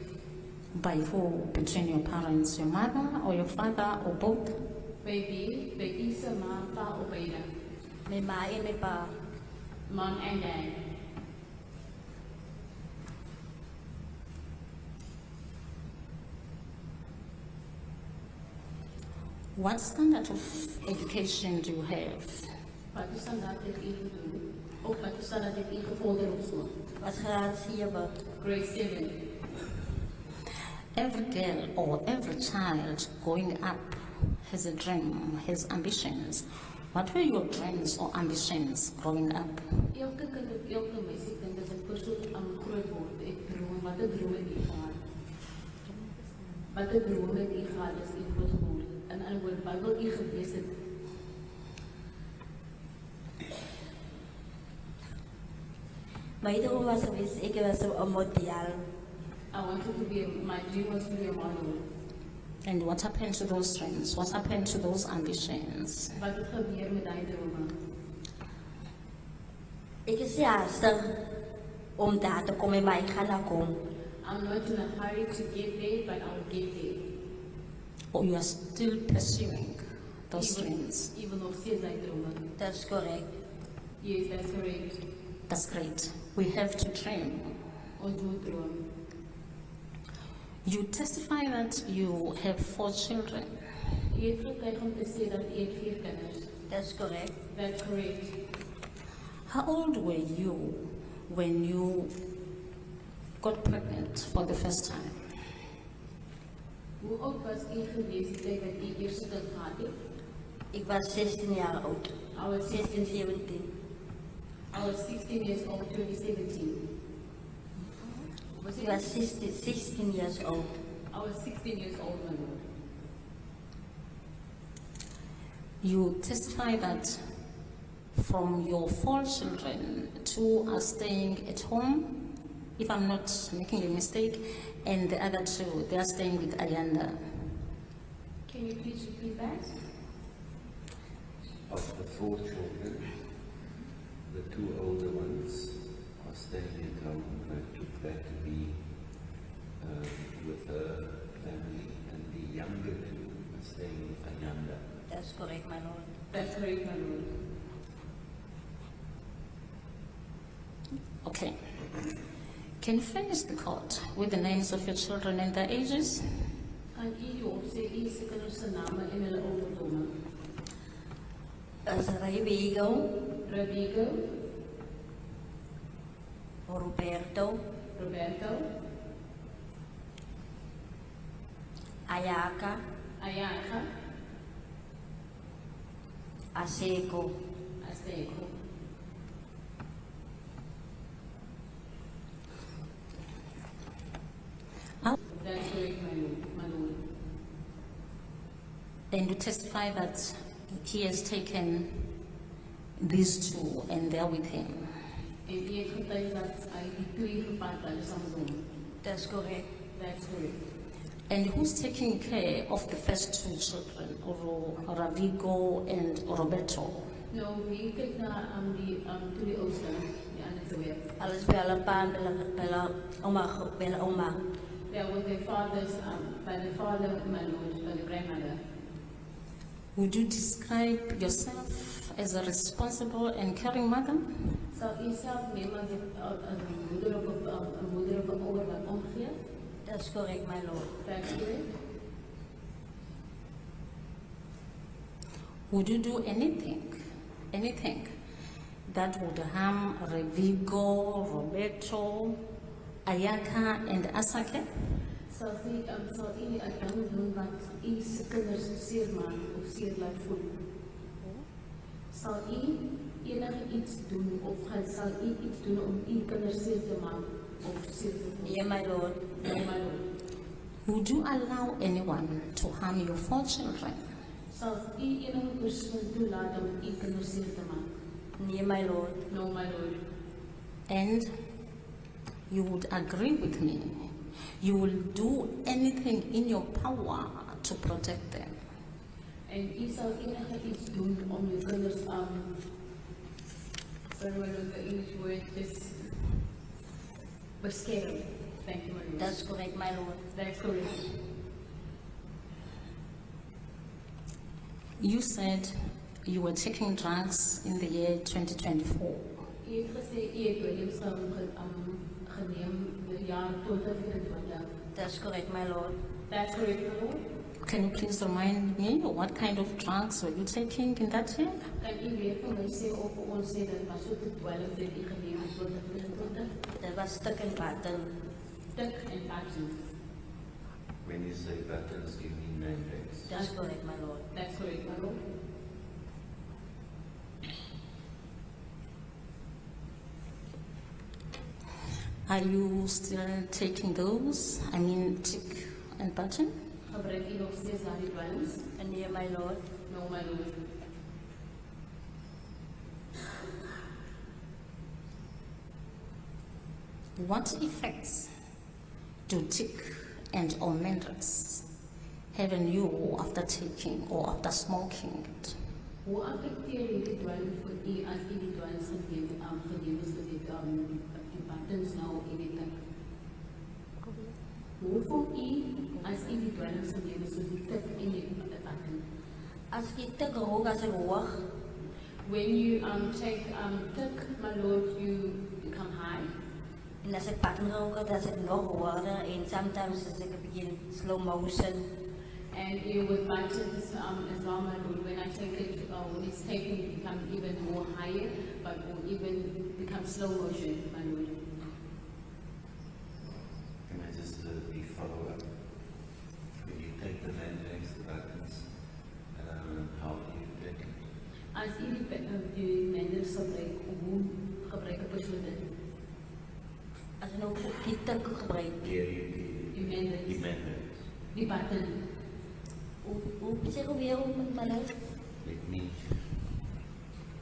Speaker 9: By who? Between your parents, your mother or your father or both?
Speaker 1: Bij wie ze ma, pa of beide.
Speaker 3: Mijn ma en mijn pa.
Speaker 1: Mom and dad.
Speaker 9: What standard of education do you have?
Speaker 1: Wat is dan dat ik even doe? Of wat is dan dat ik even volder op school?
Speaker 3: Wat graad 7.
Speaker 1: Grade 7.
Speaker 9: Every girl or every child growing up has a dream, has ambitions. What were your dreams or ambitions growing up?
Speaker 1: Elke kind of elke meisie kind as 'n persoon groot word, ek droom wat 'n droom het jy gehad? Wat 'n droom het jy gehad as jy groot geword het? In ander woorde, wat wil jy gewees het?
Speaker 3: Mijn droom was geweest, ik was een model.
Speaker 1: I wanted to be, my dream was to be a model.
Speaker 9: And what happened to those dreams? What happened to those ambitions?
Speaker 1: Wat het gebeur met die drome?
Speaker 3: Ik is haastig om daar te komen, maar ik ga naar komen.
Speaker 1: I'm not in a hurry to get there, but I'll get there.
Speaker 9: Or you are still pursuing those dreams?
Speaker 1: Even nog steeds die drome.
Speaker 3: Dat is correct.
Speaker 1: Yes, that's correct.
Speaker 9: That's great. We have to dream.
Speaker 1: Ons moet droom.
Speaker 9: You testify that you have 4 children.
Speaker 1: Jy het getuig om te sê dat jy 4 kinders.
Speaker 3: Dat is correct.
Speaker 1: That's correct.
Speaker 9: How old were you when you got pregnant for the first time?
Speaker 1: Hoe oud was jy gewees die tyd dat jy eerste kind gehad het?
Speaker 3: Ik was 16 jaar oud.
Speaker 1: I was
Speaker 3: 16, 17.
Speaker 1: I was 16 years old, 2017. Was
Speaker 3: Ik was 16 years old.
Speaker 1: I was 16 years old, my lord.
Speaker 9: You testify that from your 4 children, 2 are staying at home, if I'm not making a mistake, and the other 2, they are staying with Ayanda.
Speaker 1: Can you please repeat that?
Speaker 10: Of the 4 children, the 2 older ones are staying at home, and I took that to be with her family, and the younger 2 are staying with Ayanda.
Speaker 3: That's correct, my lord.
Speaker 1: That's correct, my lord.
Speaker 9: Okay. Can you finish the quote with the names of your children and their ages?
Speaker 1: Kan u opsê u se kinders se name en hulle ouderdomme?
Speaker 3: As Rodrigo,
Speaker 1: Rodrigo,
Speaker 3: Roberto, Ayaka,
Speaker 1: Ayaka,
Speaker 3: Aseko,
Speaker 1: Aseko,
Speaker 9: And you testify that he has taken these two and they're with him.
Speaker 1: En u het getuig dat hy die twee gevat hulle saam met hom.
Speaker 3: Dis korrek.
Speaker 1: That's correct.
Speaker 9: And who's taking care of the first two children, Ravigo and Roberto?
Speaker 1: Nou, wie kyk na die twee oudste, die ander twee.
Speaker 3: Alles by hulle pa en by hulle oma.
Speaker 1: They are with their fathers, by the father, my lord, by the grandmother.
Speaker 9: Would you describe yourself as a responsible and caring mother?
Speaker 1: Sal u self neem as 'n moeder of 'n ouer wat omgee?
Speaker 3: Dis korrek, my lord.
Speaker 1: That's correct.
Speaker 9: Would you do anything that would harm Revigo, Roberto, Ayaka and Asake?
Speaker 1: Sal u nie 'n ding doen wat u se kinders seermaak of seer laat voel? Sal u enige iets doen of sal u iets doen om u kinders seer te maak of seer te voel?
Speaker 3: Nee, my lord.
Speaker 1: Nee, my lord.
Speaker 9: Would you allow anyone to harm your 4 children?
Speaker 1: Sal u enige persoon toelaat om u kinders seer te maak?
Speaker 3: Nee, my lord.
Speaker 1: No, my lord.
Speaker 9: And you would agree with me. You will do anything in your power to protect them.
Speaker 1: En u sal enige iets doen om uw kinders sorry, my lord, the English word is beschermen. Thank you, my lord.
Speaker 3: Dis korrek, my lord.
Speaker 1: That's correct.
Speaker 9: You said you were taking drugs in the year 2024.
Speaker 1: U het gesê u het Williams geneem die jaar 2024.
Speaker 3: Dis korrek, my lord.
Speaker 1: That's correct, my lord.
Speaker 9: Can you please remind me what kind of drugs were you taking in that year?
Speaker 1: Kan u weer vir my sê of ons sê dat was so te 12 dat u geneem het 2024?
Speaker 3: Dit was stuk en batten.
Speaker 1: Tik en patches.
Speaker 10: When you say buttons, do you mean mandates?
Speaker 3: Dis korrek, my lord.
Speaker 1: That's correct, my lord.
Speaker 9: Are you still taking those? I mean, tick and button?
Speaker 1: Gebruik u nog steeds daardie dwelms?
Speaker 3: Nee, my lord.
Speaker 1: No, my lord.
Speaker 9: What effects do tick and or mandrax have on you after taking or after smoking it?
Speaker 1: Hoe affecteer hierdie dwelm vir u as u die dwelms geneem is met die buttons nou en die tik? Hoe voel u as u die dwelms geneem is met die tik en die button?
Speaker 3: As ek te rook as ek hoog,
Speaker 1: When you take tik, my lord, you become high.
Speaker 3: en as ek batten rook, dan is ek nog hoger en sometimes is ek 'n bietjie slow motion.
Speaker 1: And you with buttons as well, my lord, when I take it, when it's taken, it becomes even more higher, but or even become slow motion, my lord.
Speaker 10: Can I just be follow up? When you take the mandates, the buttons, how do you take it?
Speaker 1: As u die menders gebruik, hoe gebruik 'n persoon dit?
Speaker 3: As ek nou die tik gebruik,
Speaker 1: Die mandates.
Speaker 10: The mandates.
Speaker 1: Die button.
Speaker 3: hoe sê ek weer op my lyf?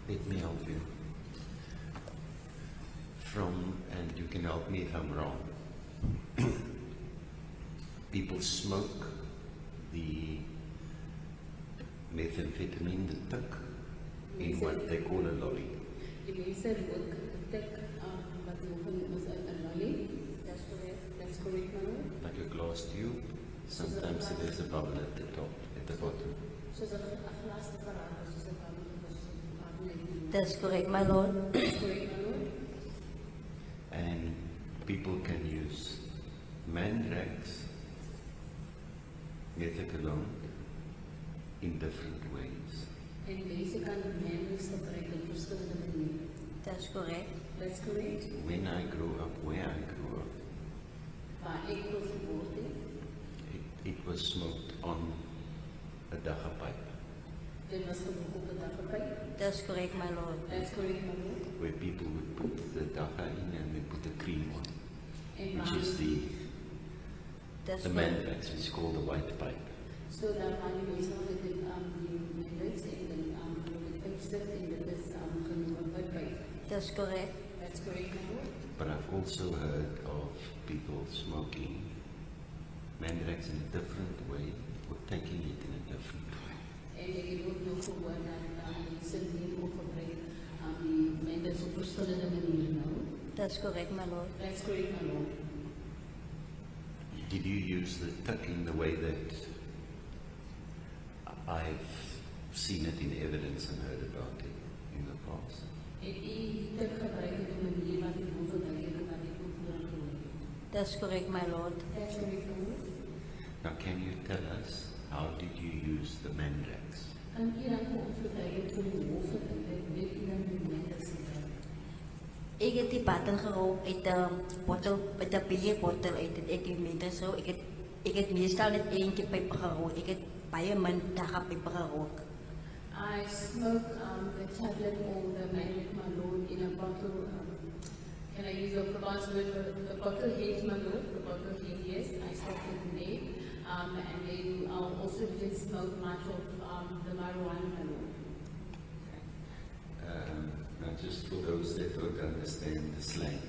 Speaker 10: Let me help you. And you can help me if I'm wrong. People smoke the methamphetamine, the tuck, in what they call a lolly.
Speaker 1: Die mense rook tik wat noem is 'n lolly.
Speaker 3: Dis korrek.
Speaker 1: That's correct, my lord.
Speaker 10: Like a glass tube. Sometimes there's a bubble at the top, at the bottom.
Speaker 1: Soos 'n glas te verraad, soos 'n bubble.
Speaker 3: Dis korrek, my lord.
Speaker 1: That's correct, my lord.
Speaker 10: And people can use mandrax, methadone, in different ways.
Speaker 1: En die mense kan menders gebruik in verskillende maniere.
Speaker 3: Dis korrek.
Speaker 1: That's correct.
Speaker 10: When I grew up, where I grew up,
Speaker 1: Waar ek groot geword het,
Speaker 10: it was smoked on a dagga pipe,
Speaker 1: dit was gerook op 'n dagpyp.
Speaker 3: Dis korrek, my lord.
Speaker 1: That's correct, my lord.
Speaker 10: where people would put the dagga in and they put the cream on,
Speaker 1: En
Speaker 10: which
Speaker 1: waar
Speaker 10: is
Speaker 3: Dis
Speaker 10: the
Speaker 3: korrek.
Speaker 10: mandrax, which is called the white pipe.
Speaker 1: So dan gaan die mense met die mandates en dan met uitsit en dit is genoem wat by.
Speaker 3: That's correct.
Speaker 1: That's correct, my lord.
Speaker 10: But I've also heard of people smoking mandrax in a different way or taking it in a different way.
Speaker 1: En ek het ook nog gehoor dat mense nie ook gebruik die mandates op verskillende maniere nou.
Speaker 3: That's correct, my lord.
Speaker 1: That's correct, my lord.
Speaker 10: Did you use the tuck in the way that I've seen it in evidence and heard about it in the past?
Speaker 1: Het u dit gebruik op 'n manier wat u wil verduidelik wat ek ook voorheen gehoor het?
Speaker 3: That's correct, my lord.
Speaker 1: That's correct, my lord.
Speaker 10: Now, can you tell us how did you use the mandrax?
Speaker 1: Kan u dan vir ons verduidelik hoe die hof verduidelik met u dan die mandates gebruik?
Speaker 3: Ik heb die patten gerookt uit de bottel, uit de bierbottel uit het equimeter zo. Ik heb meestal net 1 keer pijpen gerookt. Ik heb bij een min dagen pijpen gerookt.
Speaker 1: I smoke the tablet or the mandate, my lord, in a bottle. Can I use the Provence word? The bottle head, my lord. The bottle head, yes. I smoke it in there. And then I'll also did smoke much of the marijuana, my lord.
Speaker 10: Now, just for those that don't understand the slang,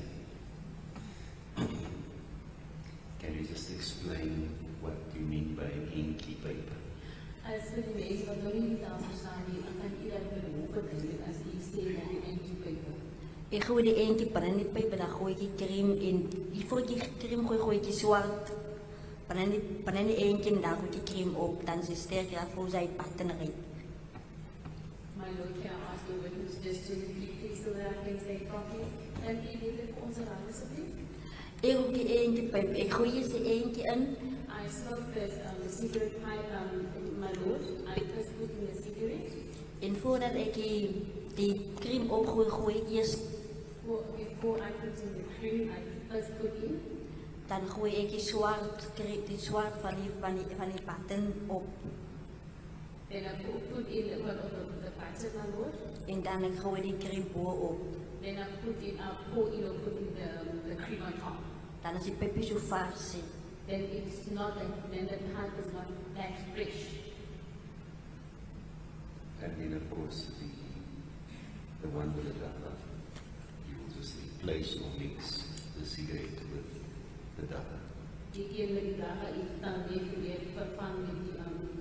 Speaker 10: can you just explain what you mean by inky paper?
Speaker 1: As vir die mense wat nou nie die taal verstaan nie, dan kan u dat met die hof verduidelik as u sê dat die empty paper.
Speaker 3: Ik gooi die 1 keer pan in die pijpen, dan gooi ik die crème in. Voor ik die crème gooi ik die zwart. Pan in die 1 keer en dan gooi ik die crème op. Dan is het sterker voor zij patten erin.
Speaker 1: My lord, can I ask the witness just to repeat please so that I can say it properly? En u weet dit vir ons herhaal asseblief?
Speaker 3: Ik gooi die 1 keer pijp. Ik gooi eerst die 1 keer in.
Speaker 1: I smoked this cigarette pipe, my lord. I first put in a cigarette.
Speaker 3: En voordat ik die crème opgooi, gooi ik eerst.
Speaker 1: Before I put in the cream, I first put in.
Speaker 3: Dan gooi ik die zwart van die patten op.
Speaker 1: Then I put in the pattern, my lord.
Speaker 3: En dan ik gooi die crème bovenop.
Speaker 1: Then I put in the cream on top.
Speaker 3: Dan is die peper zo vars.
Speaker 1: Then it's not like, then the pipe is not that fresh.
Speaker 10: And then, of course, the one with the duffer, you will just replace or mix the cigarette with the duffer.
Speaker 1: Die een met die dagga, ik dan weer vervang met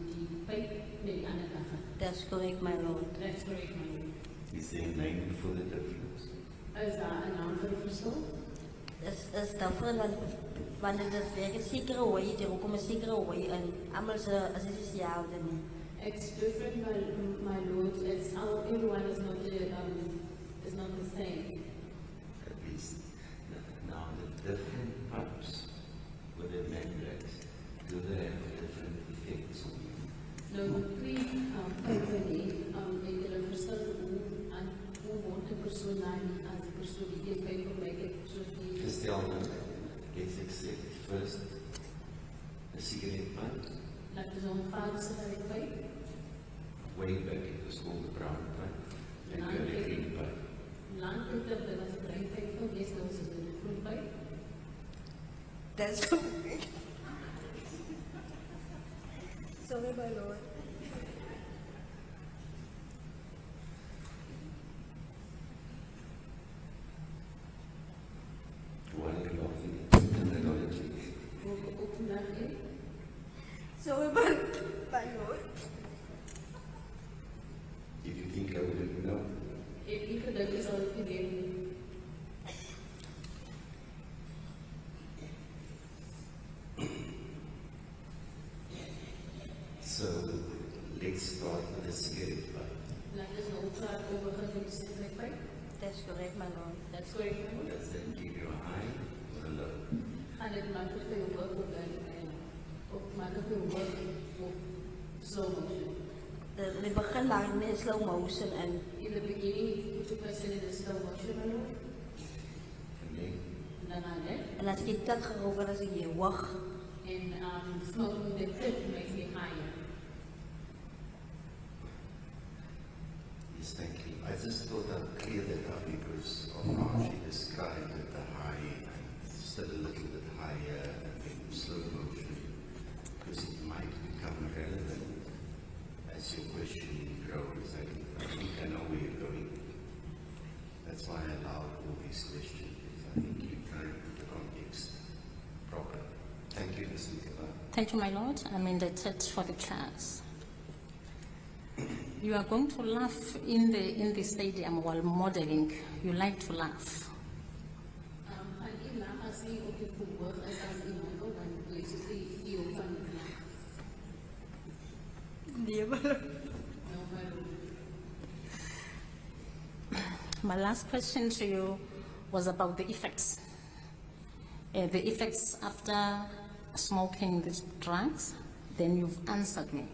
Speaker 1: die pijp met die andere dagga.
Speaker 3: That's correct, my lord.
Speaker 1: That's correct, my lord.
Speaker 10: Is there a name for the difference?
Speaker 1: Is daar een naam voor die verschil?
Speaker 3: Is daarvoor, want het is weer een zekere way, er ook een zekere way en allemaal ze, als het is ja of niet.
Speaker 1: It's different, my lord. It's everyone is not the same.
Speaker 10: At least, now the different pipes with the mandrax, do they have different effects on you?
Speaker 1: Nou, twee pijpen nie, het hulle verskil hoe word die persoon na nie as die persoon die een pijp gebruik het, soos die...
Speaker 10: Just tell them, let's accept first a cigarette pipe.
Speaker 1: Laat ons aanvaar die sigaretpijp.
Speaker 10: Way back it was called the brown pipe, and you had a green pipe.
Speaker 1: Lang terug, dit was 'n bruin pyp geweest, nou is dit 'n groen pyp.
Speaker 3: That's correct. Sorry, my lord.
Speaker 10: Why are you laughing at terminology?
Speaker 1: Ook vandag, hè?
Speaker 3: Sorry, my lord.
Speaker 10: Did you think I would know?
Speaker 1: Het u gedink is al geweet.
Speaker 10: So, let's start with the cigarette pipe.
Speaker 1: Laat ons nou praat oor die sigaretpijp.
Speaker 3: That's correct, my lord.
Speaker 1: That's correct, my lord.
Speaker 10: Does that give you a high or a low?
Speaker 1: Gaan dit maak het vir jou work of maak het vir jou work of slow motion.
Speaker 3: De begin waren in slow motion en
Speaker 1: In the beginning, you put the person in a slow motion, my lord.
Speaker 10: And then,
Speaker 1: En daarna net.
Speaker 3: en als ik die tak gerookt had, als ik hier wacht.
Speaker 1: And smoking the tip makes me higher.
Speaker 8: Yes, thank you. I just thought I'd clear that up because of how she described it, the high and still a little bit higher and then slow motion, because it might become relevant
Speaker 10: next question, because I think you trying to put the context proper. Thank you, Ms. Nicola.
Speaker 9: Thank you, my lord. I'm indebted for the class. You are going to laugh in the stadium while modeling. You like to laugh.
Speaker 1: Gaan u lag as u op die verhoog is as u model, dan lees u die heel van die lag.
Speaker 3: Nee, maar...
Speaker 1: Nou, maar
Speaker 9: My last question to you was about the effects. The effects after smoking these drugs, then you've answered me.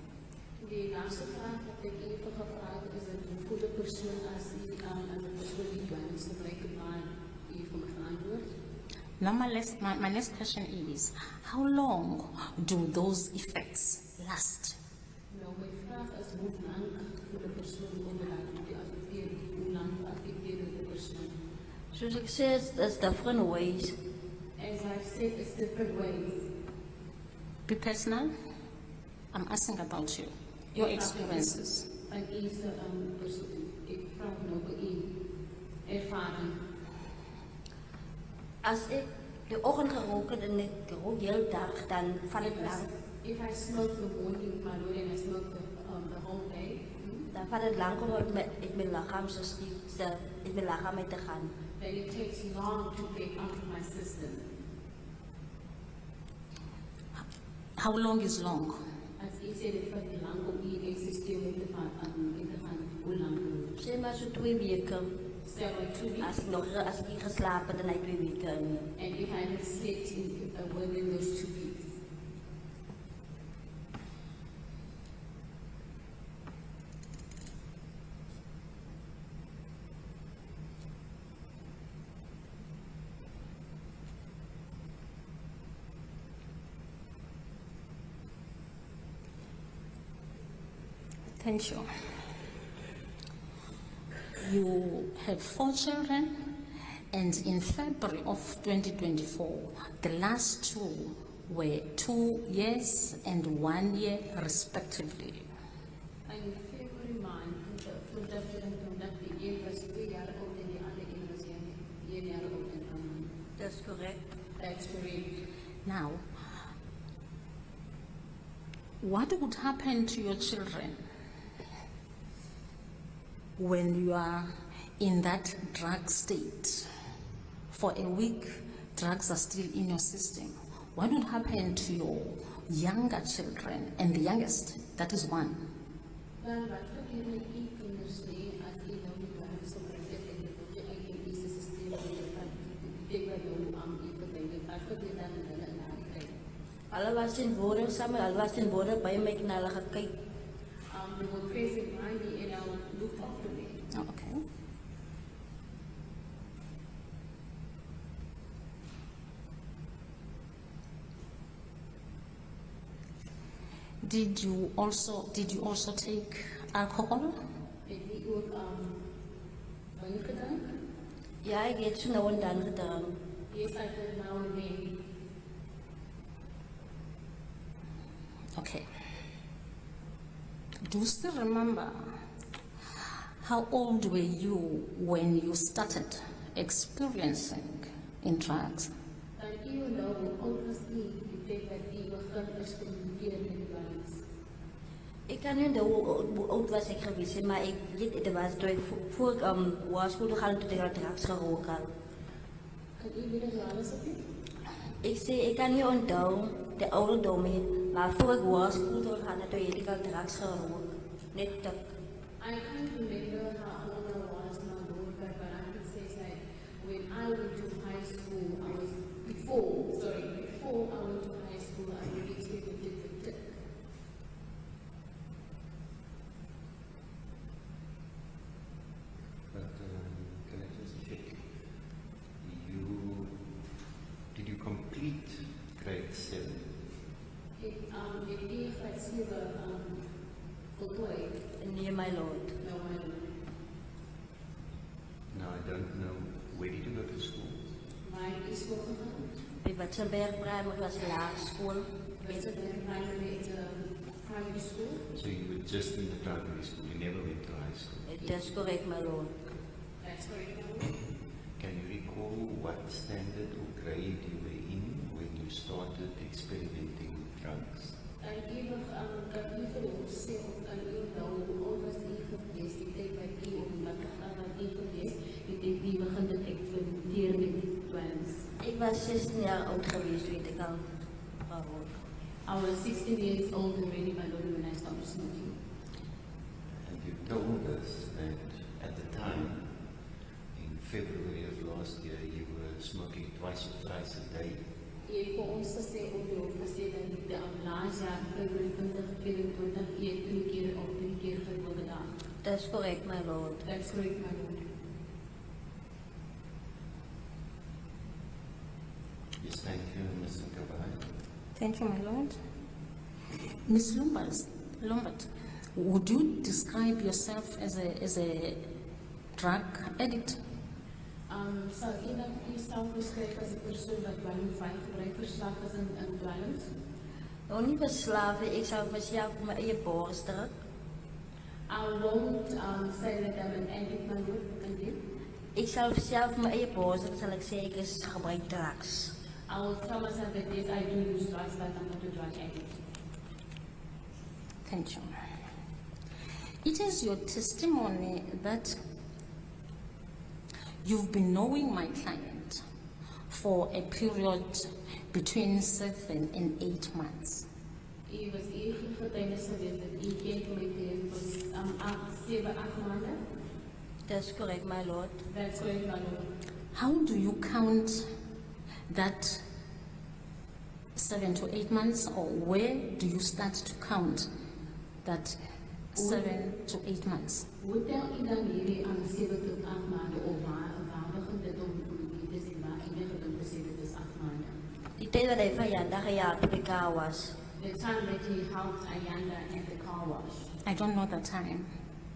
Speaker 1: die laatste vraag wat ek u gevra het is dat hoe voel 'n persoon as u aan 'n persoon die dwelms gebruik het, maar u vir my geantwoord?
Speaker 9: Now my next question is, how long do those effects last?
Speaker 1: Nou, my vraag is hoe lank voel 'n persoon onderaan die affekteer, hoe lank affekteer dit 'n persoon?
Speaker 3: Soos ek sê, there's different ways.
Speaker 1: As I said, it's different ways.
Speaker 9: Be personal. I'm asking about you, your experiences.
Speaker 1: Van u se persoon, ek vra nou vir u ervaring.
Speaker 3: As ek die oggend gerook het en ek rook heel dag, dan val het lang.
Speaker 1: If I smoke the morning, my lord, and I smoke the whole day,
Speaker 3: Dan vat het lang om uit mijn lichaam uit te gaan.
Speaker 1: then it takes long to get out of my system.
Speaker 9: How long is long?
Speaker 1: As u sê, dit vat lang om u systeem in te gaan, hoe lang?
Speaker 3: Sê maar so 2 weken.
Speaker 1: Stel like 2 weeks.
Speaker 3: Als ik niet geslapen, dan heb ik 2 weken niet.
Speaker 1: And if I haven't slept within those 2 weeks.
Speaker 9: Thank you. You have 4 children, and in February of 2024, the last 2 were 2 years and 1 year respectively.
Speaker 1: In February maand, toen die een was 2 jaar oud en die andere een was 1 jaar oud en
Speaker 3: Dat is correct.
Speaker 1: that's correct.
Speaker 9: Now, what would happen to your children when you are in that drug state? For a week, drugs are still in your system. What would happen to your younger children and the youngest? That is 1.
Speaker 1: Dan wat gebeur met u kinders nie as u nou die dwelms gebruik het en dit op je eie mediese systeem beteken dat jou u verbinding, wat gebeur dan met hulle na die tyd?
Speaker 3: Hulle was in woorden samen, hulle was in woorden bij mij naar hulle gekyk.
Speaker 1: They were praising me and I looked after me.
Speaker 9: Oh, okay. Did you also take alcohol?
Speaker 1: Het u ook wijn gedaan?
Speaker 3: Ja, ik heb zo nou en dan gedaan.
Speaker 1: Yes, I did now and then.
Speaker 9: Okay. Do you still remember how old were you when you started experiencing in drugs?
Speaker 1: Dan u nou hoe oud was u die tyd dat u begin experimenteer met die dwelms?
Speaker 3: Ik kan niet hoe oud was ik geweest, maar ik weet, het was toen ik voor ik was school gaan toen ik al drugs gerookt had.
Speaker 1: Kan u weer eens alles op u?
Speaker 3: Ik zei, ik kan niet onthouden de ouderdom niet, maar voor ik was school gaan toen ik al drugs gerookt. Net dat.
Speaker 1: I can't remember how old I was now, Lord, but I can say that when I went to high school, before I went to high school, I really experimented with tip.
Speaker 10: But can I just check? Did you complete grade 7?
Speaker 1: Ik deed graad 7 voltooid.
Speaker 3: Nee, my lord.
Speaker 1: Nou,
Speaker 10: Now I don't know, where did you go to school?
Speaker 1: my school gegaan.
Speaker 3: Bij Watsenberg Primary was laagste school.
Speaker 1: It's a primary school.
Speaker 10: So you were just in the primary school, you never went to high school.
Speaker 3: Dat is correct, my lord.
Speaker 1: That's correct.
Speaker 10: Can you recall
Speaker 8: what standard or grade you were in when you started experimenting with drugs?
Speaker 1: En ewig kan u vir ons sê of kan u nou hoe oud was u gewees die tyd wat u op wat u gewees die tyd die begin het experimenteer met die dwelms.
Speaker 3: Ik was 16 jaar oud geweest toen ik al rook.
Speaker 1: I was 16 years old already my lord when I started smoking.
Speaker 8: And you told us that at the time, in February of last year, you were smoking twice or thrice a day.
Speaker 1: U het vir ons gesê op die hof gesê dat die laas jaar February 2024 u het 2 keer of 3 keer gerook gedaan.
Speaker 3: Dat is correct, my lord.
Speaker 1: That's correct, my lord.
Speaker 8: Yes, thank you, Mr. Kabay.
Speaker 9: Thank you, my lord. Ms. Lombard, would you describe yourself as a drug addict?
Speaker 1: Sal u dan uself beskryf as 'n persoon wat dwelmvrye gebruik verslaaf is in dwelms?
Speaker 3: Nou niet verslaven, ik zou mezelf op mijn eigen borst drukken.
Speaker 1: I won't say that I'm an addict, my lord, indeed.
Speaker 3: Ik zou zelf mijn eigen borst drukken, zal ik zeggen, is gebruik drugs.
Speaker 1: I will tell myself that yes, I do use drugs, but I'm not a drug addict.
Speaker 9: Thank you. It is your testimony that you've been knowing my client for a period between 7 and 8 months.
Speaker 1: U was u getuienis geweest dat u ken my cliënt vir 7, 8 maande.
Speaker 3: That's correct, my lord.
Speaker 1: That's correct, my lord.
Speaker 9: How do you count that 7 to 8 months, or where do you start to count that 7 to 8 months?
Speaker 1: Hoe tel u dan hierdie aan 7 tot 8 maande of waar begin dit om te sê waar eindig dit om te sê dit is 8 maande?
Speaker 3: Die tijd dat hij van Janda gejaagd op de car was.
Speaker 1: The time that he helped Ayanda at the car wash.
Speaker 9: I don't know that time.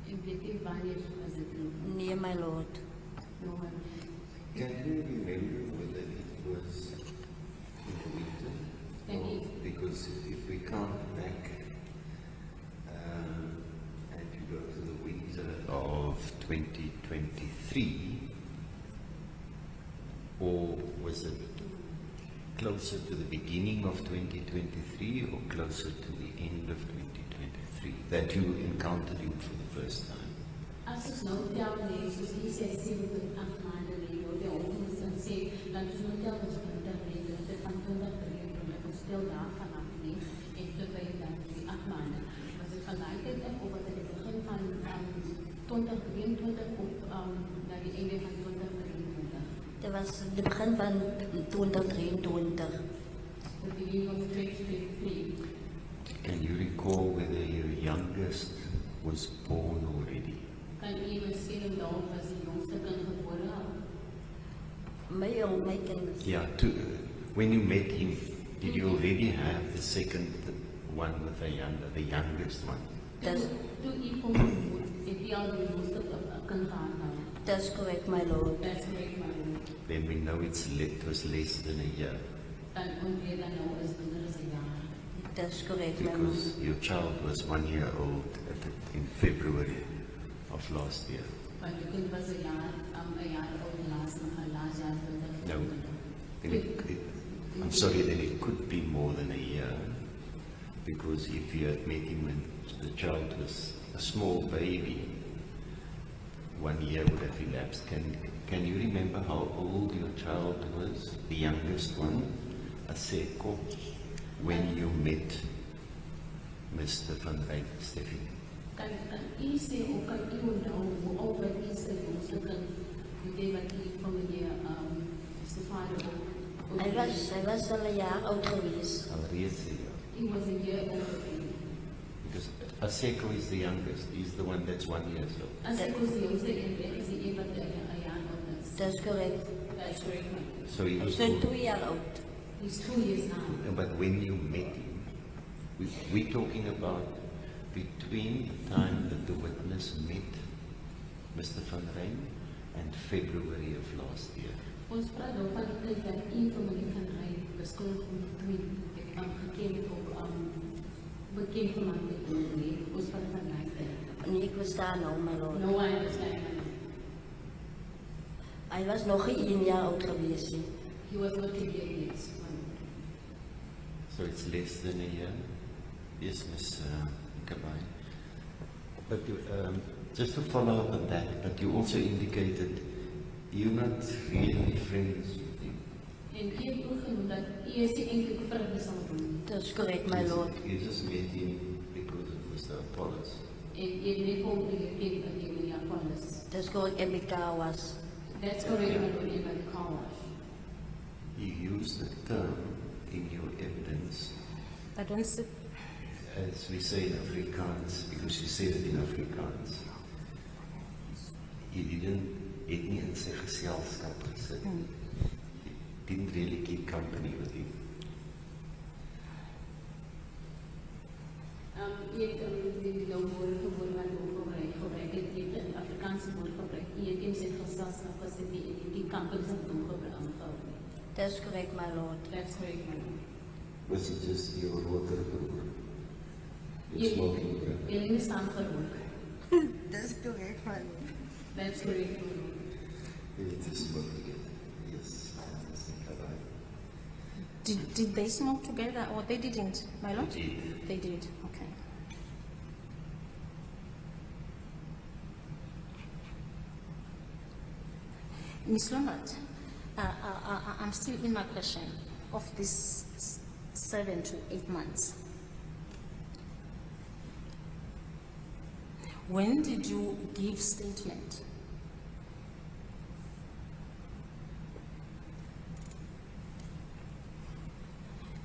Speaker 1: In the wanneer was it?
Speaker 3: Nee, my lord.
Speaker 1: No one.
Speaker 10: Can you remember whether it was in the winter?
Speaker 1: Can
Speaker 10: Or-
Speaker 1: you?
Speaker 10: Because if we count back and you go to the winter
Speaker 8: Of 2023, or was it closer to the beginning of 2023 or closer to the end of 2023 that you encountered him for the first time?
Speaker 1: As ons nou tel nee, soos die sê 7 tot 8 maande nee, hoor die ons dan sê dan ons nou tel ons winter nee, dit van 2023 dat ons tel daar vanaf nee en terwyl dan die 8 maande. Was dit van daai tyd af of wat het begin van 2023 op na die einde van 2023?
Speaker 3: Dat was het begin van 2023.
Speaker 1: The beginning of 2023.
Speaker 8: Can you recall whether your youngest was born already?
Speaker 1: Kan u miskien onthou was die jongste kind gebore al?
Speaker 3: My kind.
Speaker 8: Yeah, when you met him, did you already have the second one with Ayanda, the youngest one?
Speaker 1: Toe u kom ontmoet, het u al die jongste kind gehad nou?
Speaker 3: That's correct, my lord.
Speaker 1: That's correct, my lord.
Speaker 8: Then we know it was less than a year
Speaker 1: Dan ongeveer dan nou is minder as 'n jaar.
Speaker 3: That's correct, my lord.
Speaker 8: because your child was 1 year old in February of last year.
Speaker 1: Want die kind was 'n jaar oud laas jaar.
Speaker 8: No. Then I'm sorry, then it could be more than a year because if you had met him when the child was a small baby, 1 year would have elapsed. Can you remember how old your child was, the youngest one, Aseko, when you met Mr. Van Rijk, Steffi?
Speaker 1: Kan u sê of kan u onthou hoe oud was u se jongste kind die day wat u van meneer Stefano ook?
Speaker 3: Hij was al een jaar oud geweest.
Speaker 8: Alreeds a year.
Speaker 1: He was a year old.
Speaker 8: Because Aseko is the youngest. He's the one that's 1 year old.
Speaker 1: As ek was die jongste een is die een wat 'n jaar oud is.
Speaker 3: That's correct.
Speaker 1: That's correct, man.
Speaker 8: So he
Speaker 3: Hij
Speaker 8: was
Speaker 3: is
Speaker 8: born-
Speaker 3: 2 jaar oud.
Speaker 1: He's 2 years now.
Speaker 8: But when you met him, we're talking about between the time that the witness met Mr. Van Rijn and February of last year.
Speaker 1: Ons praat nou van die tyd dat een van meneer Van Rijn beskuldig om gekend of bekend gemaakt met meneer. Ons praat van die tyd.
Speaker 3: Nee, ik versta nou, my lord.
Speaker 1: No, I understand.
Speaker 3: Hy was nog nie 1 jaar oud gewees nie.
Speaker 1: He was not a year yet, my lord.
Speaker 8: So it's less than a year? Yes, Ms. Kabai. But just to follow up on that, but you also indicated you're not really friends with him.
Speaker 1: En hy het ook genoem dat hy is nie eintlik vriende saam met hom nie.
Speaker 3: That's correct, my lord.
Speaker 8: You just met him because it was the Apollos.
Speaker 1: En hy het net hom geken by die Apollos.
Speaker 3: That's correct, and my car was.
Speaker 1: That's correct, my lord, by the car wash.
Speaker 8: You used the term in your evidence,
Speaker 9: I don't see.
Speaker 8: as we say in Afrikaans, because you said it in Afrikaans. You het nie in sy geselskap gesit. You didn't really keep company with him.
Speaker 1: Hy het die Lombaard gewoon wat gebruik het, hy het in Afrikaanse woord gebruik. Hy het in sy geselskap gesit, die kampers het hom gebruik.
Speaker 3: That's correct, my lord.
Speaker 1: That's correct, my lord.
Speaker 8: Was it just your water broer? Your
Speaker 1: Jy
Speaker 8: smoking brother?
Speaker 1: het nie staan gerook.
Speaker 3: That's correct, my lord.
Speaker 1: That's correct, my lord.
Speaker 8: You just smoke together. Yes, I think I like.
Speaker 9: Did they smoke together or they didn't, my lord?
Speaker 8: They did.
Speaker 9: They did, okay. Ms. Lombaard, I'm still in my question of this 7 to 8 months. When did you give statement?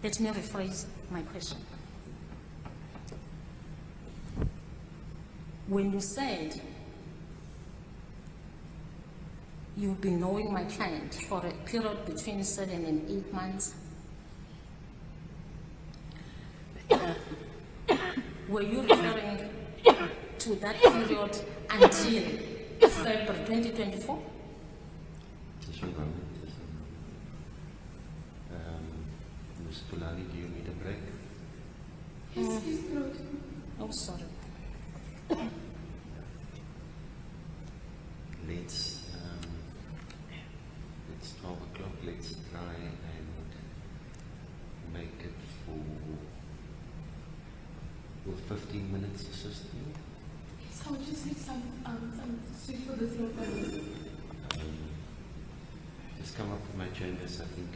Speaker 9: Let me rephrase my question. When you said you've been knowing my client for a period between 7 and 8 months, were you referring to that period until February 2024?
Speaker 8: Just one moment. Ms. Tulani, do you need a break?
Speaker 1: Yes, yes, Lord.
Speaker 9: Oh, sorry.
Speaker 8: It's 12 o'clock. Let's try and make it for 15 minutes assisting.
Speaker 1: Yes, I would just need some soup for the throat, my lord.
Speaker 8: Just come up to my chambers, I think.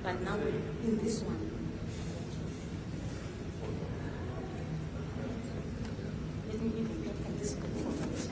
Speaker 9: But now in this one, let me even get from this book for myself.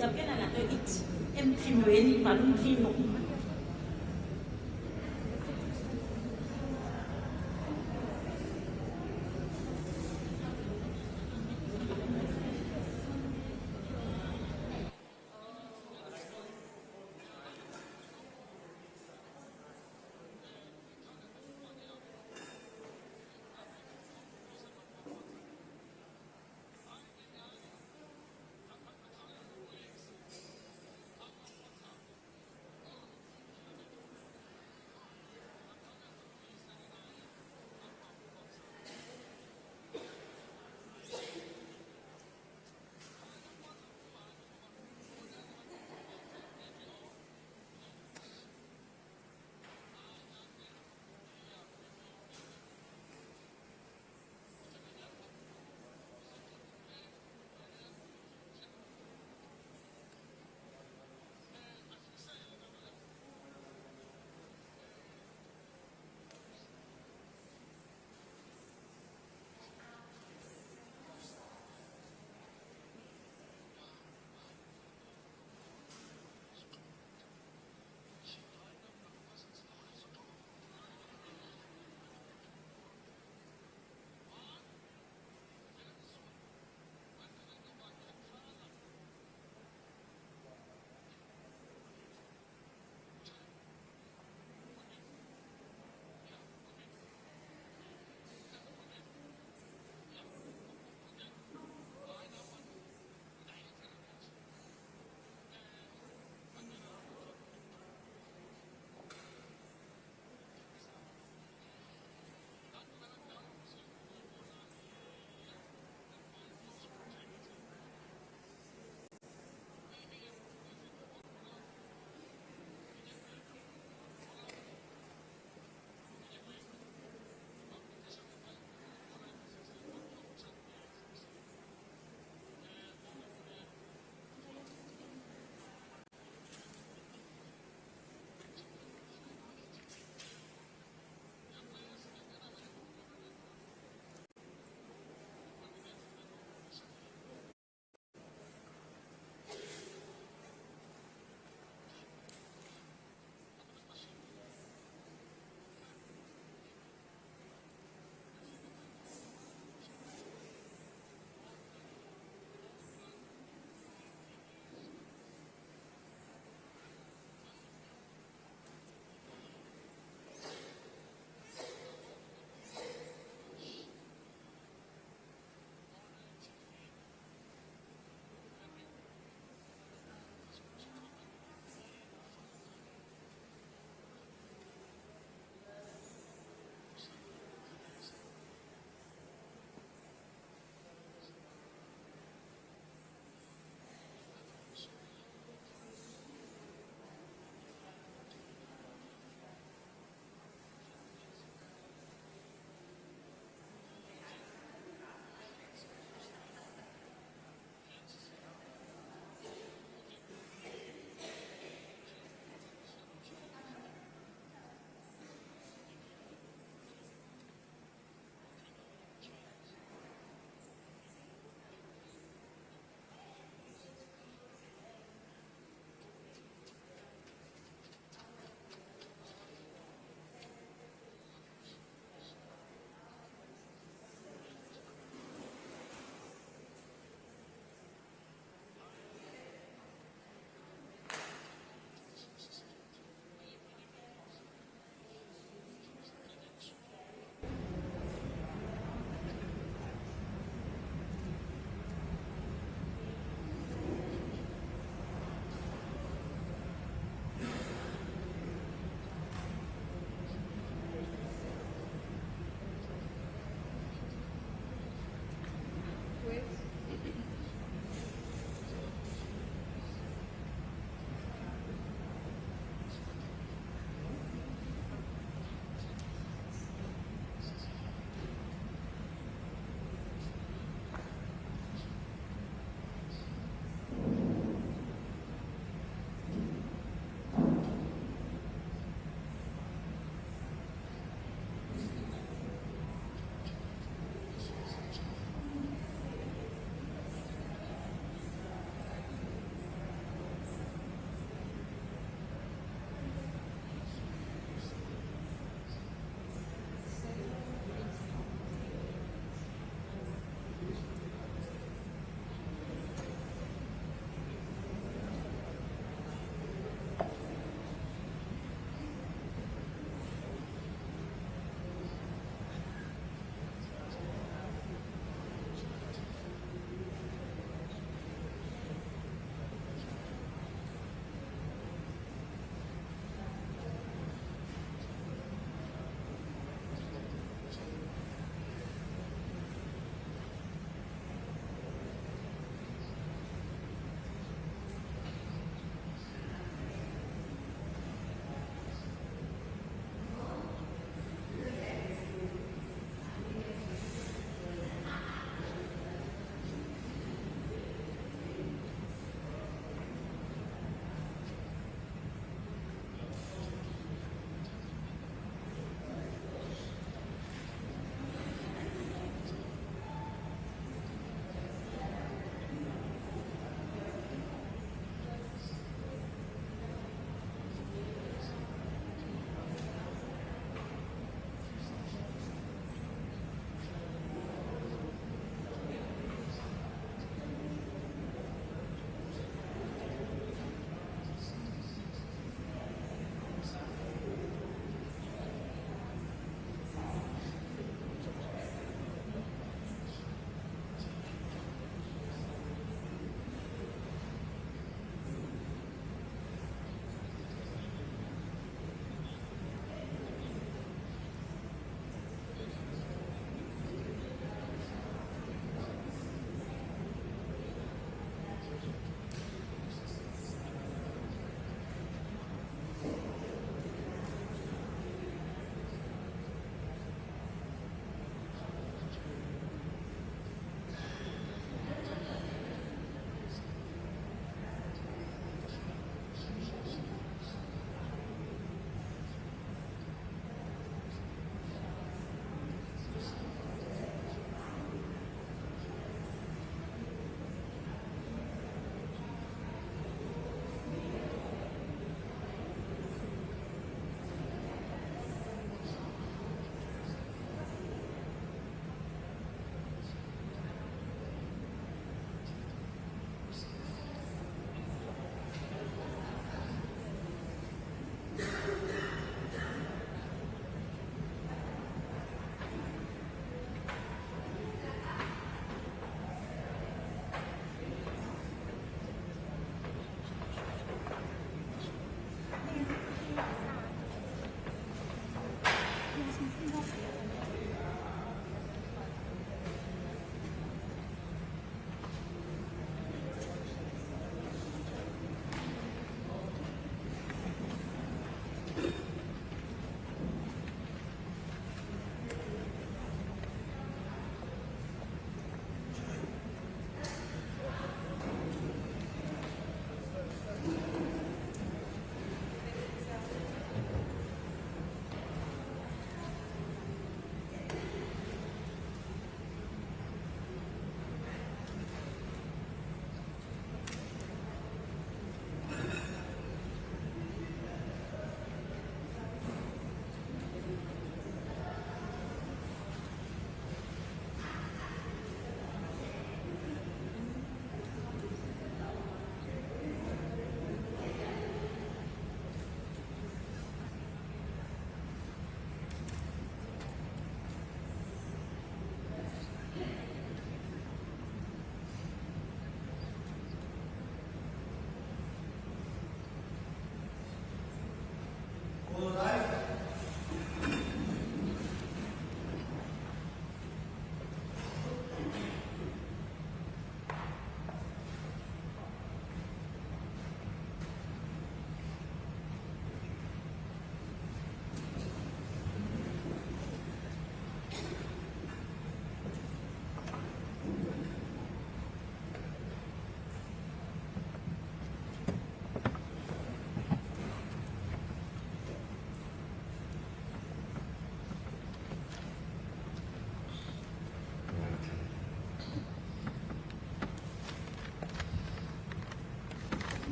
Speaker 9: ucaphela laa nto ithi emphimweni vala umphimo.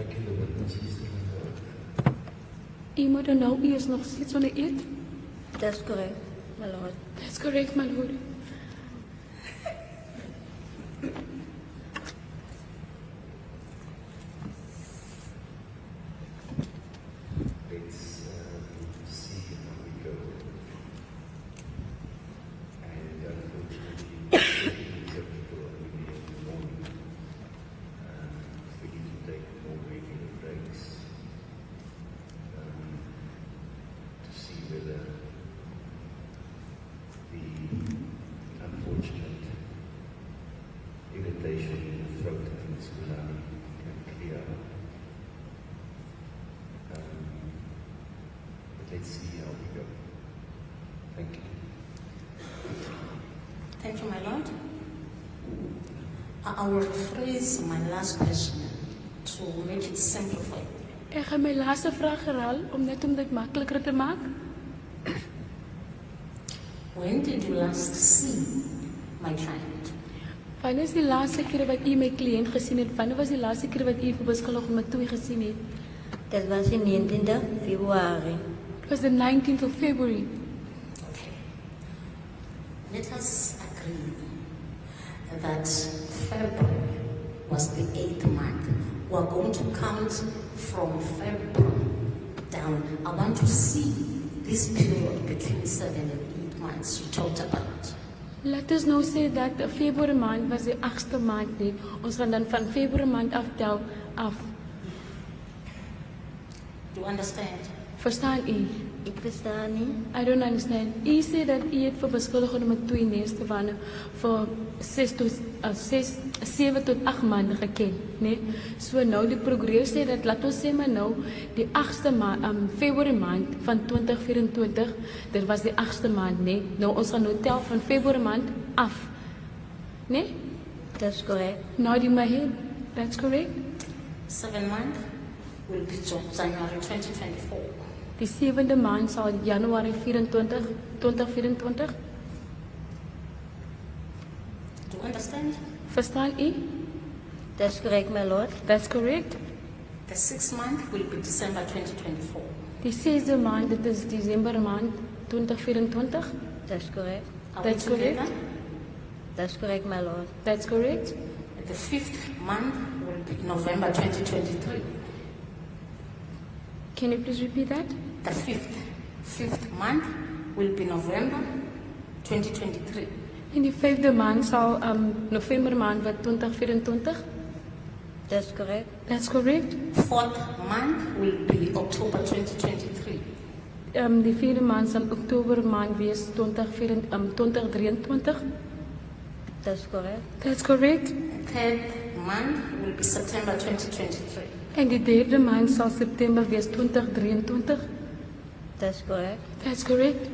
Speaker 10: Thank you, the witness is still on the oath.
Speaker 1: U moet nou eers nog steeds onder eet.
Speaker 3: That's correct, my lord.
Speaker 1: That's correct, my lord.
Speaker 10: Let's see how we go. And unfortunately, people are really in the morning. We need to take more regular breaks to see whether the unfortunate irritation in the throat of Ms. Gulani can clear up. But let's see how we go. Thank you.
Speaker 9: Thank you, my lord. I will rephrase my last question to make it simplified.
Speaker 1: Ek gaan my laaste vraag herhaal om dit makliker te maak.
Speaker 9: When did you last see my client?
Speaker 1: Wanneer is die laaste keer wat u my kliënt gesien het? Wanneer was die laaste keer wat u vir beskuldig om 'n toei gesien het?
Speaker 3: Dat was in 19 February.
Speaker 1: It was the 19th of February.
Speaker 9: Okay. Let us agree that February was the 8th month. We're going to count from February down. I want to see this period between 7 and 8 months you talked about.
Speaker 1: Let us nou sê dat Februarie maand was die 8ste maand nie. Ons gaan dan van Februarie maand aftel af.
Speaker 9: Do you understand?
Speaker 1: Verstaan u?
Speaker 3: Ik versta niet.
Speaker 1: I don't understand. U sê dat u het vir beskuldigde om 'n toei neus te wanne vir 7 tot 8 maande geken, né? So nou die progress sê dat laat ons sê maar nou die 8ste maand, Februarie maand van 2024, dit was die 8ste maand, né? Nou ons gaan nou tel van Februarie maand af. Né?
Speaker 3: Dat is correct.
Speaker 1: Nod in my head. That's correct.
Speaker 9: 7 months will be January 2024.
Speaker 1: Die 7de maand sal Januarie 24, 2024.
Speaker 9: Do you understand?
Speaker 1: Verstaan u?
Speaker 3: Dat is correct, my lord.
Speaker 1: That's correct.
Speaker 9: The 6th month will be December 2024.
Speaker 1: Die 6de maand, dit is Desember maand 2024.
Speaker 3: Dat is correct.
Speaker 9: Are
Speaker 1: That's
Speaker 9: we together?
Speaker 1: correct.
Speaker 3: Dat is correct, my lord.
Speaker 1: That's correct.
Speaker 9: The 5th month will be November 2023.
Speaker 1: Can you please repeat that?
Speaker 9: The fifth month will be November 2023.
Speaker 1: In die 5de maand sal November maand wat 2024.
Speaker 3: Dat is correct.
Speaker 1: That's correct.
Speaker 9: 4th month will be October 2023.
Speaker 1: Die 4de maand sal Oktober maand wees 2023.
Speaker 3: Dat is correct.
Speaker 1: That's correct.
Speaker 9: 3rd month will be September 2023.
Speaker 1: En die 3de maand sal September wees 2023.
Speaker 3: Dat is correct.
Speaker 1: That's correct.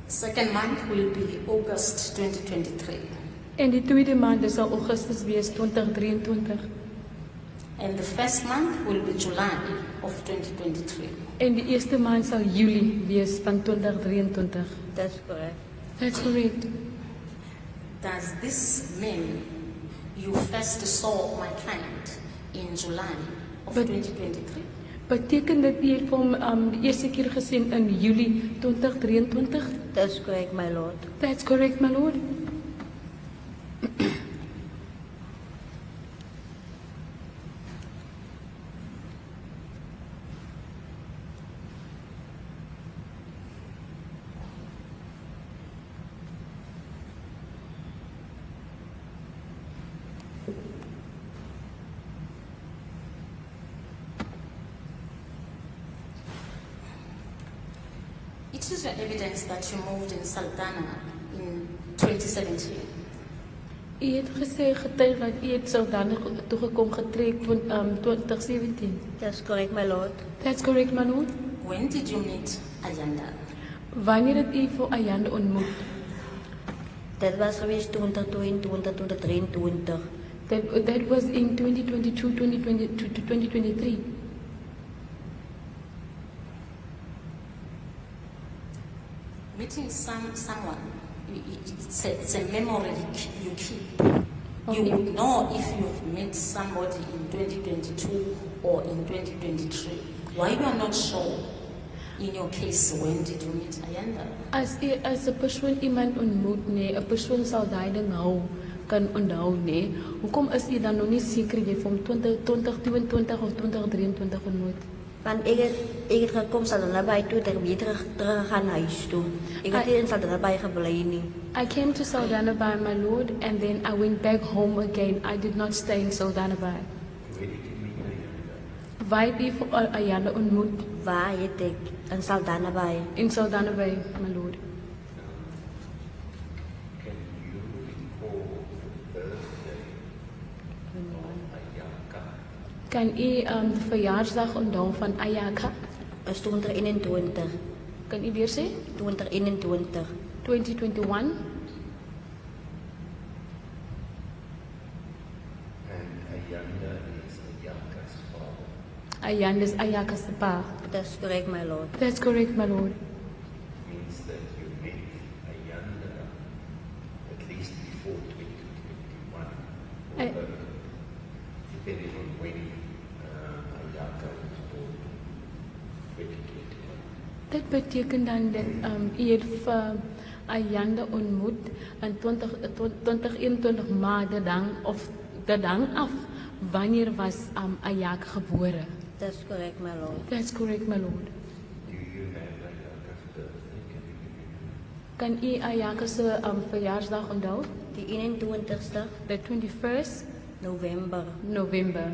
Speaker 9: 2nd month will be August 2023.
Speaker 1: En die 2de maand sal Augustus wees 2023.
Speaker 9: And the 1st month will be July of 2023.
Speaker 1: En die eerste maand sal Julie wees van 2023.
Speaker 3: Dat is correct.
Speaker 1: That's correct.
Speaker 9: Does this mean you first saw my client in July of 2023?
Speaker 1: Beteken dit u het vir hom die eerste keer gesien in Julie 2023?
Speaker 3: Dat is correct, my lord.
Speaker 1: That's correct, my lord.
Speaker 9: It is your evidence that you moved in Saldanha in 2017.
Speaker 1: U het gesê getuig dat u het Saldanha toegekom getrek van 2017.
Speaker 3: Dat is correct, my lord.
Speaker 1: That's correct, my lord.
Speaker 9: When did you meet Ayanda?
Speaker 1: Wanneer het u vir Ayanda ontmoet?
Speaker 3: Dat was geweest 2022, 2023.
Speaker 1: That was in 2022, 2023.
Speaker 9: Meeting someone, it's a memory you keep.
Speaker 1: Okay.
Speaker 9: You would know if you've met somebody in 2022 or in 2023? Why you are not sure in your case when did you meet Ayanda?
Speaker 1: As 'n persoon iemand ontmoet nee, 'n persoon sal daai ding kan onthou nee. Hoekom is u dan nog nie seker jy vir hom 2022 of 2023 ontmoet?
Speaker 3: Want ik het gekomen Saldanha Bay toe, ik weer terug gaan naar huis toe. Ik had hier in Saldanha Bay gebleven.
Speaker 1: I came to Saldanha Bay, my lord, and then I went back home again. I did not stay in Saldanha Bay.
Speaker 10: Where did you meet Ayanda?
Speaker 1: Waar heb je voor Ayanda ontmoet?
Speaker 3: Waar het ik? In Saldanha Bay.
Speaker 1: In Saldanha Bay, my lord.
Speaker 10: Can you recall the birthday of Ayaka?
Speaker 1: Kan u de verjaarsdag onthou van Ayaka?
Speaker 3: Is 2021.
Speaker 1: Kan u weer sê?
Speaker 3: 2021.
Speaker 1: 2021?
Speaker 10: And Ayanda is Ayaka's father.
Speaker 1: Ayanda is Ayaka's pa.
Speaker 3: That's correct, my lord.
Speaker 1: That's correct, my lord.
Speaker 10: Means that you met Ayanda at least before 2021,
Speaker 1: I-
Speaker 10: or depending on when Ayaka was born, 2021.
Speaker 1: Dit beteken dan dat u het vir Ayanda ontmoet in 2021 maart, dit hang af wanneer was Ayaka gebore.
Speaker 3: That's correct, my lord.
Speaker 1: That's correct, my lord.
Speaker 10: Do you have Ayaka's birthday?
Speaker 1: Kan u Ayaka se verjaarsdag onthou?
Speaker 3: Die 21ste
Speaker 1: The 21st
Speaker 3: November.
Speaker 1: November.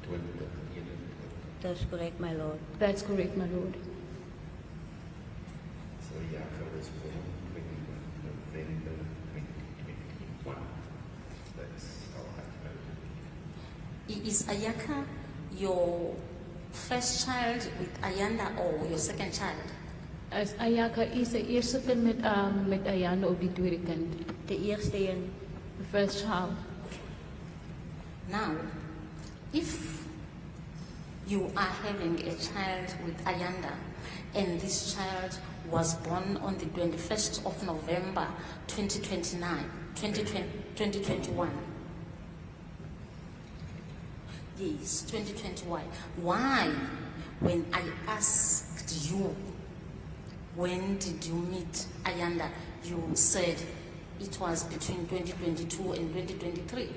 Speaker 10: 2021.
Speaker 3: That's correct, my lord.
Speaker 1: That's correct, my lord.
Speaker 10: So Ayaka was born 21 November 2021. That's how I've heard it.
Speaker 9: Is Ayaka your first child with Ayanda or your second child?
Speaker 1: As Ayaka is de eerste kind met Ayanda op die tweede kind.
Speaker 3: De eerste een.
Speaker 1: The first child.
Speaker 9: Now, if you are having a child with Ayanda and this child was born on the 21st of November 2021. Yes, 2021. Why, when I asked you, when did you meet Ayanda, you said it was between 2022 and 2023?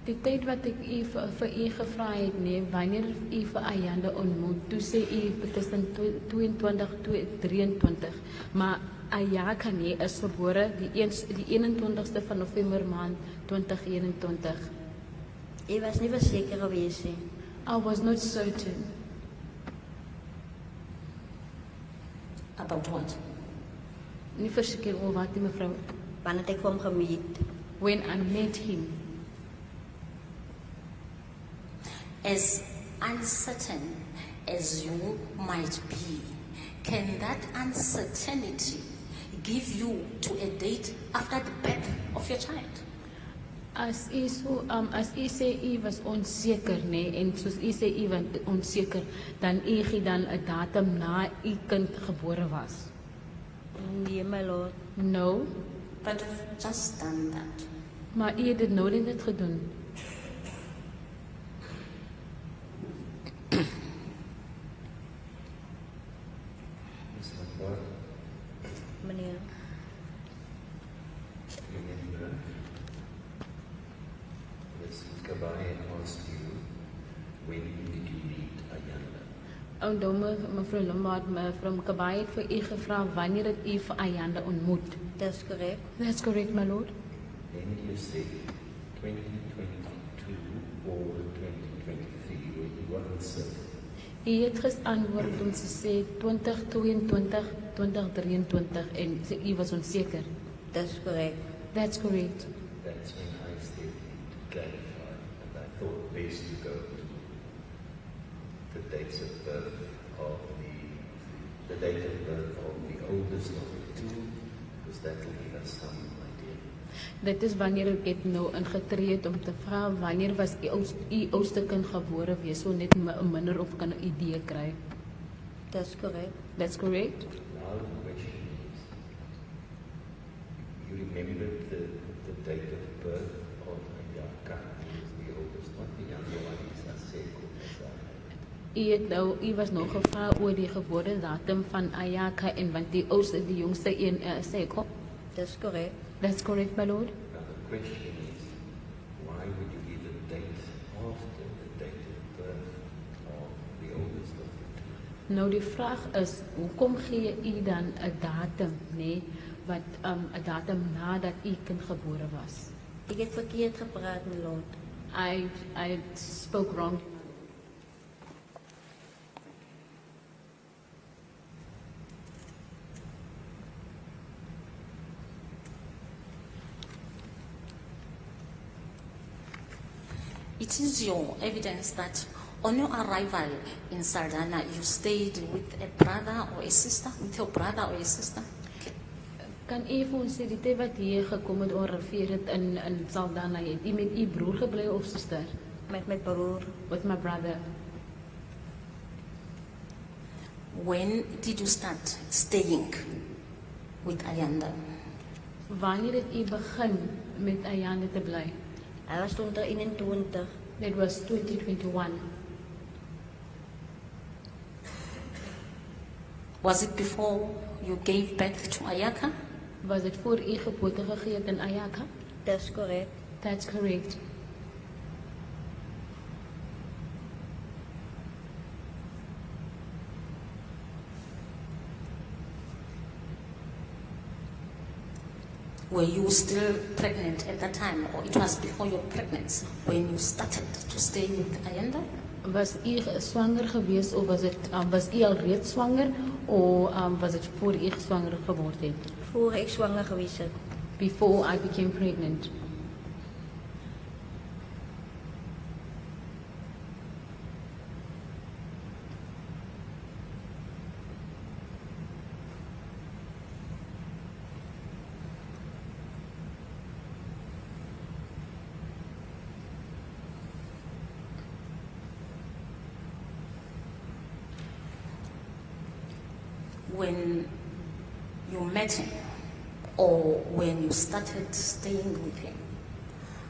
Speaker 1: Die tyd wat ek u vir u gevra het nee, wanneer u vir Ayanda ontmoet, toe sê u tussen 22 en 23, maar Ayaka nee is gebore die 21ste van November maand 2021.
Speaker 3: Ik was niet verzeker geweest.
Speaker 1: I was not certain
Speaker 9: About what?
Speaker 1: nie verseker oor wat die mevrou
Speaker 3: Wanneer ik hem gemeet.
Speaker 1: when I met him.
Speaker 9: As uncertain as you might be, can that uncertainty give you to a date after the birth of your child?
Speaker 1: As u sê u was onseker nee, en soos u sê u was onseker, dan u gee dan 'n datum na u kind gebore was.
Speaker 3: Nee, my lord.
Speaker 9: But
Speaker 1: No,
Speaker 9: you've just done that.
Speaker 1: maar u het dit nooit net gedoen.
Speaker 10: Ms. Lombaard,
Speaker 3: Meneer.
Speaker 10: remember, Ms. Kabai asked you, when did you meet Ayanda?
Speaker 1: Onthou mevrou Lombaard, mevrou Kabai het vir u gevra wanneer het u vir Ayanda ontmoet.
Speaker 3: Dat is correct.
Speaker 1: That's correct, my lord.
Speaker 10: Then you said 2022 or 2023, where you were uncertain.
Speaker 1: U het geantwoord toen ze sê 2022, 2023 en u was onzeker.
Speaker 3: Dat is correct.
Speaker 1: That's correct.
Speaker 10: That's when I stepped in to clarify, and I thought best to go to the dates of birth of the date of birth of the oldest of the two, because that will give us some idea.
Speaker 1: Dit is wanneer ek het nou ingetree het om te vra wanneer was u oudste kind gebore wees, so net minder of kan 'n idee kry.
Speaker 3: Dat is correct.
Speaker 1: That's correct.
Speaker 10: Now the question is, you remembered the date of birth of Ayaka
Speaker 1: U was nou gevra oor die geboortedatum van Ayaka en want die oudste, die jongste een Seko.
Speaker 3: Dis correct.
Speaker 1: That's correct, my lord.
Speaker 10: Now the question is, why would you give a date after the date of birth of the oldest of the two?
Speaker 1: Nou die vraag is, hoekom gee u dan 'n datum, nee, wat 'n datum nadat u kind gebore was?
Speaker 3: Ik heb verkeerd gepraat, my lord.
Speaker 1: I spoke wrong.
Speaker 9: It is your evidence that on your arrival in Saldanha, you stayed with a brother or a sister, with your brother or a sister?
Speaker 1: Kan u vir ons sê die tyd wat hier gekom het oor rivier het in Saldanha, het u met u broer gebly of suster?
Speaker 3: Met mijn broer.
Speaker 1: With my brother.
Speaker 9: When did you start staying with Ayanda?
Speaker 1: Wanneer het u begin met Ayanda te bly?
Speaker 3: Hij was toen 21.
Speaker 1: That was 2021.
Speaker 9: Was it before you gave birth to Ayaka?
Speaker 1: Was dit voor u geboorte gegee het in Ayaka?
Speaker 3: Dat is correct.
Speaker 1: That's correct.
Speaker 9: Were you still pregnant at that time, or it was before your pregnancy when you started to stay with Ayanda?
Speaker 1: Was u swanger geweest of was u al reeds swanger of was dit voor u swanger geword het?
Speaker 3: Voor ik zwanger geweest ben.
Speaker 1: Before I became pregnant.
Speaker 9: When you met him or when you started staying with him,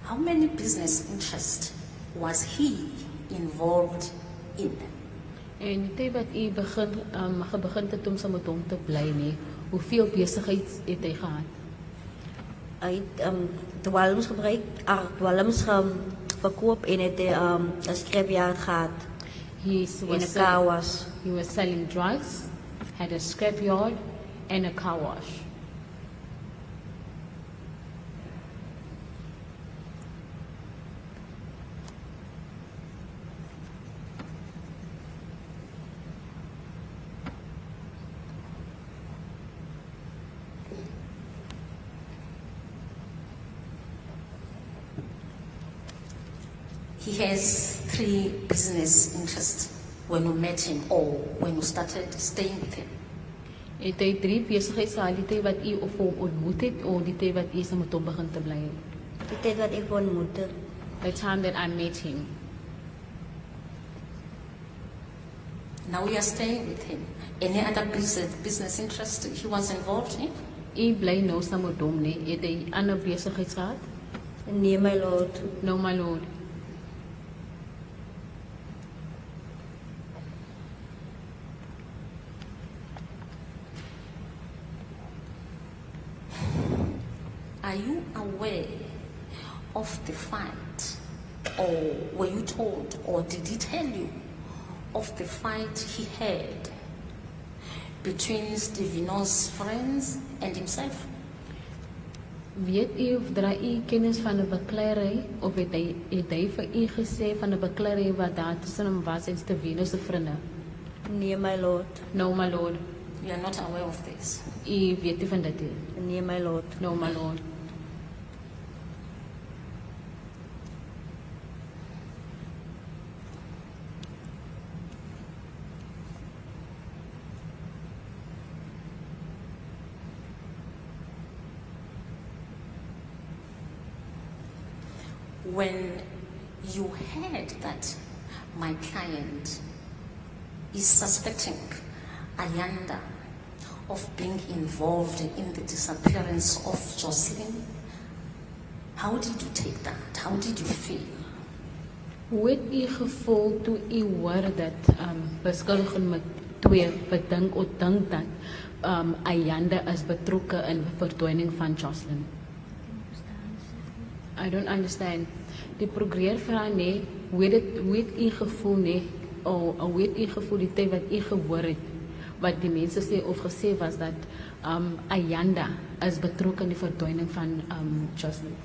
Speaker 9: how many business interests was he involved in?
Speaker 1: En die tyd wat u begin het om saam met hom te bly nie, hoeveel besigheid het hy gehad?
Speaker 3: Hij heeft dwalms gebruikt, dwalms verkoop en het een scrapyard gehad.
Speaker 1: He
Speaker 3: In een car wash.
Speaker 1: He was selling drugs, had a scrapyard and a car wash.
Speaker 9: He has 3 business interests when you met him or when you started staying with him.
Speaker 1: Het hy 3 besigheidsgehad, die tyd wat u of hom ontmoet het of die tyd wat u saam met hom begin te bly het?
Speaker 3: Die tijd wat ik ontmoette.
Speaker 1: The time that I met him.
Speaker 9: Now you are staying with him. Any other business interest he was involved in?
Speaker 1: U bly nou saam met hom nie, het hy ander besigheids gehad?
Speaker 3: Nee, my lord.
Speaker 1: No, my lord.
Speaker 9: Are you aware of the fight, or were you told, or did he tell you of the fight he had between Stevino's friends and himself?
Speaker 1: Weet u of dra u kennis van 'n bekleierery of het hy vir u gesê van 'n bekleierery wat daar tussen hom was en Stevino's vriende?
Speaker 3: Nee, my lord.
Speaker 1: No, my lord.
Speaker 9: You are not aware of this.
Speaker 1: U weet nie van dit nie.
Speaker 3: Nee, my lord.
Speaker 1: No, my lord.
Speaker 9: When you heard that my client is suspecting Ayanda of being involved in the disappearance of Joslin, how did you take that? How did you feel?
Speaker 1: Hoe het u gevoel toe u hoor dat beskuldigde met 2 bedink of dink dat Ayanda is betrokken in de verdwijning van Joslin? I don't understand. Die probeer vraag nee, hoe het u gevoel nee, hoe het u gevoel die tijd wat u gehoor het, wat die mensen sê of gesê was dat Ayanda is betrokken in de verdwijning van Joslin?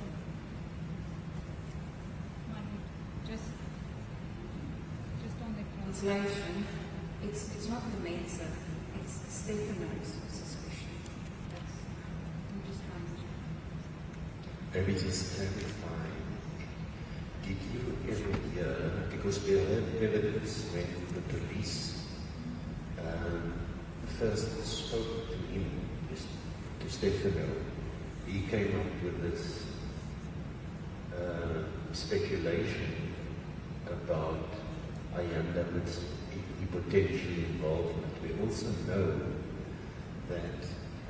Speaker 5: Just on the translation, it's not the Mensa, it's Stefano's suspicion. I'm just trying to...
Speaker 10: Maybe just clarify. Did you ever hear, because we heard evidence when the police first spoke to him, to Stefano, he came up with this speculation about Ayanda's potential involvement. We also know that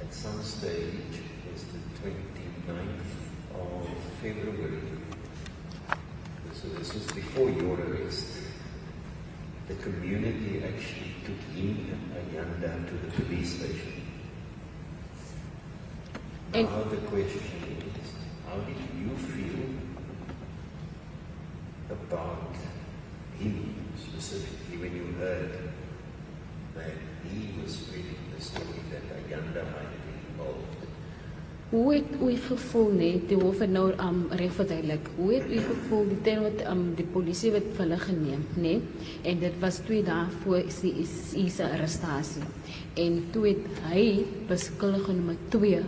Speaker 10: at some stage, it was the 29th of February, so this was before your arrest, the community actually took him and Ayanda to the police station. Now the question is, how did you feel about him specifically when you heard that he was spreading the story that Ayanda might be involved?
Speaker 1: Hoe het u gevoel nee, die hof het nou reg verduidelik, hoe het u gevoel die tyd wat die polisie het vir hulle geneem, nee, en dit was 2 dae voor sy arrestasie, en toe het hy beskuldigde nommer 2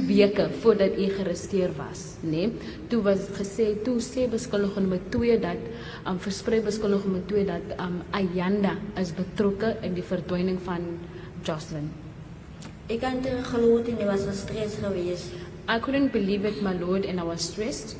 Speaker 1: weke voordat hy gearresteer was, nee, toe sê beskuldigde nommer 2 dat, versprei beskuldigde nommer 2 dat Ayanda is betrokken in die verdwijning van Joslin.
Speaker 3: Ik kan het geloven, ik was zo stress geweest.
Speaker 1: I couldn't believe it, my lord, and I was stressed.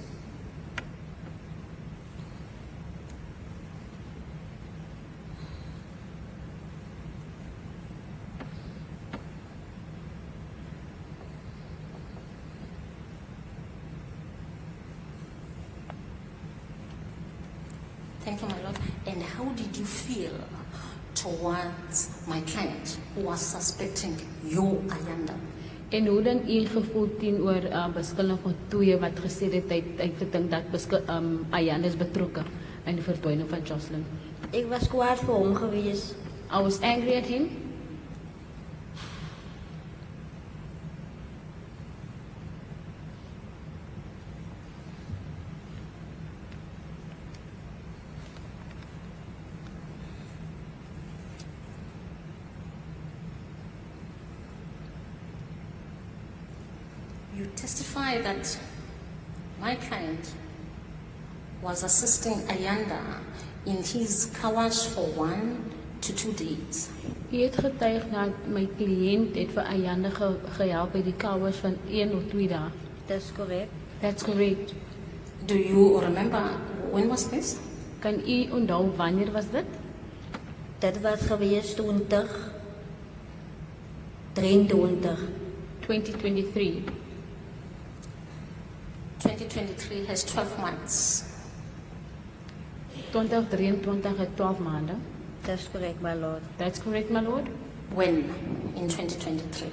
Speaker 9: Thank you, my lord. And how did you feel towards my client who was suspecting you, Ayanda?
Speaker 1: En hoe dan u gevoel teenoor beskuldigde 2 wat gesê het hy gedink dat Ayanda is betrokken in die verdwijning van Joslin?
Speaker 3: Ik was kwaad voor hem geweest.
Speaker 1: I was angry at him.
Speaker 9: You testify that my client was assisting Ayanda in his car wash for 1 to 2 days.
Speaker 1: Hy het getuig dat my cliënt het vir Ayanda gehelp by die car wash van 1 of 2 dae.
Speaker 3: Dat is correct.
Speaker 1: That's correct.
Speaker 9: Do you remember when was this?
Speaker 1: Kan u onthou wanneer was dit?
Speaker 3: Dat was geweest 2023.
Speaker 1: 2023.
Speaker 9: 2023 has 12 months.
Speaker 1: 2023 het 12 maanden.
Speaker 3: Dat is correct, my lord.
Speaker 1: That's correct, my lord.
Speaker 9: When in 2023?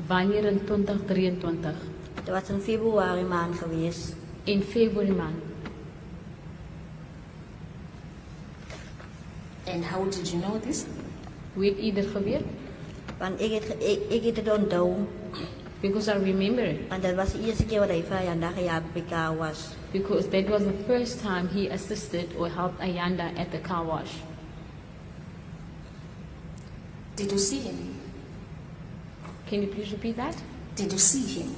Speaker 1: Wanneer in 2023?
Speaker 3: Dat was in februari maand geweest.
Speaker 1: In February maand.
Speaker 9: And how did you know this?
Speaker 1: Hoe het u dit geweet?
Speaker 3: Want ik het het onthouden.
Speaker 1: Because I remember it.
Speaker 3: Want dat was de eerste keer wat hij van Ayanda gehelp bij car wash.
Speaker 1: Because that was the first time he assisted or helped Ayanda at the car wash.
Speaker 9: Did you see him?
Speaker 1: Can you please repeat that?
Speaker 9: Did you see him?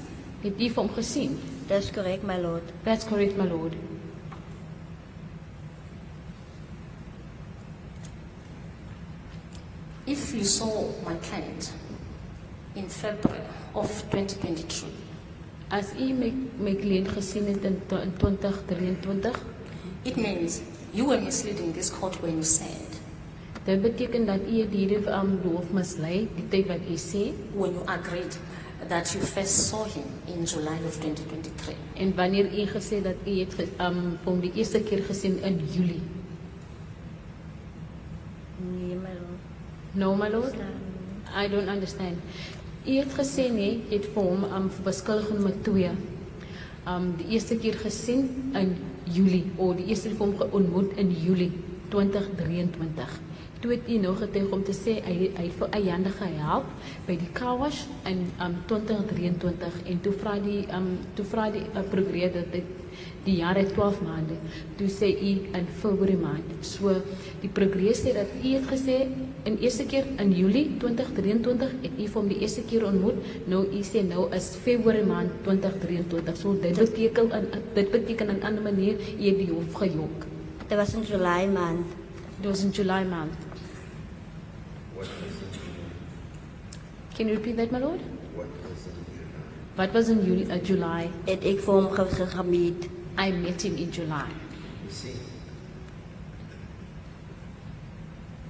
Speaker 1: Het u vir hom gesien?
Speaker 3: Dat is correct, my lord.
Speaker 1: That's correct, my lord.
Speaker 9: If you saw my client in February of 2022,
Speaker 1: As u my cliënt gesien het in 2023,
Speaker 9: it means you were misleading this court when you said,
Speaker 1: dit beteken dat u hierdie hoof mislei, die tyd wat u sê,
Speaker 9: when you agreed that you first saw him in July of 2023?
Speaker 1: En wanneer u gesê dat u het vir hom die eerste keer gesien in Julie?
Speaker 3: Nee, my lord.
Speaker 1: No, my lord. I don't understand. U het gesê nee, jy het vir hom beskuldiging met 2. Die eerste keer gesien in Julie, of die eerste keer vir hom ontmoet in Julie 2023. Toe het u nou getuig om te sê hy het vir Ayanda gehelp by die car wash in 2023 en toe vra die prokureur dat die jaar het 12 maande. Toe sê u in Februarie maand. So die prokureur sê dat u het gesê in eerste keer in Julie 2023 het u vir hom die eerste keer ontmoet. Nou u sê nou is Februarie maand 2023. So dit beteken in 'n ander manier u het die hof gejok.
Speaker 3: Dit was in July maand.
Speaker 1: It was in July month.
Speaker 10: What was in July?
Speaker 1: Can you repeat that, my lord?
Speaker 10: What was in July?
Speaker 1: What was in July?
Speaker 3: Het ek vir hom gemeet.
Speaker 1: I met him in July.
Speaker 10: You see,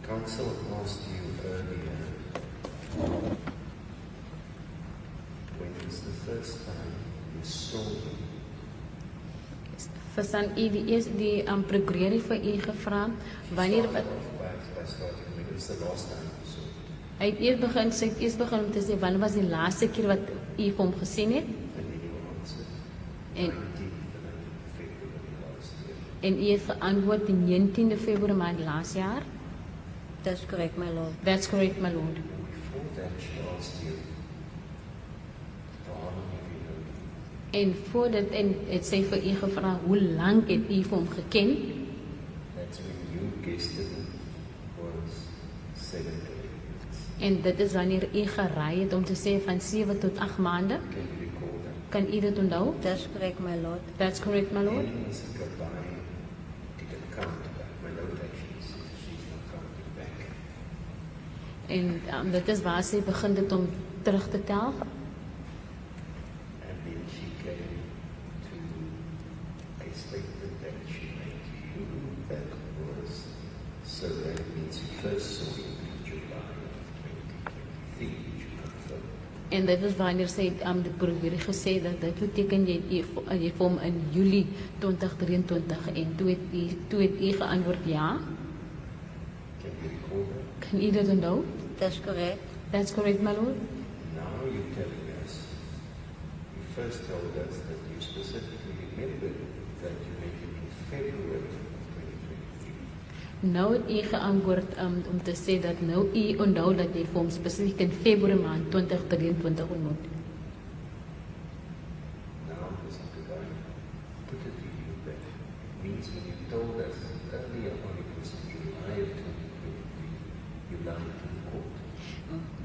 Speaker 10: counsel asked you earlier when was the first time you saw him.
Speaker 1: Verstaan u die prokureur het vir u gevra wanneer
Speaker 10: By starting, when was the last time you saw him?
Speaker 1: hy het eers begin om te sê wanneer was die laaste keer wat u vir hom gesien het
Speaker 10: And then you answered,
Speaker 1: en
Speaker 10: 19th February last year.
Speaker 1: en u het geantwoord die 19de Februarie maand laas jaar.
Speaker 3: That's correct, my lord.
Speaker 1: That's correct, my lord.
Speaker 10: And before that, she asked you, for how long have you known him?
Speaker 1: En voordat het sy vir u gevra hoe lank het u vir hom geken?
Speaker 10: That's when you guessed it was 7 to 8 months.
Speaker 1: En dit is wanneer u geraai het om te sê van 7 tot 8 maande.
Speaker 10: Can you recall that?
Speaker 1: Kan u dit onthou?
Speaker 3: That's correct, my lord.
Speaker 1: That's correct, my lord.
Speaker 10: Then Ms. Gabai didn't count back. My note actually says she's not counting back.
Speaker 1: En dit is waar sy begin dit om terug te tel.
Speaker 10: And then she came to a statement that she made to you that was, so that means you first saw him in July of 2023, which you confirm.
Speaker 1: En dit is wanneer sy die prokureur gesê dat dit beteken jy vir hom in Julie 2023 en toe het u geantwoord ja.
Speaker 10: Can you recall that?
Speaker 1: Kan u dit onthou?
Speaker 3: That's correct.
Speaker 1: That's correct, my lord.
Speaker 10: Now you're telling us, you first told us that you specifically remembered that you met him in February of 2023.
Speaker 1: Nou het u geantwoord om te sê dat nou u onthou dat jy vir hom spesifiek in Februarie maand 2023 ontmoet.
Speaker 10: Now, Ms. Gabai, put it to you that it means when you told us earlier on it was in July of 2023, you lied to the court.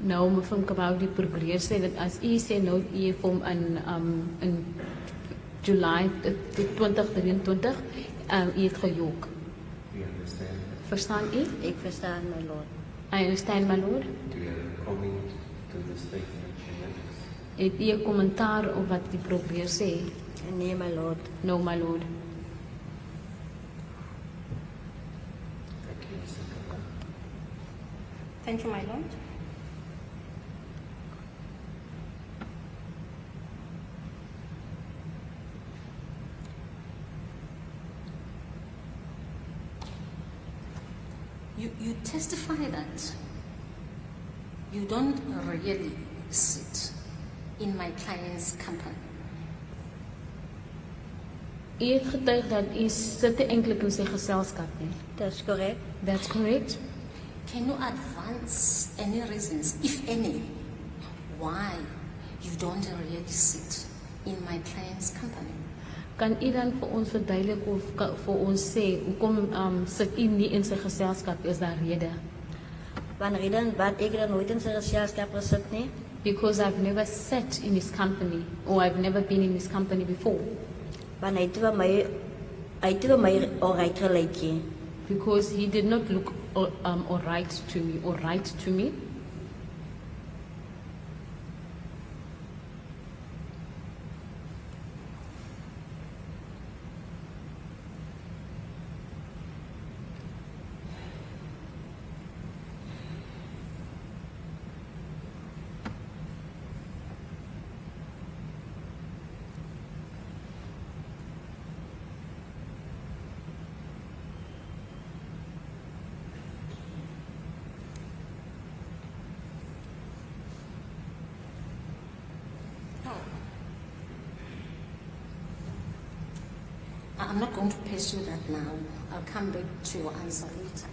Speaker 1: Nou mevrou Kabau die prokureur sê dat as u sê nou u het vir hom in July 2023 u het gejok.
Speaker 10: Do you understand that?
Speaker 1: Verstaan u?
Speaker 3: Ek verstaan, my lord.
Speaker 1: I understand, my lord.
Speaker 10: Do you have a comment to the statement she makes?
Speaker 1: Het u 'n kommentaar op wat die prokureur sê?
Speaker 3: Nee, my lord.
Speaker 1: No, my lord.
Speaker 10: Thank you, Mr. Gabai.
Speaker 9: Thank you, my lord. You testify that you don't really sit in my client's company.
Speaker 1: U het getuig dat u sit eintlik in sy geselskap nie.
Speaker 3: That's correct.
Speaker 1: That's correct.
Speaker 9: Can you advance any reasons, if any, why you don't really sit in my client's company?
Speaker 1: Kan u dan vir ons verduidelik of vir ons sê hoekom sit u nie in sy geselskap? Is daar rede?
Speaker 3: Wanneer dan wat ek dan nooit in sy geselskap gesit nie?
Speaker 1: Because I've never sat in his company or I've never been in his company before.
Speaker 3: Want hy het vir my alright gelyk nie.
Speaker 1: Because he did not look alright to me.
Speaker 9: I'm not going to pursue that now. I'll come back to your answer later.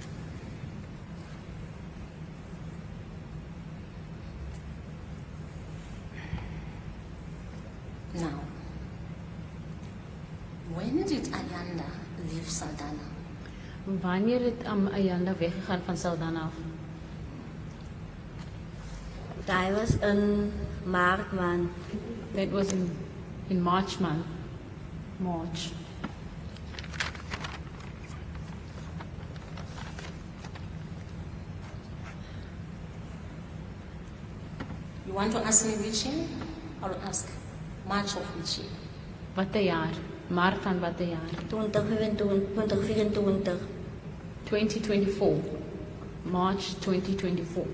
Speaker 9: Now, when did Ayanda leave Saldanha?
Speaker 1: Wanneer het Ayanda weggegaan van Saldanha af?
Speaker 3: Hij was in maart maand.
Speaker 1: That was in March month. March.
Speaker 9: You want to ask me which year? Or ask March of which year?
Speaker 1: Watter jaar? Maart van watter jaar?
Speaker 3: 2024.
Speaker 1: 2024. March 2024.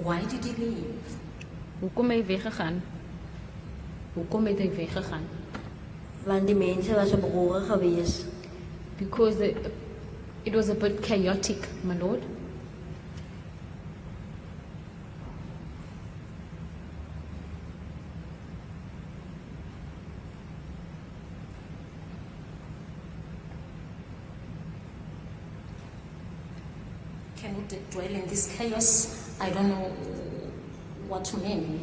Speaker 9: Why did he leave?
Speaker 1: Hoekom het hy weggegaan? Hoekom het hy weggegaan?
Speaker 3: Want die mensen was op roeren geweest.
Speaker 1: Because it was a bit chaotic, my lord.
Speaker 9: Can we dwell in this chaos? I don't know what to mean.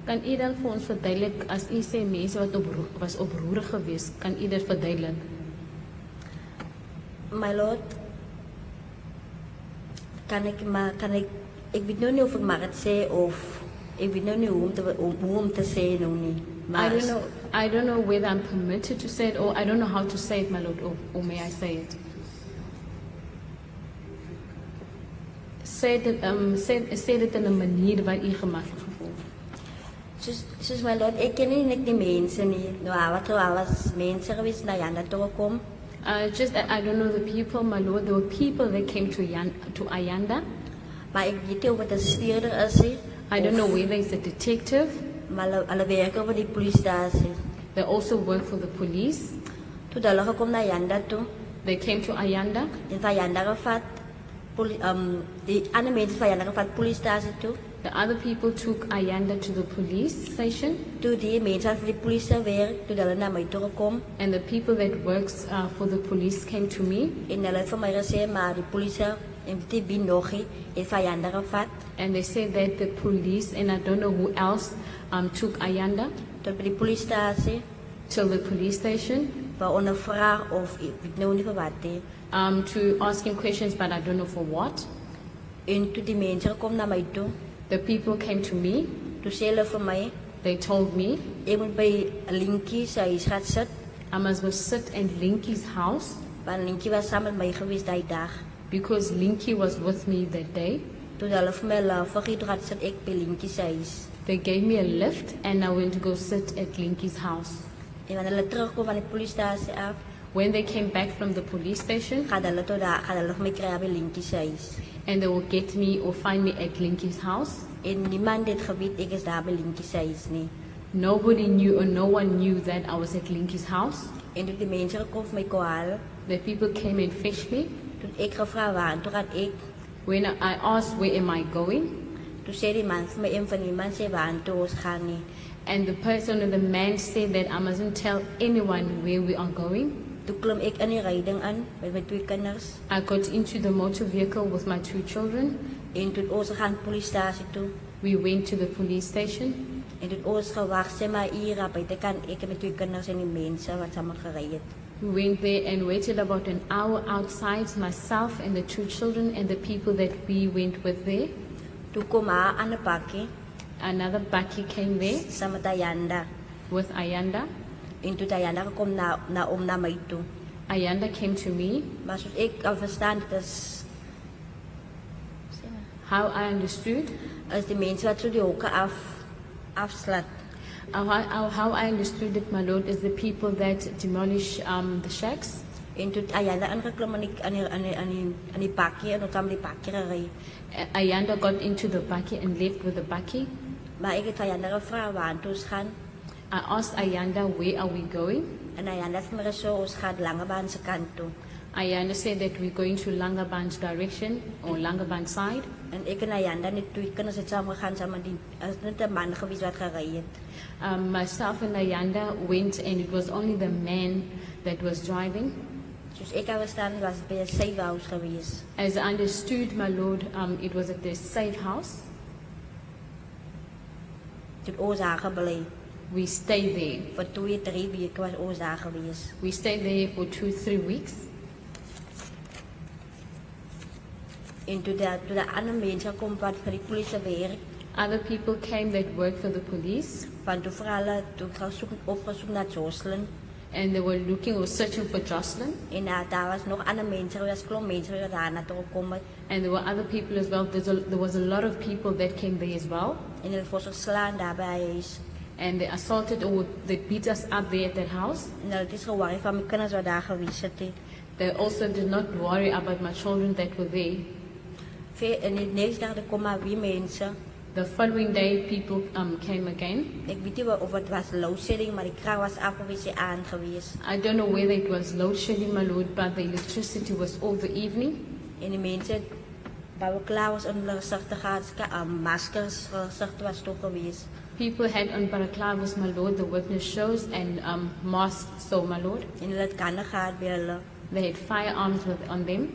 Speaker 1: Kan u dan vir ons verduidelik, as u sê mense wat was oproerig geweest, kan u dit verduidelik?
Speaker 3: My lord, ik weet nog niet of ik mag het zeggen of ik weet nog niet hoe om te zeggen nog niet.
Speaker 1: I don't know whether I'm permitted to say it or I don't know how to say it, my lord, or may I say it? Say it in een manier waar u gemakkelijk gevoelt.
Speaker 3: Dus my lord, ik ken niet die mensen niet. Nou, wat er alles mensen geweest naar Janda toe komen.
Speaker 1: Just that I don't know the people, my lord. There were people that came to Ayanda.
Speaker 3: Maar ik weet niet of het een stuurder is.
Speaker 1: I don't know whether it's a detective.
Speaker 3: Maar alle werken voor die politiestatie.
Speaker 1: They also work for the police.
Speaker 3: Toen dat gekomen naar Janda toe.
Speaker 1: They came to Ayanda.
Speaker 3: En van Janda gevat. Die andere mensen van Janda gevat politiestatie toe.
Speaker 1: The other people took Ayanda to the police station.
Speaker 3: Toen die mensen van de politie werken, toen dat naar mij toe gekomen.
Speaker 1: And the people that works for the police came to me.
Speaker 3: En dat van mij gezegd, maar de politie en die binogie is van Ayanda gevat.
Speaker 1: And they said that the police and I don't know who else took Ayanda.
Speaker 3: Tot bij de politiestatie.
Speaker 1: To the police station.
Speaker 3: Voor ondervraag of ik weet nou niet voor wat.
Speaker 1: To ask him questions, but I don't know for what.
Speaker 3: En toen die mensen komen naar mij toe.
Speaker 1: The people came to me.
Speaker 3: Toen zeiden voor mij.
Speaker 1: They told me.
Speaker 3: Ik moet bij Linky zijn huis gaan zitten.
Speaker 1: I must go sit in Linky's house.
Speaker 3: Want Linky was samen met mij geweest die dag.
Speaker 1: Because Linky was with me that day.
Speaker 3: Toen hulle vir my vergeet gaat sit ek by Linky's huis.
Speaker 1: They gave me a lift and I went to go sit at Linky's house.
Speaker 3: En wanneer hulle terugkom van die politiestasie af.
Speaker 1: When they came back from the police station.
Speaker 3: Gaan hulle vir my kry by Linky's huis.
Speaker 1: And they will get me or find me at Linky's house.
Speaker 3: En niemand het geweet ek is daar by Linky's huis nie.
Speaker 1: Nobody knew or no one knew that I was at Linky's house.
Speaker 3: En toe die mense gekom vir my kon haal.
Speaker 1: The people came and fetched me.
Speaker 3: Toe ek gevra waar toe gaan ek.
Speaker 1: When I asked where am I going.
Speaker 3: Toe sê die man vir my een van die man sê waar toe ons gaan nie.
Speaker 1: And the person or the man said that I mustn't tell anyone where we are going.
Speaker 3: Toe klim ek in die ryding aan met my 2 kinders.
Speaker 1: I got into the motor vehicle with my 2 children.
Speaker 3: En toe ons gaan politiestasie toe.
Speaker 1: We went to the police station.
Speaker 3: En toe ons gewag sê maar hier op buite kan ek met 2 kinders en die mense wat saam gery het.
Speaker 1: We went there and waited about an hour outside, myself and the 2 children and the people that we went with there.
Speaker 3: Toe kom haar aan 'n bakkie.
Speaker 1: Another bakkie came there.
Speaker 3: Saam met Ayanda.
Speaker 1: With Ayanda.
Speaker 3: En toe Ayanda gekom na my toe.
Speaker 1: Ayanda came to me.
Speaker 3: Maar soos ek al verstaan het is
Speaker 1: how I understood.
Speaker 3: As die mense wat so die hokke afslat.
Speaker 1: How I understood it, my lord, is the people that demolish the shacks.
Speaker 3: En toe Ayanda aangeklim aan die bakkie en ons het die bakkie gery.
Speaker 1: Ayanda got into the bakkie and left with the bakkie.
Speaker 3: Maar ek het Ayanda gevra waar ons gaan.
Speaker 1: I asked Ayanda where are we going.
Speaker 3: En Ayanda het my gesê ons gaan Langebaan se kant toe.
Speaker 1: Ayanda said that we're going to Lombaard's direction or Lombaard side.
Speaker 3: En ek en Ayanda net twee kinders het saam gegaan saam met die as net 'n man gewees wat gery het.
Speaker 1: Myself and Ayanda went, and it was only the man that was driving.
Speaker 3: Soos ek verstaan was by 'n safe house gewees.
Speaker 1: As I understood, my lord, it was at the safe house.
Speaker 3: Toe ons daar gebly.
Speaker 1: We stayed there.
Speaker 3: Vir 2-3 weke was ons daar gewees.
Speaker 1: We stayed there for 2-3 weeks.
Speaker 3: En toe de ander mense kom wat vir die polisie werk.
Speaker 1: Other people came that worked for the police.
Speaker 3: Want toe vra hulle toe opgesoek na Joshlin.
Speaker 1: And they were looking or searching for Joshlin.
Speaker 3: En daar was nog ander mense, er was klomp mense wat daar na toe gekom het.
Speaker 1: And there were other people as well. There was a lot of people that came there as well.
Speaker 3: En hulle het geslaan daar by huis.
Speaker 1: And they assaulted or they beat us up there at that house.
Speaker 3: En hulle het is geworry van my kinders wat daar gewees het.
Speaker 1: They also did not worry about my children that were there.
Speaker 3: En die next dag kom maar weer mense.
Speaker 1: The following day, people came again.
Speaker 3: Ek weet nie of het was load shedding, maar die kraan was afgewees aan gewees.
Speaker 1: I don't know whether it was load shedding, my lord, but the electricity was all the evening.
Speaker 3: En die mense waar we klaar was om hulle gesig te gaan, maskers gesig was toch gewees.
Speaker 1: People had on balaclavas, my lord, the witness shows, and masks, so my lord.
Speaker 3: En hulle het kanne gehad by hulle.
Speaker 1: They had firearms on them.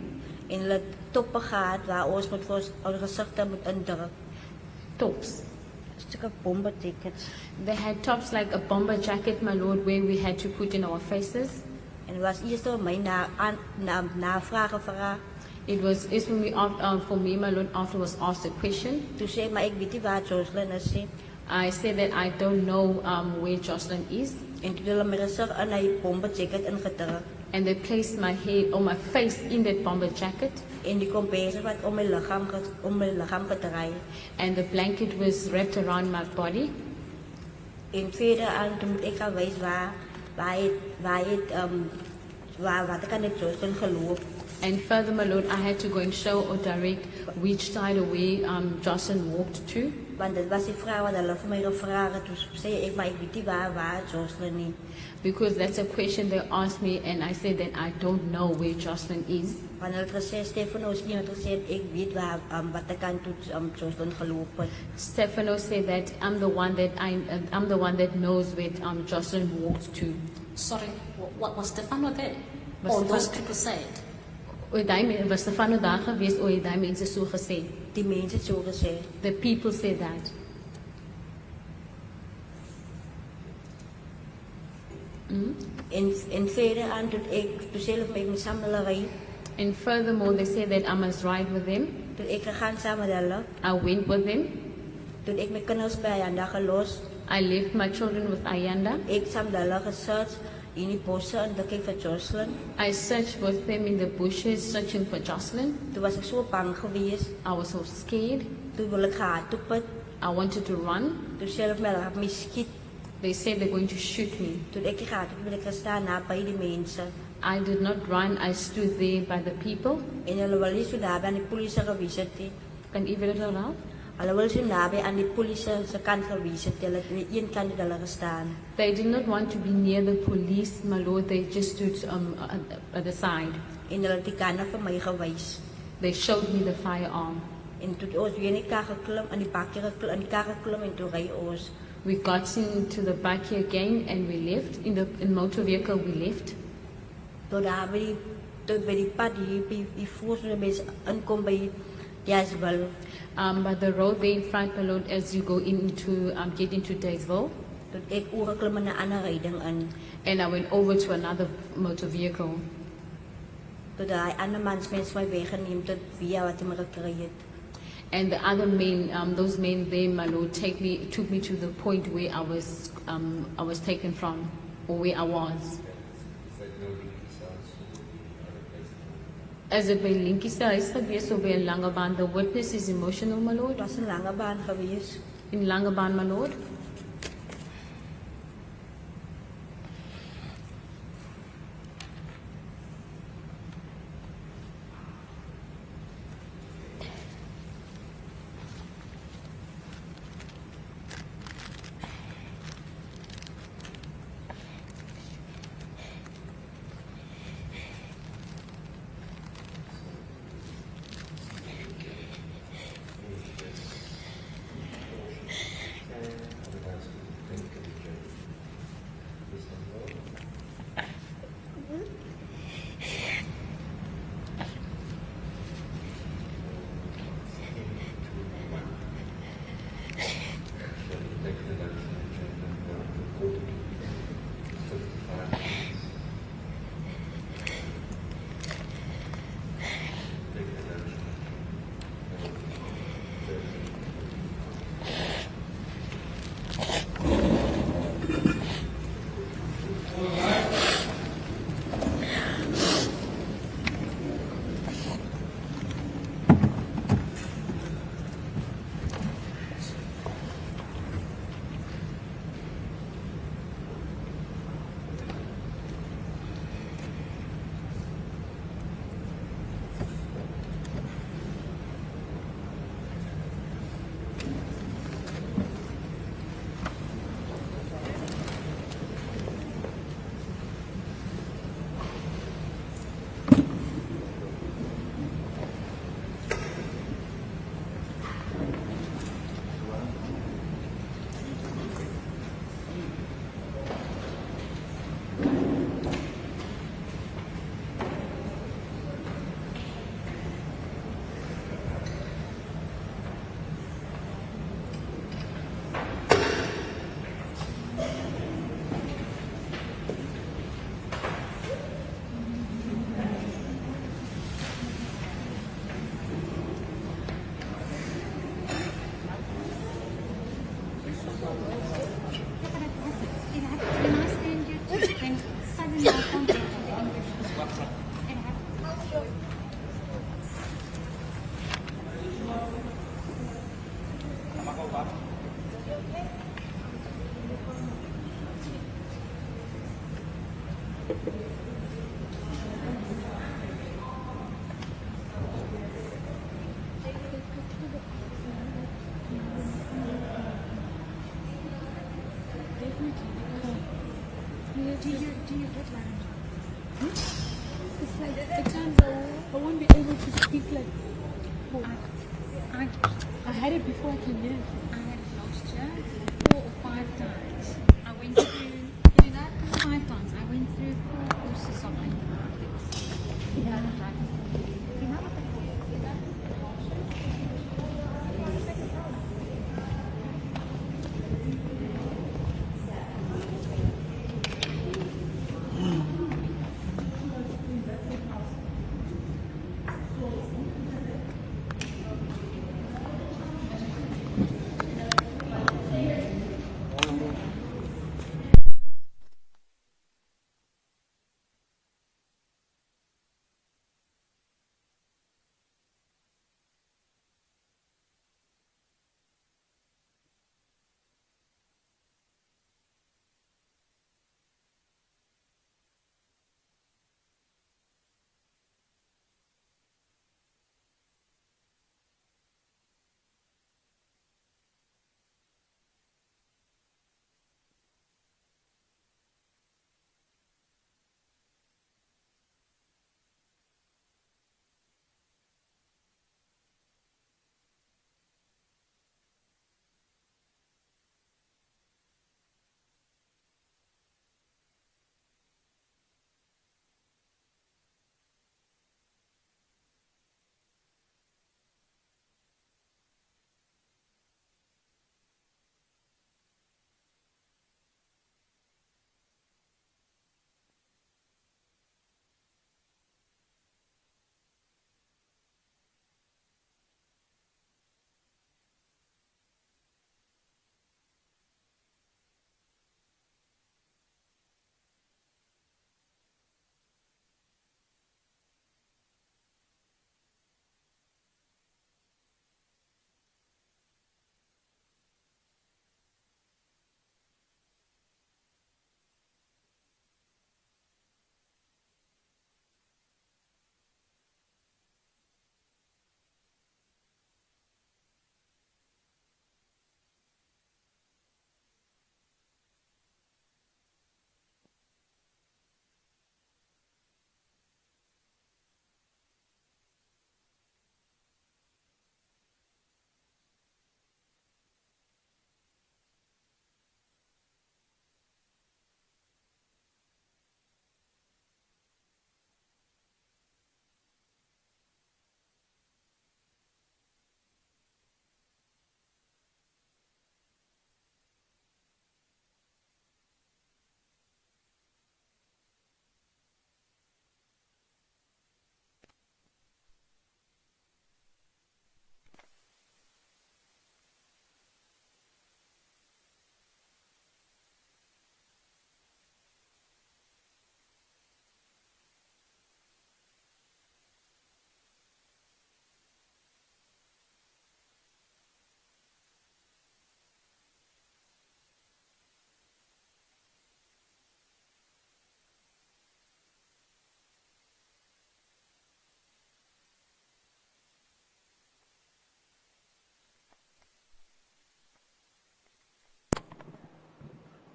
Speaker 3: En hulle het toppe gehad waar ons moet vir ons gesigte moet indruk.
Speaker 1: Tops.
Speaker 3: Stukke bomber tickets.
Speaker 1: They had tops like a bomber jacket, my lord, where we had to put in our faces.
Speaker 3: En was eerst door my navragen vraag.
Speaker 1: It was for me, my lord, after was asked a question.
Speaker 3: Toen zei maar ik weet niet waar Joshlin is.
Speaker 1: I said that I don't know where Joshlin is.
Speaker 3: En toen hebben we gezegd en hij bomber jacket ingedrukt.
Speaker 1: And they placed my head or my face in that bomber jacket.
Speaker 3: En die kon bezig wat om mijn lichaam gedraaid.
Speaker 1: And the blanket was wrapped around my body.
Speaker 3: En verder aan toen moet ik gaan wijzen wat ik aan het Joshlin geloof.
Speaker 1: And further, my lord, I had to go and show or direct which side or where Joshlin walked to.
Speaker 3: Want dat was die vrouw wat hulle vir my gevraagd het. Toen zei ik, maar ik weet niet waar Joshlin is.
Speaker 1: Because that's a question they asked me, and I said that I don't know where Joshlin is.
Speaker 3: Want hulle het gesê, Stefano is iemand gesê, ik weet wat ik aan toe Joshlin gelopen.
Speaker 1: Stefano said that I'm the one that knows where Joshlin walked to.
Speaker 9: Sorry, what was Stefano there?
Speaker 1: Was
Speaker 9: Or
Speaker 1: Stefano-
Speaker 9: those people said?
Speaker 1: Was Stefano daar geweest, of het die mense so gesê?
Speaker 3: Die mensen zo gezegd.
Speaker 1: The people said that.
Speaker 3: En verder aan toen ik zelf met mijn samenlerij,
Speaker 1: And furthermore, they said that I must ride with them.
Speaker 3: toen ik gegaan samen met hulle,
Speaker 1: I went with them.
Speaker 3: toen ik mijn kinders bij Ayanda gelost,
Speaker 1: I left my children with Ayanda.
Speaker 3: ik samen met hulle gesearched in die bossen en dat ik voor Joshlin.
Speaker 1: I searched with them in the bushes, searching for Joshlin.
Speaker 3: Toen was ik zo bang geweest,
Speaker 1: I was so scared.
Speaker 3: toen wil ik gaan toepen,
Speaker 1: I wanted to run.
Speaker 3: toen zelf met hulle me schiet.
Speaker 1: They said they're going to shoot me.
Speaker 3: Toen ik gaat, toen ben ik gestaan na bij die mensen.
Speaker 1: I did not run. I stood there by the people.
Speaker 3: En hulle wil niet zo nabij aan die politie geweest het.
Speaker 1: Can you read it aloud?
Speaker 3: Hulle wil zo nabij aan die politie zijn kant geweest het. Hulle het aan één kant hulle gestaan.
Speaker 1: They did not want to be near the police, my lord. They just stood at the side.
Speaker 3: En hulle het die kanne voor mij geweest.
Speaker 1: They showed me the firearm.
Speaker 3: En toen ons weer in die kar geklim, aan die bakje geklim, aan die kar geklim en toen rij ons.
Speaker 1: We got into the back again and we left. In the motor vehicle we left.
Speaker 3: Toen daar bij die pad, die voertuig mensen aankomen bij Jaswil.
Speaker 1: But the road there in front, my lord, as you go get into Daysville.
Speaker 3: Toen ik oorgeklim naar een andere rijding aan.
Speaker 1: And I went over to another motor vehicle.
Speaker 3: Toen die andere mans mensen mij weggeneemd tot via wat hij me gekregen heeft.
Speaker 1: And the other men, those men there, my lord, took me to the point where I was taken from, or where I was. As it by Linkistel is geweest, of by Lombaard, the witness is emotional, my lord.
Speaker 3: Het was een lange baan geweest.
Speaker 1: In Lombaard, my lord.
Speaker 11: do you get laryngitis? It's like at times I won't be able to speak like. I had it before I came here.
Speaker 12: I had it last year 4 or 5 times. I went through, you know that? 5 times. I went through 4 courses of antibiotics.
Speaker 11: Yeah.
Speaker 12: You know what they call it?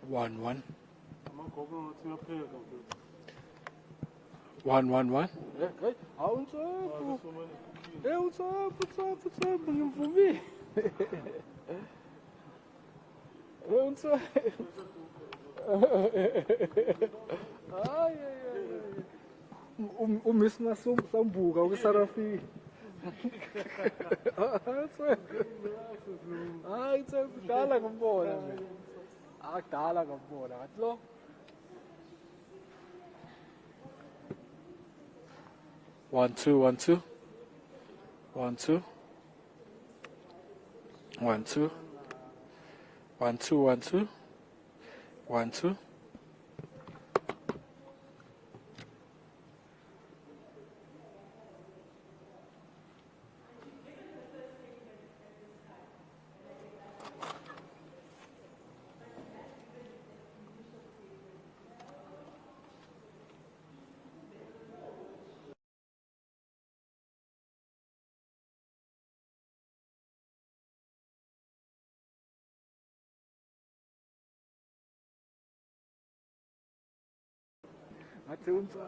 Speaker 6: One. One. Hey, what's up? Hey, what's up? Ngimvumi. Hey, what's up? Ay. Umiss na sambuka ukisarafi. Hayi, kudala ngibona mina. Akudala ngibona, ngathi lo. One, two. 1, 2. 1, 2. 1, 2, 1, 2. 1, 2. Matunza.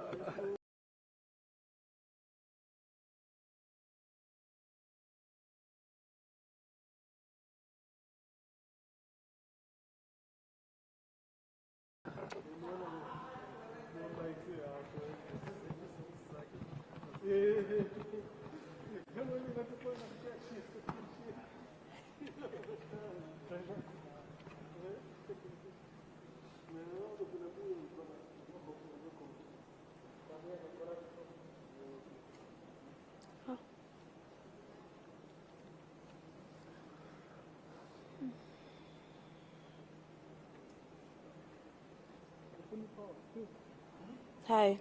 Speaker 11: Hi.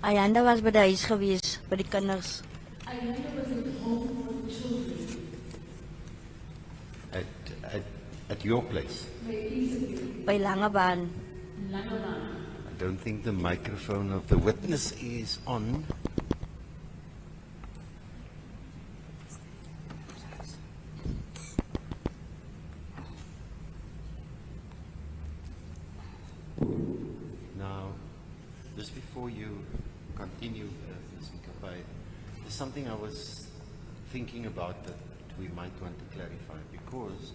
Speaker 3: Ayanda was by die huis gewees, by die kinders.
Speaker 1: Ayanda was at home for the children.
Speaker 8: At your place.
Speaker 3: By Langebaan.
Speaker 8: I don't think the microphone of the witness is on. Now, just before you continue, Ms. Mkapai, there's something I was thinking about that we might want to clarify, because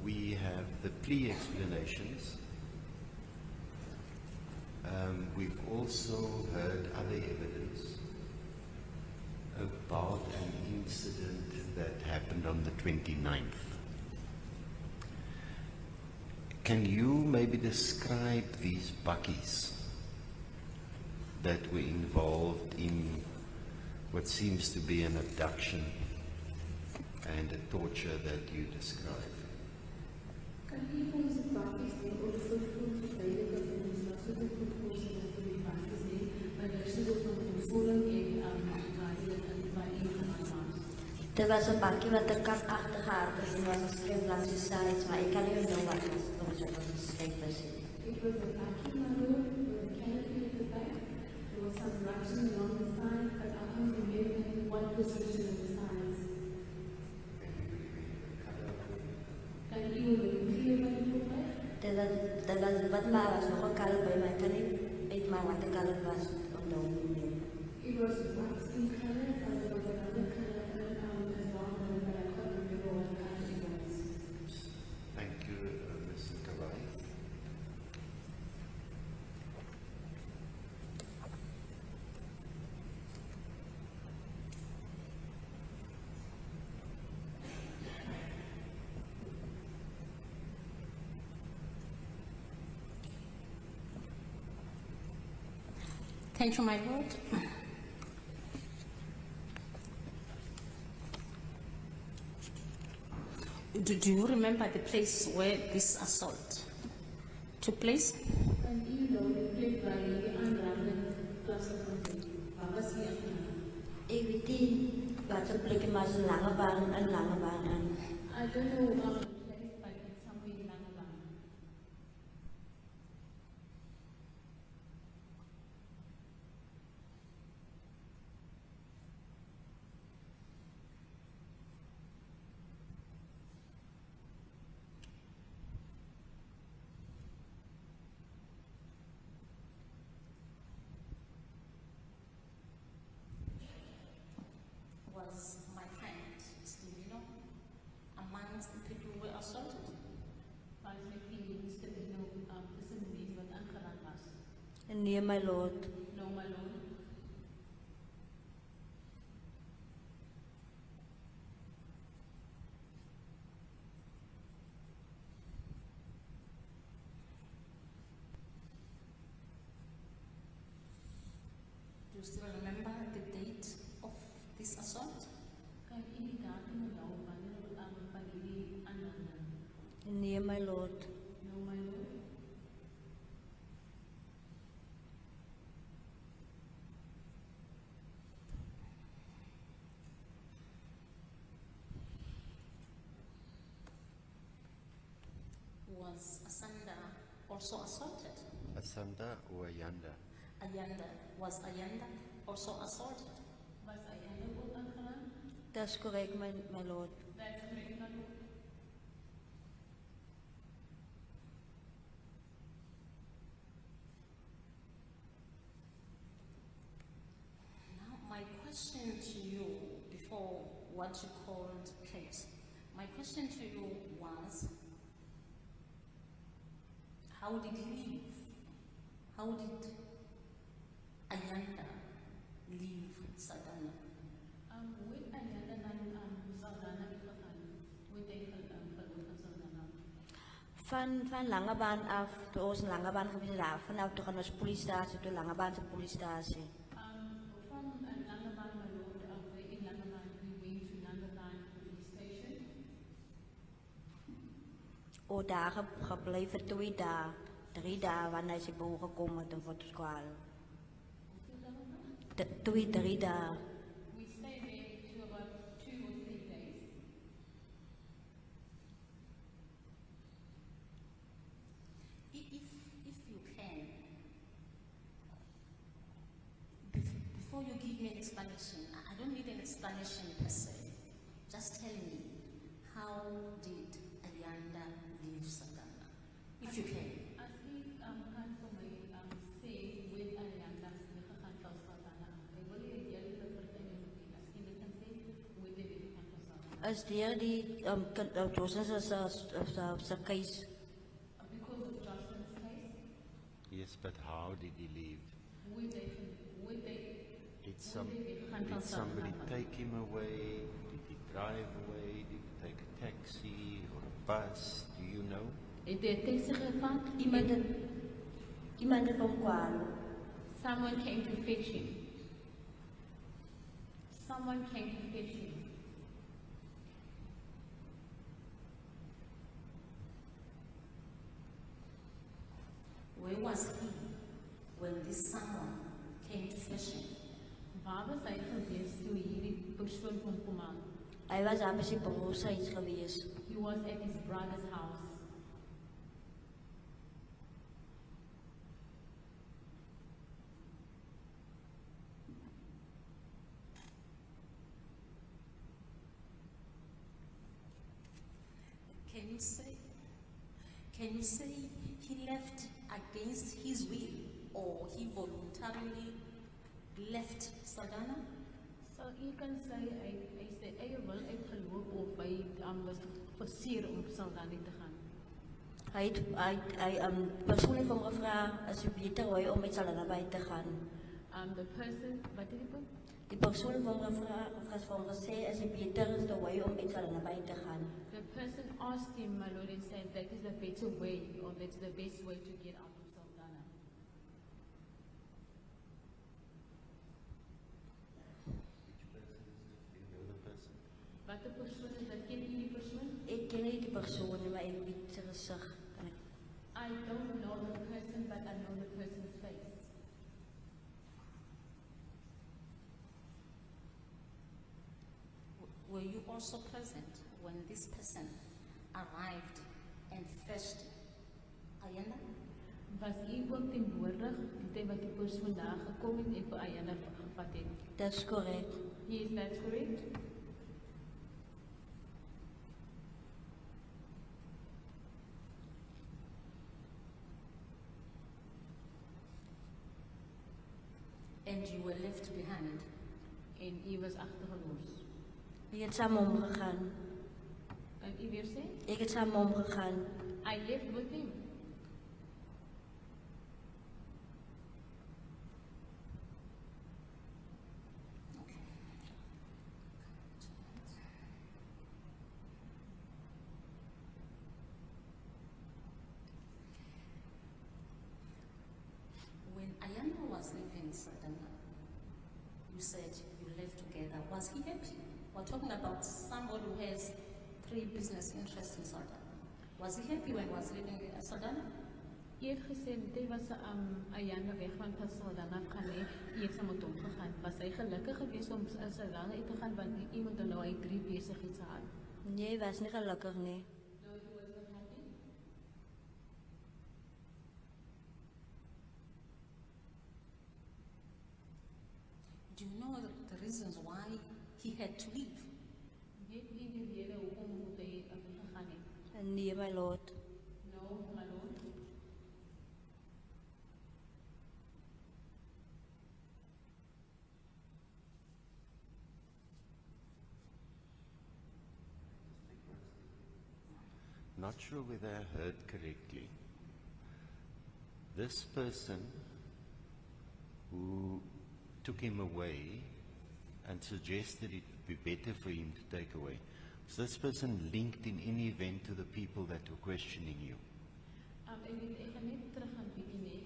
Speaker 8: we have the plea explanations. We've also heard other evidence about an incident that happened on the 29th. Can you maybe describe these bakkies that were involved in what seems to be an abduction and a torture that you described?
Speaker 1: Kan u vir ons 'n bakkies doen of so goed verduidelik dat ons dat so goed voorsien dat die bakkies doen, maar daar is ook nog 'n voering en waar een van ons was.
Speaker 3: Dit was een bakkie wat de kat achter gehad is en was een schip langs de sides, maar ik kan niet meer wat was, omdat het was een schip was.
Speaker 1: It was a bakkie maroon with a canopy at the back. There was some ruching along the side, but I can't remember what position of the sides. Kan u clear by the football?
Speaker 3: Dat was wat maar was nog een kalk bij mij, kan niet weet maar wat de kalk was om te doen.
Speaker 1: It was wax in color, but there was another color as well, but I can't remember what color it was.
Speaker 8: Thank you, Ms. Mkapai.
Speaker 9: Thank you, my lord. Do you remember the place where this assault took place?
Speaker 1: Kan u nou die plek waar die aanranding plaasgevind het? Waar was die aanranding?
Speaker 3: Ik weet niet wat de plek was, een lange baan.
Speaker 1: I don't know the place, but it's somewhere in Lombaard.
Speaker 9: Was my friend Stevino amongst the people who were assaulted?
Speaker 1: Was met die Stevino tussen die wat aangeraakt was?
Speaker 3: Nee, my lord.
Speaker 1: No, my lord.
Speaker 9: Do you still remember the date of this assault?
Speaker 1: Kan u die datum onthou wanneer van hierdie aanranding?
Speaker 3: Nee, my lord.
Speaker 1: No, my lord.
Speaker 9: Was Asanda also assaulted?
Speaker 8: Asanda or Ayanda?
Speaker 9: Ayanda. Was Ayanda also assaulted?
Speaker 1: Was Ayanda ook aangeraakt?
Speaker 3: Dat is correct, my lord.
Speaker 1: That's correct, my lord.
Speaker 9: Now, my question to you before what you called case, my question to you was, how did he leave? How did Ayanda leave Saldanha?
Speaker 1: When Ayanda dan Saldanha gegaan, hoe het hy verloor van Saldanha?
Speaker 3: Van Langebaan af, toe ons in Langebaan geweest daar, vanaf toe gaan ons politiestasie, toe Langebaanse politiestasie.
Speaker 1: From Lombaard, my lord, in Lombaard, we went to Lombaard police station.
Speaker 3: O daar gebleven 2 dagen, 3 dagen, wanneer ze boven gekomen en voor de squal. 2-3 dae.
Speaker 1: We stayed there to about 2 or 3 days.
Speaker 9: If you can, before you give me an explanation, I don't need an explanation per se. Just tell me, how did Ayanda leave Saldanha? If you can.
Speaker 1: As ek kan vir my sê with Ayanda gegaan van Saldanha. Ek wil hê julle moet vertel my as ek dit kan sê with die gegaan van Saldanha.
Speaker 3: As deur die Joshlin se case.
Speaker 1: Because of Joslin's case,
Speaker 8: Yes, but how did he leave?
Speaker 1: would they
Speaker 8: Did somebody take him away? Did he drive away? Did he take a taxi or a bus? Do you know?
Speaker 1: het hy 'n taxi gevat?
Speaker 3: Iemand het hom kwaal.
Speaker 1: Someone came to fetch him. Someone came to fetch him.
Speaker 9: Where was he when this someone came to fetch him?
Speaker 1: Waar was hy gewees toe hierdie persoon kom haal?
Speaker 3: Hy was daar by sy broer se huis gewees.
Speaker 1: He was at his brother's house.
Speaker 9: Can you say he left against his will or he voluntarily left Saldanha?
Speaker 1: So u kan sê hy sê eie wil uitgeloop of hy was geforseer om Saldanha te gaan.
Speaker 3: Hy persoonlik van gevra as jy beter hoor om met Saldanha by te gaan.
Speaker 1: The person, wat het hy?
Speaker 3: Die persoon van gevra of van gesê as jy beter is te hoor om met Saldanha by te gaan.
Speaker 1: The person asked him, my lord, and said that is the better way, or that's the best way to get out of Saldanha.
Speaker 8: Which person is it? Do you know the person?
Speaker 1: Wat 'n persoon is dat? Ken jy die persoon?
Speaker 3: Ek ken nie die persoon nie, maar ek weet sy gesig.
Speaker 1: I don't know the person, but I know the person's face.
Speaker 9: Were you also present when this person arrived and fetched Ayanda?
Speaker 1: Was u ook teenwoordig die tyd wat die persoon daar gekom het en vir Ayanda gevat het?
Speaker 3: That's correct.
Speaker 1: Yes, that's correct.
Speaker 9: And you were left behind.
Speaker 1: En u was agtergelos.
Speaker 3: Ek het saam met hom gegaan.
Speaker 1: Kan u weer sê?
Speaker 3: Ek het saam met hom gegaan.
Speaker 1: I left with him.
Speaker 9: When Ayanda was leaving Saldanha, you said you left together. Was he happy? We're talking about somebody who has 3 business interests in Saldanha. Was he happy when he was leaving Saldanha?
Speaker 1: U het gesê dit was Ayanda weg van Saldanha gaan hê, u het saam met hom gegaan. Was hy gelukkig geweest om Saldanha uit te gaan want iemand nou hy 3 besighede gehad?
Speaker 3: Nee, hy was nie gelukkig nie.
Speaker 1: No, he was not happy.
Speaker 9: Do you know the reasons why he had to leave?
Speaker 1: Weet u die rede hoekom hy gegaan het?
Speaker 3: Nee, my lord.
Speaker 1: No, my lord.
Speaker 8: Not sure whether I heard correctly. This person who took him away and suggested it would be better for him to take away, was this person linked in any event to the people that were questioning you?
Speaker 1: Ek gaan net terug aan bietjie net.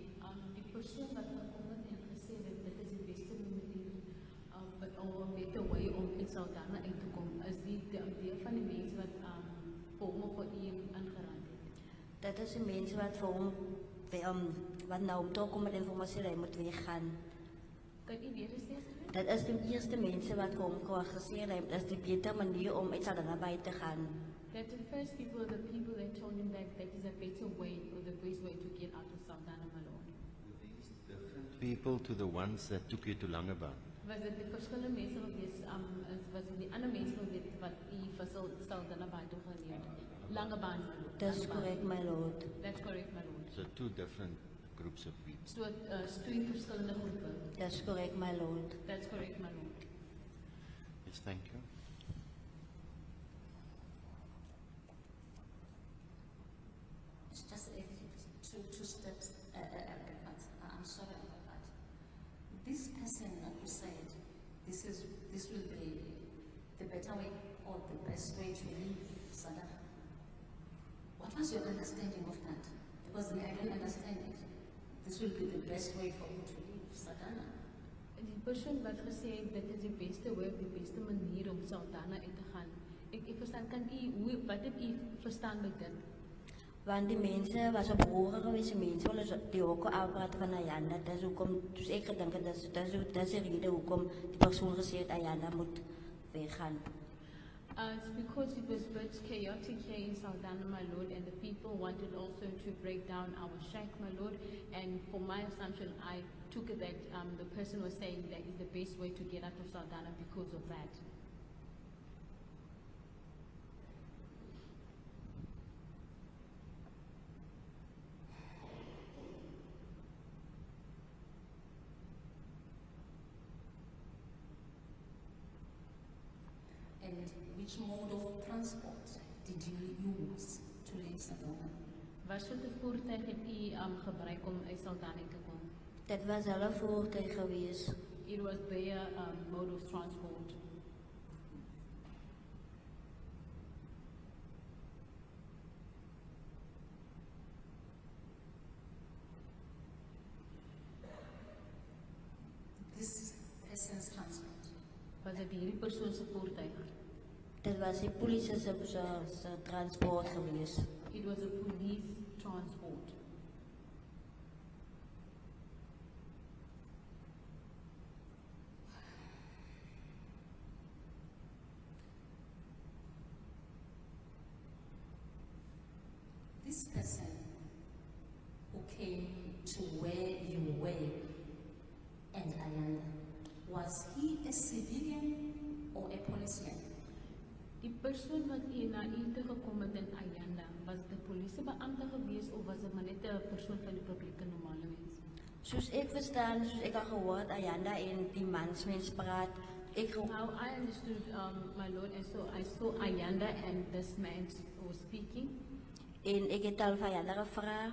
Speaker 1: Die persoon wat gekom het en gesê het dit is die beste manier om beter way om in Saldanha uit te kom, is die deel van die mense wat vir hom of vir hom aangeraad het.
Speaker 3: Dit is die mense wat vir hom wat nou om te kom met informasie dat hy moet weggaan.
Speaker 1: Kan u weer eens zeggen?
Speaker 3: Dat is de eerste mensen wat georganiseerd hebben. Dat is de betere manier om uit Saldanha Bay te gaan.
Speaker 1: That the first people, the people that told him that that is a better way or the best way to get out of Saldanha, my lord.
Speaker 8: People to the ones that took you to Lombaard.
Speaker 1: Was dit die verschillende mensen geweest, was dit die andere mensen geweest wat die vir Saldanha Bay toe geleer het? Lombaard, my lord.
Speaker 3: That's correct, my lord.
Speaker 1: That's correct, my lord.
Speaker 8: So two different groups of people.
Speaker 1: So, twee verschillende groepen.
Speaker 3: That's correct, my lord.
Speaker 1: That's correct, my lord.
Speaker 8: Yes, thank you.
Speaker 9: It's just two steps back. I'm sorry about that. This person who said this will be the better way or the best way to leave Saldanha. What was your understanding of that? Because I don't understand it. This will be the best way for you to leave Saldanha.
Speaker 1: Die persoon wat gesê het dit is die beste way, die beste manier om Saldanha uit te gaan. Ek verstaan, kan u, wat het u verstaan met dit?
Speaker 3: Want die mensen was op hoger geweest, mensen willen die ook aanpraten van Ayanda. Dat is hoekom, dus ik denk dat is de reden hoekom die persoon gezegd Ayanda moet weggaan.
Speaker 1: It's because it was a bit chaotic here in Saldanha, my lord, and the people wanted also to break down our shack, my lord. And for my assumption, I took it that the person was saying that is the best way to get out of Saldanha because of that.
Speaker 9: And which mode of transport did you use to leave Saldanha?
Speaker 1: Wat soort voertuig het u gebruik om uit Saldanha te kom?
Speaker 3: Dat was al een voertuig geweest.
Speaker 1: It was their mode of transport.
Speaker 9: This person's transport.
Speaker 1: Was dit hierdie persoon se voertuig?
Speaker 3: Dat was die politie se transport geweest.
Speaker 1: It was a police transport.
Speaker 9: This person who came to where you were and Ayanda, was he a civilian or a policeman?
Speaker 1: Die persoon wat na u toe gekom het in Ayanda, was dit 'n polisiebeampte geweest of was dit maar net 'n persoon van die publieke normale mens?
Speaker 3: Soos ek verstaan, soos ek al gehoord, Ayanda en die mansmens praat,
Speaker 1: How I understood, my lord, and so I saw Ayanda and this man was speaking.
Speaker 3: En ek het al van Ayanda gevra,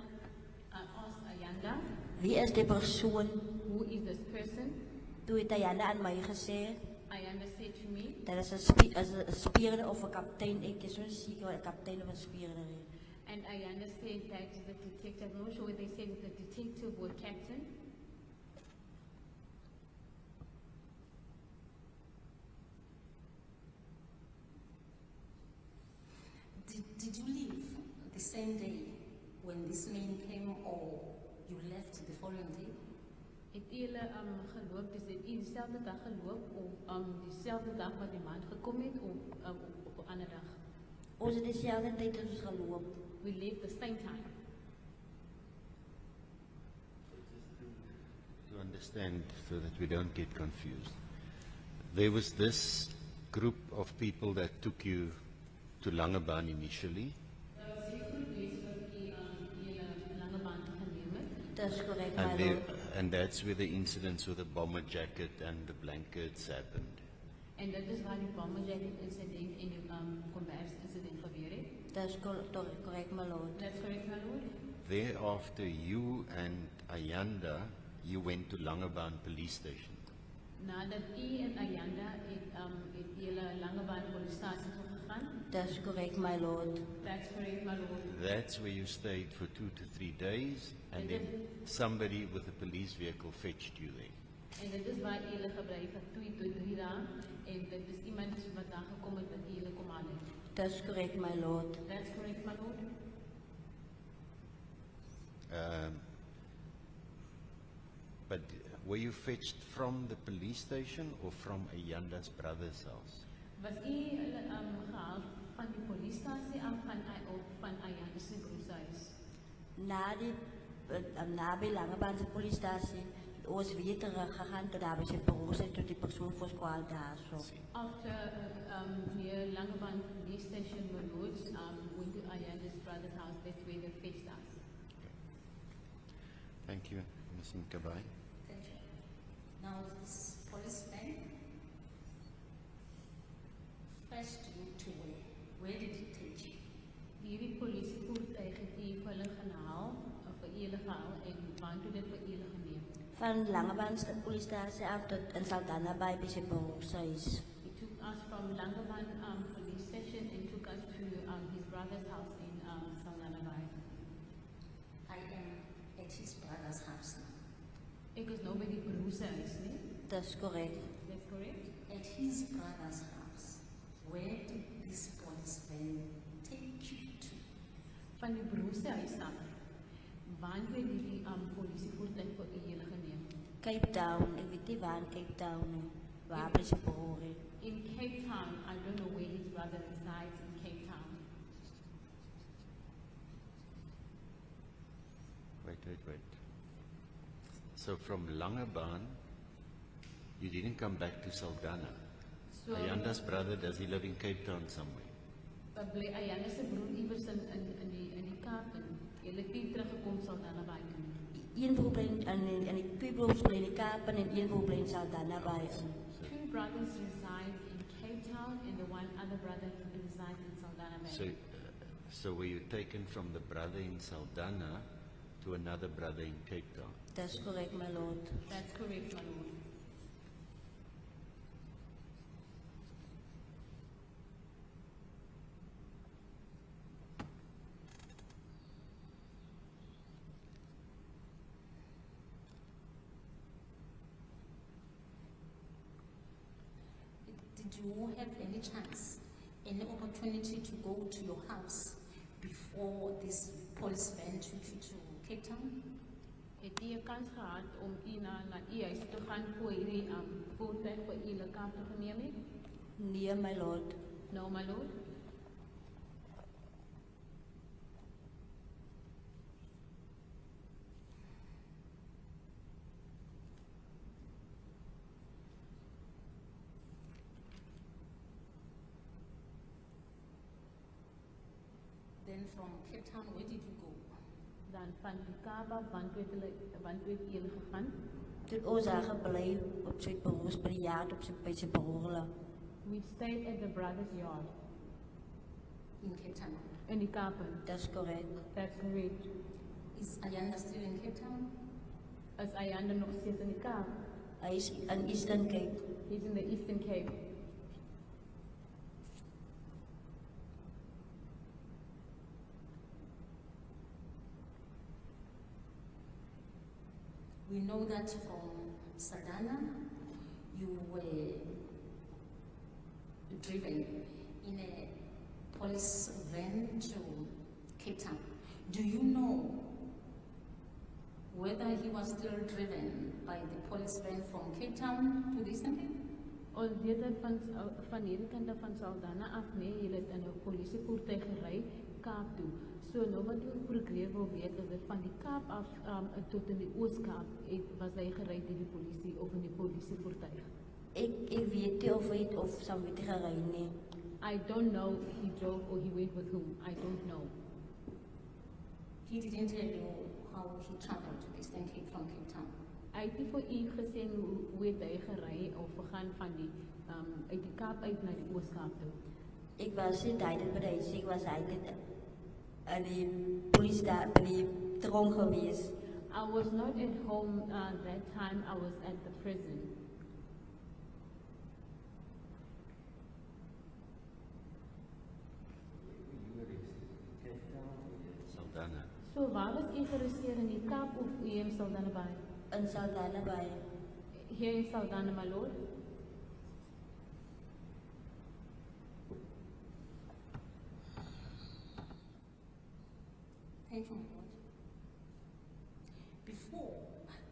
Speaker 1: I asked Ayanda,
Speaker 3: wie is die persoon?
Speaker 1: who is this person?
Speaker 3: Toe het Ayanda aan my gesê,
Speaker 1: Ayanda said to me,
Speaker 3: dat is 'n speerder of 'n kaptein, ek is so seker wat 'n kaptein of 'n speerder is.
Speaker 1: and Ayanda said that the detective, I'm not sure what they said, the detective or captain.
Speaker 9: Did you leave the same day when this man came or you left the following day?
Speaker 1: Het julle geloop, dis dit dieselfde dag geloop of dieselfde dag wat die man gekom het of op 'n ander dag?
Speaker 3: Ons het dieselfde tyd as ons geloop.
Speaker 1: We left the same time.
Speaker 8: To understand so that we don't get confused. There was this group of people that took you to Lombaard initially.
Speaker 3: Dat is correct,
Speaker 8: And,
Speaker 3: my
Speaker 8: there,
Speaker 3: lord.
Speaker 8: and that's where the incidents with the bomber jacket and the blankets happened.
Speaker 1: En dit is waar die bomber jacket incident en die kombers incident gebeur het.
Speaker 3: Dat is correct, my lord.
Speaker 1: That's correct, my lord.
Speaker 8: Thereafter, you and Ayanda, you went to Lombaard police station.
Speaker 1: Nadat u en Ayanda het julle Lombaard polisiestasie toe gegaan.
Speaker 3: Dat is correct, my lord.
Speaker 1: That's correct, my lord.
Speaker 8: That's where you stayed for 2 to 3 days, and then somebody with a police vehicle fetched you there.
Speaker 1: En dit is waar julle gebly vir 2 tot 3 dae en dit is iemand wat daar gekom het en julle kom aan.
Speaker 3: Dat is correct, my lord.
Speaker 1: That's correct, my lord.
Speaker 8: But
Speaker 4: Were you fetched from the police station or from Ayanda's brother's house?
Speaker 1: Was u gehaal van die polisiestasie af van Ayanda se broerhuis?
Speaker 3: Na die naby Langebaan polisiestasie, ons weer teruggegaan tot daar by sy broer sy tot die persoon voorskwaal daar so.
Speaker 1: After near Langebaan police station Maloods, went to Ayanda's brother's house, that's where they fetched us.
Speaker 4: Thank you, Ms. Mkabai.
Speaker 9: Thank you. Now this policeman fetched you to where? Where did he take you?
Speaker 1: Hierdie polisievoertuig het u vir hulle gehaal, of vir julle gehaal, en waar toe dit vir julle geneem?
Speaker 3: Van Langebaan polisiestasie af tot in Saldanha Bay by sy broer sy huis.
Speaker 1: He took us from Langebaan police station and took us to his brother's house in Saldanha Bay.
Speaker 9: I am at his brother's house now.
Speaker 1: Ek is nou by die broer se huis, nie?
Speaker 3: Dis korrek.
Speaker 1: That's correct?
Speaker 9: At his brother's house, where did this policeman take you to?
Speaker 1: Van die broer se huis af. Waar het die polisievoertuig vir julle geneem?
Speaker 3: Cape Town, ek weet nie waar in Cape Town nie. Waar by sy broer nie.
Speaker 1: In Cape Town, I don't know where his brother resides in Cape Town.
Speaker 4: Wait. So from Langebaan, you didn't come back to Saldanha.
Speaker 1: So,
Speaker 4: Ayanda's brother, does he live in Cape Town somewhere?
Speaker 1: bly Ayanda se broer iewers in die Kaap en julle het nie teruggekom Saldanha Bay toe.
Speaker 3: Een broer bly in die twee broers bly in die Kaap en een broer bly in Saldanha Bay.
Speaker 1: Two brothers reside in Cape Town and the one other brother resides in Saldanha Bay.
Speaker 4: So were you taken from the brother in Saldanha to another brother in Cape Town?
Speaker 3: That's correct, my lord.
Speaker 1: That's correct, my lord.
Speaker 9: Did you have any chance, any opportunity to go to your house before this police van took you to Cape Town?
Speaker 1: Het u 'n kans gehad om u na u huis te gaan voor hierdie voertuig vir julle Kaap te geneem het?
Speaker 3: Nee, my lord.
Speaker 1: No, my lord.
Speaker 9: Then from Cape Town, where did you go?
Speaker 1: Dan van die Kaap af, want het julle gegaan?
Speaker 3: Toe ons daar gebly op sy broers by die jaard op sy by sy broer.
Speaker 1: We stayed at the brother's yard.
Speaker 9: In Cape Town.
Speaker 1: In die Kaap.
Speaker 3: That's correct.
Speaker 1: That's correct.
Speaker 9: Is Ayanda still in Cape Town?
Speaker 1: Is Ayanda nog steeds in die Kaap?
Speaker 3: Hy is in Eastern Cape.
Speaker 1: He's in the Eastern Cape.
Speaker 9: We know that from Saldanha, you were driven in a police van to Cape Town. Do you know whether he was still driven by the police van from Cape Town to the Eastern Cape?
Speaker 1: Ons weet dat van hierdie kant af van Saldanha af, nee, julle het in 'n polisievoertuig gery Kaap toe. So nou wat ek probeer wil weet is dat van die Kaap af tot in die Oos-Kaap was hy gery deur die polisie of in die polisievoertuig.
Speaker 3: Ek weet nie of hy of saam met gery nie.
Speaker 1: I don't know if he drove or he went with whom. I don't know.
Speaker 9: He didn't tell you how he traveled to the Eastern Cape from Cape Town.
Speaker 1: Hy het nie vir u gesê hoe het hy gery of gegaan van die uit die Kaap uit na die Oos-Kaap toe.
Speaker 3: Ek was nie tydens by die huis, ek was eintlik in die polisie daar by die tronk gewees.
Speaker 1: I was not at home that time. I was at the prison.
Speaker 4: Saldanha.
Speaker 1: So waar was u gearresteer in die Kaap of u in Saldanha Bay?
Speaker 3: In Saldanha Bay.
Speaker 1: Here in Saldanha, my lord.
Speaker 9: Thank you, my lord. Before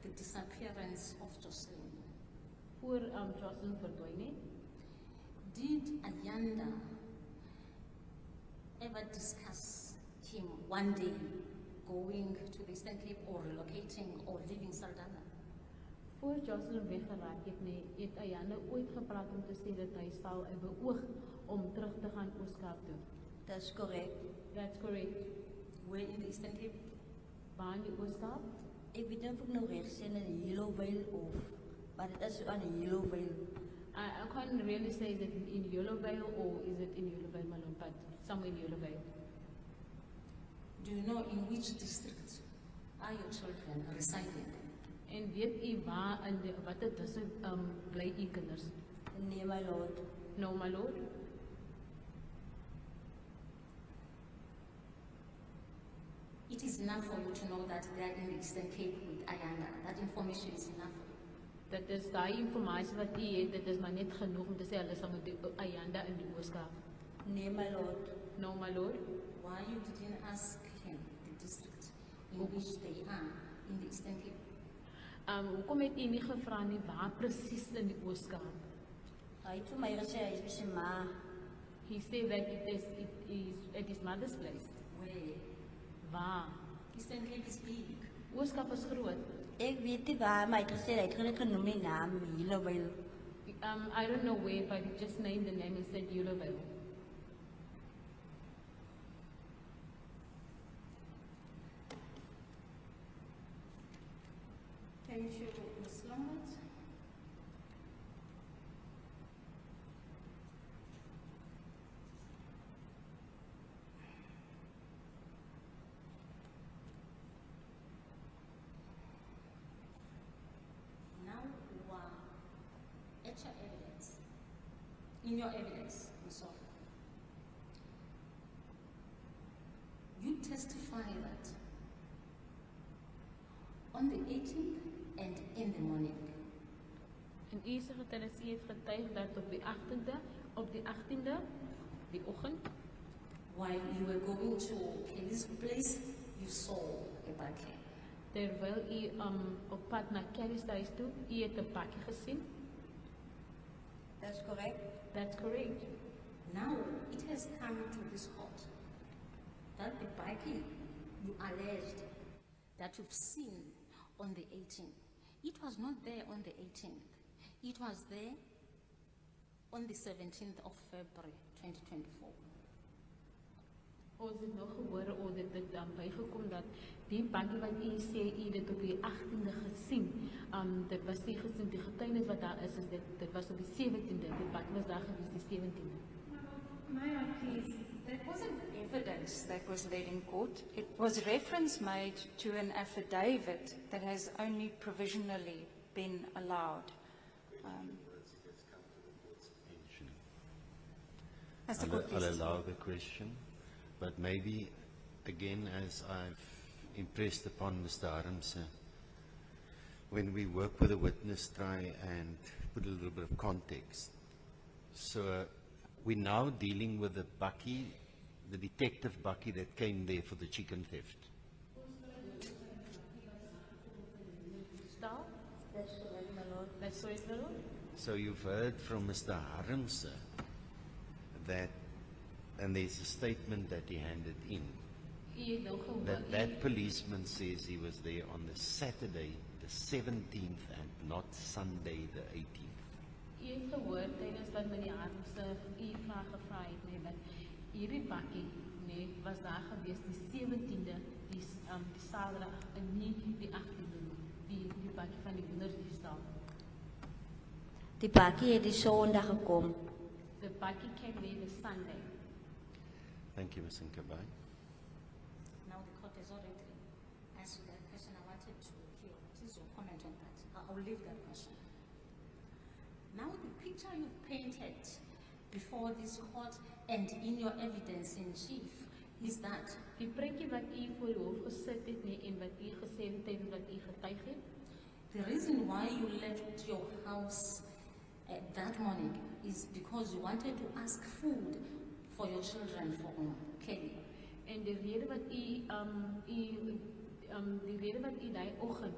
Speaker 9: the disappearance of Joshlin,
Speaker 1: voor Joslin verdwyn het,
Speaker 9: did Ayanda ever discuss him one day going to the Eastern Cape or relocating or leaving Saldanha?
Speaker 1: voor Joslin weggeraak het, het Ayanda ooit gepraat om te sê dat hy sal beoog om terug te gaan Ooskaap toe.
Speaker 3: That's correct.
Speaker 1: That's correct.
Speaker 9: Where in the Eastern Cape?
Speaker 1: Waar in die Ooskaap?
Speaker 3: Ik weet niet of ik nog recht zit in een Yellow Veil of... Maar het is aan een Yellow Veil.
Speaker 1: I can't really say is it in Yellowvale or is it in Yellowvale, Lombaard, somewhere in Yellowvale.
Speaker 9: Do you know in which district are your children residing?
Speaker 1: En weet u waar in de, wat het tussen bly u kinders?
Speaker 3: Nee, my lord.
Speaker 1: No, my lord.
Speaker 9: It is enough for you to know that they are in the Eastern Cape with Ayanda. That information is enough for you.
Speaker 1: Dat is die informatie wat u het, dit is maar net genoeg om te sê hulle sal met die Ayanda in die Ooskaap.
Speaker 3: Nee, my lord.
Speaker 1: No, my lord.
Speaker 9: Why you didn't ask him the district in which they are in the Eastern Cape?
Speaker 1: Hoekom het u nie gevra nie waar presies in die Ooskaap?
Speaker 3: Hy het vir my gesê hy is by sy ma.
Speaker 1: He said that it is at his mother's place.
Speaker 9: Where?
Speaker 1: Waar?
Speaker 9: Eastern Cape is big.
Speaker 1: Ooskaap is groot.
Speaker 3: Ik weet niet waar, maar hy het gesê hy het net genoem die naam Yellow Veil.
Speaker 1: I don't know where, but he just named the name and said Yellowvale.
Speaker 9: Thank you, Ms. Lombaard. Now you are at your evidence. In your evidence, Ms. Lombaard. You testify that on the 18th and in the morning,
Speaker 1: En u se getuienis het getuig dat op die 18de, die oggend,
Speaker 9: while you were going to Kelly's place, you saw a bakkie.
Speaker 1: terwyl u op pad na Kelly's huis toe, u het 'n bakkie gesien.
Speaker 3: That's correct.
Speaker 1: That's correct.
Speaker 9: Now it has come to this court that the bakkie you alleged that you've seen on the 18th, it was not there on the 18th. It was there on the 17th of February 2024.
Speaker 1: Ons het nog gehoor of dit bygekom dat die bakkie wat u sê u dit op die 18de gesien, dit was nie gesien, die getuienis wat daar is dit was op die 17de, die bakkie was daar gewees die 17de.
Speaker 5: May I please, that wasn't evidence that was laid in court. It was reference made to an affidavit that has only provisionally been allowed. As the court
Speaker 8: I'll
Speaker 5: pleases.
Speaker 8: allow the question, but maybe again, as I've impressed upon Mr. Harmse, when we work with a witness, try and put a little bit of context. So we're now dealing with the bakkie, the detective bakkie that came there for the chicken theft.
Speaker 1: Stel,
Speaker 3: That's correct, my lord.
Speaker 1: that's correct, my lord.
Speaker 8: So you've heard from Mr. Harmse that, and there's a statement that he handed in,
Speaker 1: U het nou gehoor,
Speaker 8: that policeman says he was there on the Saturday, the 17th, and not Sunday, the 18th.
Speaker 1: U het gehoor tydens wat meneer Harmse u vraag gevra het, nee, dat hierdie bakkie, nee, was daar gewees die 17de, die Saterdag, en nie die 18de, die bakkie van die wonderdiefstal.
Speaker 3: Die bakkie het die Sondag gekom.
Speaker 1: The bakkie came there the Sunday.
Speaker 8: Thank you, Ms. Nkabai.
Speaker 9: Now the court has already asked you that question. I wanted to hear what is your comment on that. I'll leave that question. Now the picture you've painted before this court and in your evidence in chief is that
Speaker 1: Die prentjie wat u voor die hof gesit het, nee, en wat u gesê het tydens wat u getuig het,
Speaker 9: the reason why you left your house that morning is because you wanted to ask food for your children for Kelly.
Speaker 1: en die rede wat u die rede wat u die oggend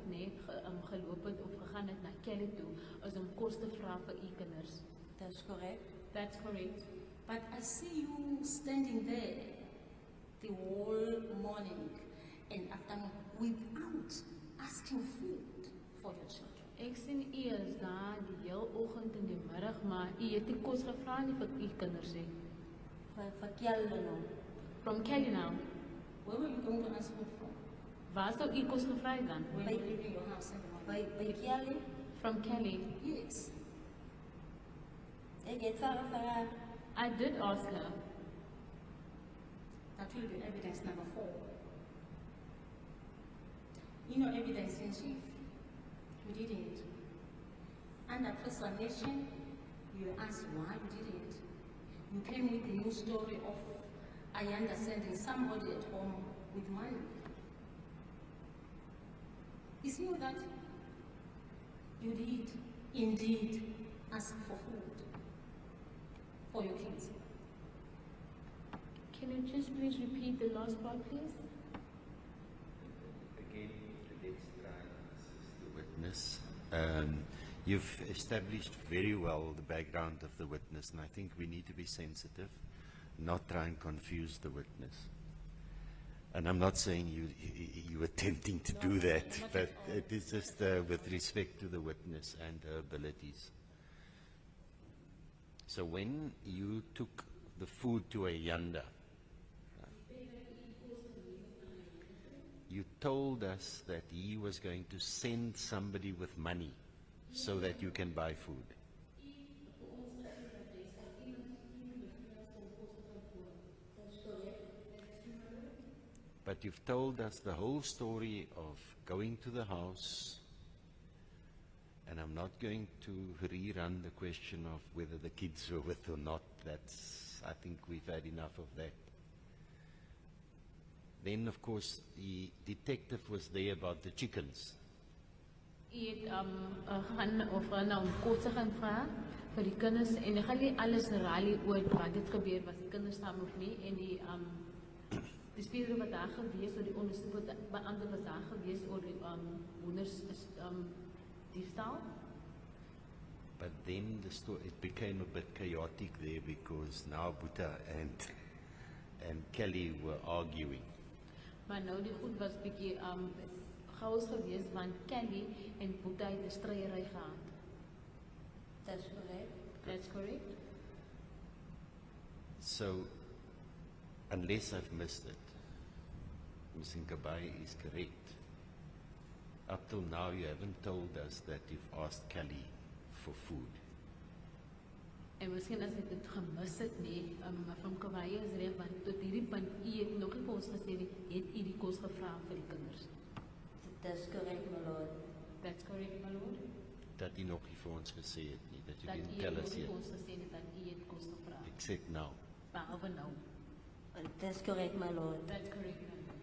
Speaker 1: geloop het of gegaan het na Kelly toe is om kos te vra vir u kinders.
Speaker 3: That's correct.
Speaker 1: That's correct.
Speaker 9: But I see you standing there the whole morning and afternoon without asking food for your children.
Speaker 1: Ek sien u is daar die heel oggend en die middag, maar u het nie kos gevra nie vir u kinders nie.
Speaker 3: For Kelly no.
Speaker 1: From Kelly now.
Speaker 9: Where were you going to ask food from?
Speaker 1: Waar sou u kos gevra het dan?
Speaker 9: When you were leaving your house in the morning?
Speaker 3: By Kelly?
Speaker 1: From Kelly.
Speaker 9: Yes.
Speaker 3: Ek het vir haar.
Speaker 1: I did ask her.
Speaker 9: That will be evidence number 4. You know evidence in chief. You didn't. Under preservation, you asked why you didn't. You came with the new story of Ayanda sending somebody at home with money. Is you that you did indeed ask for food for your kids?
Speaker 1: Can you just please repeat the last part, please?
Speaker 8: Again, let's try and assist the witness. You've established very well the background of the witness, and I think we need to be sensitive, not try and confuse the witness. And I'm not saying you were attempting to do that, but it is just with respect to the witness and her abilities. So when you took the food to Ayanda, you told us that he was going to send somebody with money so that you can buy food. But you've told us the whole story of going to the house, and I'm not going to rerun the question of whether the kids were with or not. I think we've had enough of that. Then, of course, the detective was there about the chickens.
Speaker 1: U het gaan of nou om kos te gaan vra vir die kinders en ek gaan nie alles herhaal oor wat dit gebeur was die kinders saam of nie en die speler wat daar gewees oor die onderste beampte was daar gewees oor die hoenders diefstal.
Speaker 8: But then it became a bit chaotic there because now Buta and Kelly were arguing.
Speaker 1: Maar nou die goed was bietjie chaos gewees want Kelly en Boeta het 'n stryery gehad.
Speaker 3: That's correct.
Speaker 1: That's correct.
Speaker 8: So, unless I've missed it, Ms. Nkabai is correct. Up till now, you haven't told us that you've asked Kelly for food.
Speaker 1: En miskien as ek dit gemis het nie, van Kawaii is reg want tot hierdie punt u het nog nie vir ons gesê nie, het u die kos gevra vir die kinders.
Speaker 3: That's correct, my lord.
Speaker 1: That's correct, my lord.
Speaker 8: Dat u nog nie vir ons gesê het nie, that you
Speaker 1: Dat
Speaker 8: didn't
Speaker 1: u
Speaker 8: tell
Speaker 1: nog
Speaker 8: us
Speaker 1: nie
Speaker 8: yet,
Speaker 1: vir ons gesê het dat u het kos gevra.
Speaker 8: except now.
Speaker 1: Behalwe nou.
Speaker 3: That's correct, my lord.
Speaker 1: That's correct, my lord.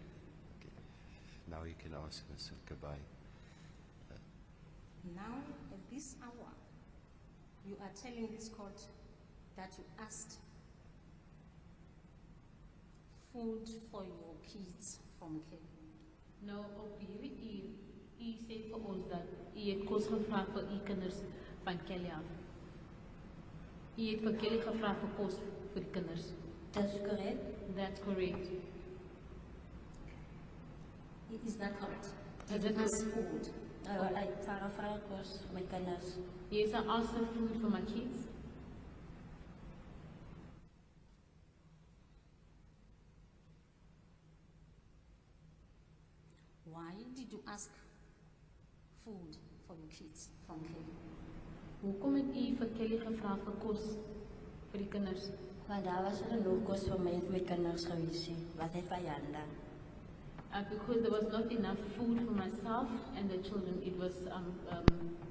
Speaker 8: Now you can ask Ms. Nkabai.
Speaker 9: Now, at this hour, you are telling this court that you asked food for your kids from Kelly.
Speaker 1: Nou op hierdie u sê vir ons dat u het kos gevra vir u kinders van Kelly af. U het vir Kelly gevra vir kos vir die kinders.
Speaker 3: That's correct.
Speaker 1: That's correct.
Speaker 9: Is that correct?
Speaker 1: Is
Speaker 9: You
Speaker 1: it
Speaker 9: asked
Speaker 1: correct?
Speaker 9: food.
Speaker 3: I vra kos my kinders.
Speaker 1: Yes, I asked for food for my kids.
Speaker 9: Why did you ask food for your kids from Kelly?
Speaker 1: Hoekom het u vir Kelly gevra vir kos vir die kinders?
Speaker 3: Want daar was genoeg kos vir my en my kinders gewees nie. Wat het vir Janda?
Speaker 1: Because there was not enough food for myself and the children, it was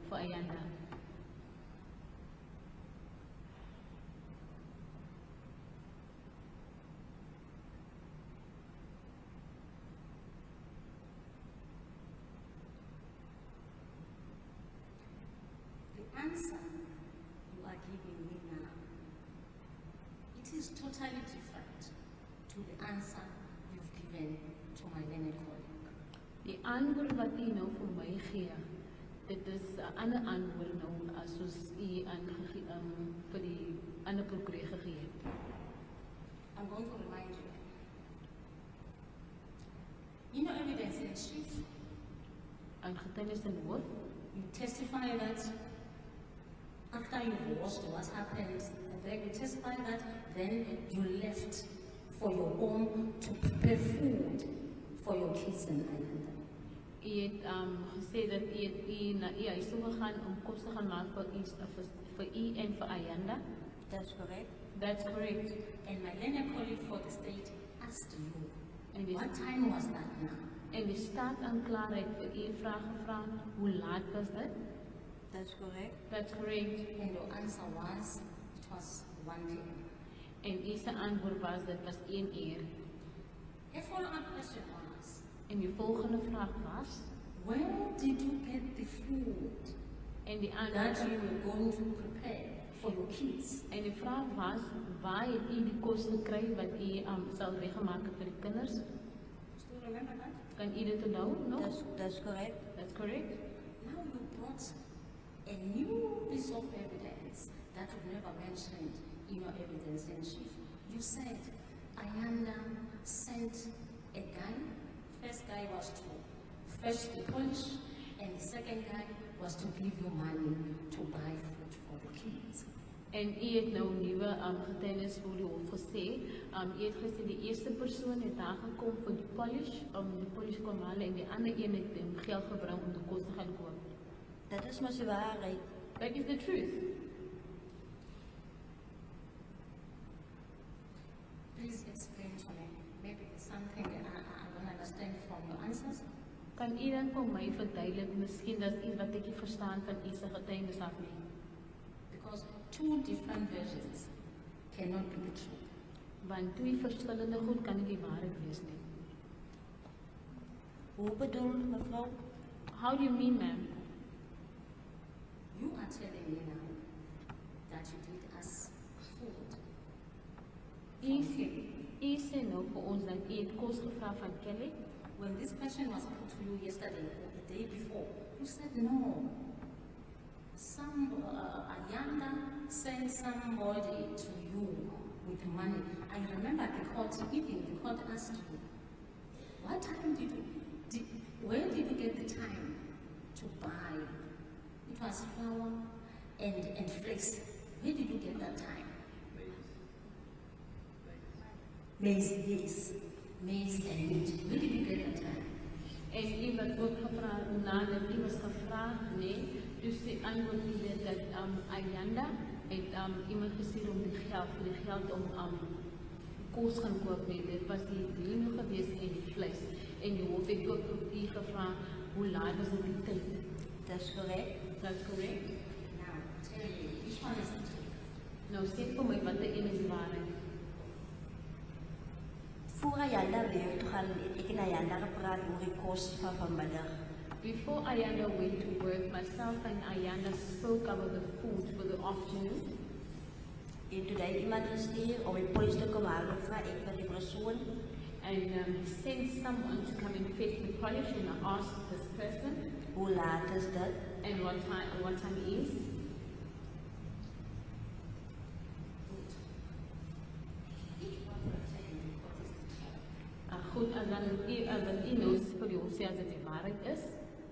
Speaker 1: for Ayanda.
Speaker 9: The answer you are giving me now, it is totally different to the answer you've given to my learned colleague.
Speaker 1: Die antwoord wat u nou vir my gee, dit is 'n ander antwoord nou as soos u vir die ander prokureur gegee het.
Speaker 9: I'm going to remind you. In your evidence in chief,
Speaker 1: Aan getuienis in hoof,
Speaker 9: you testify that after you watched what happened, then you testify that then you left for your home to prepare food for your kids and Ayanda.
Speaker 1: u het gesê dat u na u huis toe gegaan om kos te gaan maak vir u en vir Ayanda.
Speaker 3: That's correct.
Speaker 1: That's correct.
Speaker 9: And my learner colleague for the state asked you,
Speaker 1: And
Speaker 9: what time was that now?
Speaker 1: En die staataanklaer het vir u vraag gevra, hoe laat was dit?
Speaker 3: That's correct.
Speaker 1: That's correct.
Speaker 9: And your answer was, it was 1 p.m.
Speaker 1: En u se antwoord was dit was 1 uur.
Speaker 9: A follow-up question was,
Speaker 1: En die volgende vraag was,
Speaker 9: where did you get the food
Speaker 1: en die
Speaker 9: that
Speaker 1: antwoord
Speaker 9: you were going to prepare for your kids?
Speaker 1: en die vraag was, waar het u die kos gekry wat u sal reggemaak het vir die kinders?
Speaker 9: Still remember that?
Speaker 1: Kan u dit onthou? No?
Speaker 3: That's correct.
Speaker 1: That's correct.
Speaker 9: Now you brought a new piece of evidence that you've never mentioned in your evidence in chief. You said Ayanda sent a guy. First guy was to fetch the polish, and the second guy was to give you money to buy food for the kids.
Speaker 1: En u het nou nuwe getuienis voor die hof gesê. U het gesê die eerste persoon het daar gekom vir die polish kom halen en die ander een het hem geld gebring om die kos te gaan koop.
Speaker 3: Dat is maar die waarheid.
Speaker 1: That is the truth.
Speaker 9: Please explain to me. Maybe there's something I don't understand from your answers.
Speaker 1: Kan u dan vir my verduidelik, miskien dat iets wat ek nie verstaan van u se getuienis af nie?
Speaker 9: Because two different versions cannot be the truth.
Speaker 1: Want twee verskillende goed kan nie die waarheid wees nie.
Speaker 3: Hoe bedoel mevrouw?
Speaker 1: How do you mean, ma'am?
Speaker 9: You are telling me now that you did ask food.
Speaker 1: U sê nou vir ons dat u het kos gevra van Kelly.
Speaker 9: When this question was put to you yesterday or the day before, you said no. Ayanda sent somebody to you with money. I remember the court, even the court asked you, what time where did you get the time to buy? It was flour and flakes. Where did you get that time? Maize, yes. Maize and meat. Where did you get that time?
Speaker 1: En u wat ook gevra, nadat u was gevra, nee, dus die antwoord is dat Ayanda het iemand gestuur om die geld om kos gaan koop mee. Dit was die diene geweest en die vlees. En die hof het ook u gevra, hoe laat was dit die tyd?
Speaker 3: That's correct.
Speaker 1: That's correct.
Speaker 9: Now, tell me, which one is the truth?
Speaker 1: Nou sê vir my wat die een is waarheid.
Speaker 3: Voor Ayanda weer toe gaan, ek en Ayanda gepraat oor die kos van vanmiddag.
Speaker 1: Before Ayanda went to work, myself and Ayanda spoke about the food for the afternoon.
Speaker 3: En toe hy iemand gestuur om die polisie te kom haal, vra ek vir die persoon.
Speaker 1: And he sent someone to come and fetch the polish, and I asked this person,
Speaker 3: hoe laat is dit?
Speaker 1: And what time is? Goed, en dan u knows vir die hof sê as dit die waarheid is.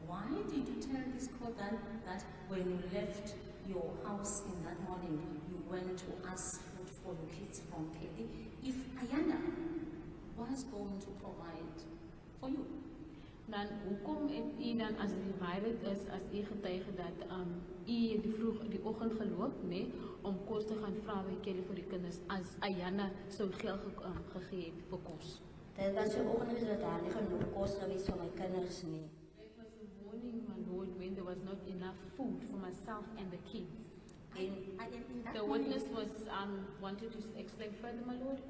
Speaker 9: Why did you tell this court that when you left your house in that morning, you went to ask food for your kids from Kelly, if Ayanda was going to provide for you?
Speaker 1: Dan hoekom het u dan as dit die waarheid is, as u getuige dat u die oggend geloop, nee, om kos te gaan vra by Kelly vir die kinders, as Ayanda sou geld gegee het vir kos?
Speaker 3: Dit was die oggend dat daar nie genoeg kos gewees vir my kinders nie.
Speaker 1: It was the morning, my lord, when there was not enough food for myself and the kids. The witness was wanted to explain further, my lord.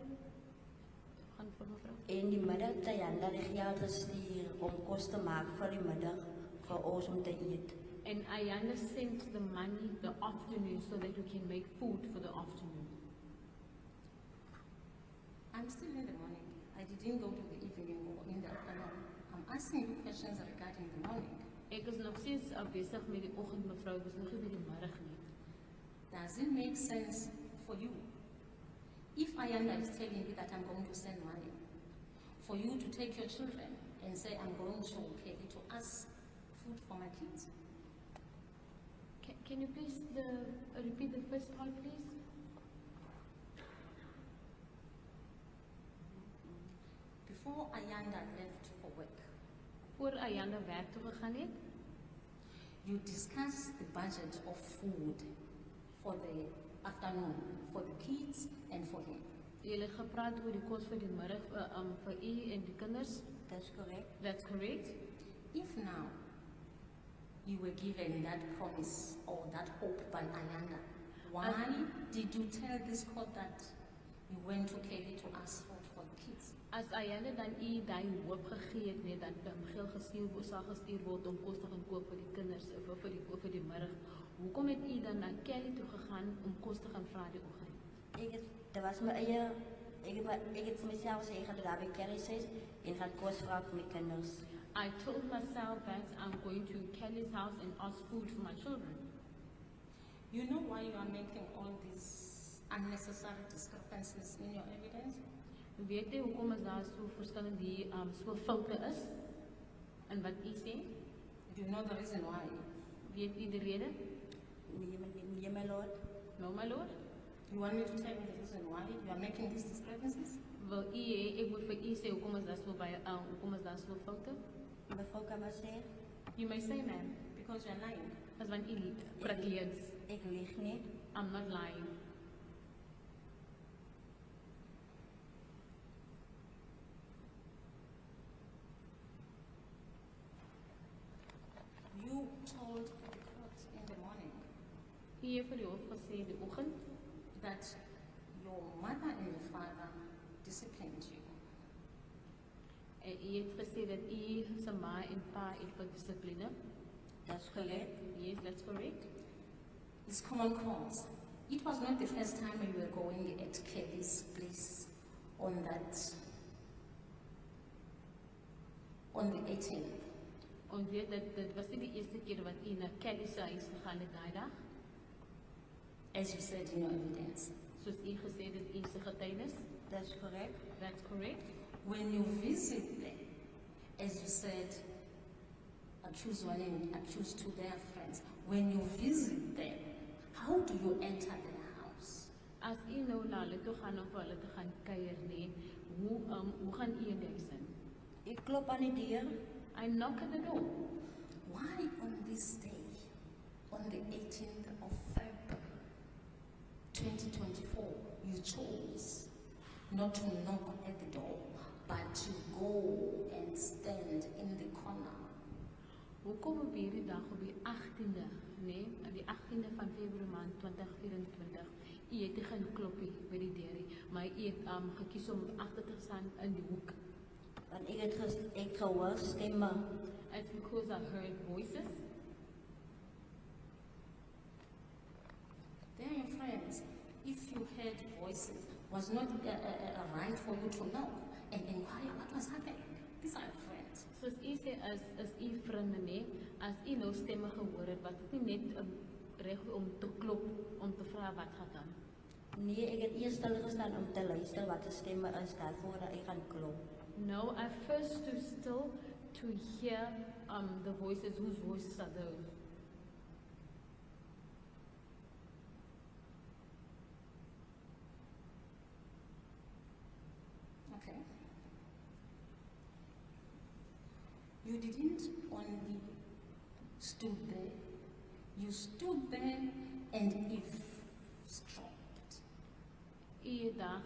Speaker 3: En die middag het Ayanda die geld gestuur om kos te maak vir die middag vir ons om te eet.
Speaker 1: And Ayanda sent the money the afternoon so that we can make food for the afternoon.
Speaker 9: I'm still in the morning. I didn't go to the evening or in the afternoon. I'm asking you questions regarding the morning.
Speaker 1: Ek is nog steeds besig met die oggend, mevrou, ek is nog nie met die middag nie.
Speaker 9: Does it make sense for you? If Ayanda is telling you that I'm going to send money, for you to take your children and say, I'm going to Kelly to ask food for my kids.
Speaker 1: Can you please repeat the first part, please?
Speaker 9: Before Ayanda left for work,
Speaker 1: Voor Ayanda werk toe gegaan het,
Speaker 9: you discussed the budget of food for the afternoon, for the kids and for him.
Speaker 1: Julle het gepraat oor die kos vir die middag vir u en die kinders.
Speaker 3: That's correct.
Speaker 1: That's correct.
Speaker 9: If now you were given that promise or that hope by Ayanda, why did you tell this court that you went to Kelly to ask food for the kids?
Speaker 1: As Ayanda dan u daai hoop gegee het net dat geld sal gestuur word om kos te gaan koop vir die kinders of vir die middag, hoekom het u dan na Kelly toe gegaan om kos te gaan vra die oggend?
Speaker 3: Dat was mijn eigen, ik heb voor mezelf gezegd, ik ga daar bij Kelly zijn en ga kost vragen voor mijn kinders.
Speaker 1: I told myself that I'm going to Kelly's house and ask food for my children.
Speaker 9: You know why you are making all these unnecessary discrepancies in your evidence?
Speaker 1: Weet jy hoekom is daar so verskillende die so foute is in wat u sê?
Speaker 9: Do you know the reason why?
Speaker 1: Weet u die rede?
Speaker 3: Nee, my lord.
Speaker 1: No, my lord.
Speaker 9: You want me to tell you the reason why you are making these discrepancies?
Speaker 1: Wil u ek moet vir u sê hoekom is daar so baie hoekom is daar so foute?
Speaker 3: Mevrouw kan maar zeggen.
Speaker 1: You may say, ma'am.
Speaker 9: Because you are lying.
Speaker 1: As want u praat leuns.
Speaker 3: Ik lieg niet.
Speaker 1: I'm not lying.
Speaker 9: You told the court in the morning
Speaker 1: U het vir die hof gesê die oggend
Speaker 9: that your mother and your father disciplined you.
Speaker 1: en u het gesê dat u se ma en pa het vir dissipline.
Speaker 3: That's correct.
Speaker 1: Yes, that's correct.
Speaker 9: It's common cause. It was not the first time you were going at Kelly's place on the 18th.
Speaker 1: Ons weet dat dit was nie die eerste keer wat u na Kelly se huis gegaan het daai dag.
Speaker 9: As you said in your evidence.
Speaker 1: Soos u gesê het in u se getuienis.
Speaker 3: That's correct.
Speaker 1: That's correct.
Speaker 9: When you visit them, as you said, accuse one and accuse two their friends, when you visit them, how do you enter their house?
Speaker 1: As u nou na hulle toe gaan om vir hulle te gaan kuier nie, hoe gaan u in die huis in?
Speaker 3: Ik klop aan die deur.
Speaker 1: I knock at the door.
Speaker 9: Why on this day, on the 18th of February 2024, you chose not to knock at the door, but to go and stand in the corner?
Speaker 1: Hoekom op hierdie dag op die 18de, nee, die 18de van Februarie maand 2024, u het nie gaan kloppie by die deurie, maar u het gekies om agter te staan in die hoek.
Speaker 3: Want ik gehoor stemmen.
Speaker 1: It's because I heard voices.
Speaker 9: They are your friends. If you heard voices, was not a right for you to knock and inquire what was happening? These are your friends.
Speaker 1: Soos u sê is u vriende nie, as u nou stemme gehoor het, wat het nie net reg om te klop, om te vra wat gaan aan.
Speaker 3: Nee, ik heb eerst stil gestaan om te luisteren wat de stemmen is daarvoor dat ik ga kloppen.
Speaker 1: No, I first stood still to hear the voices, whose voices are those.
Speaker 9: Okay. You didn't only stood there. You stood there and eavesdropped.
Speaker 1: U het daar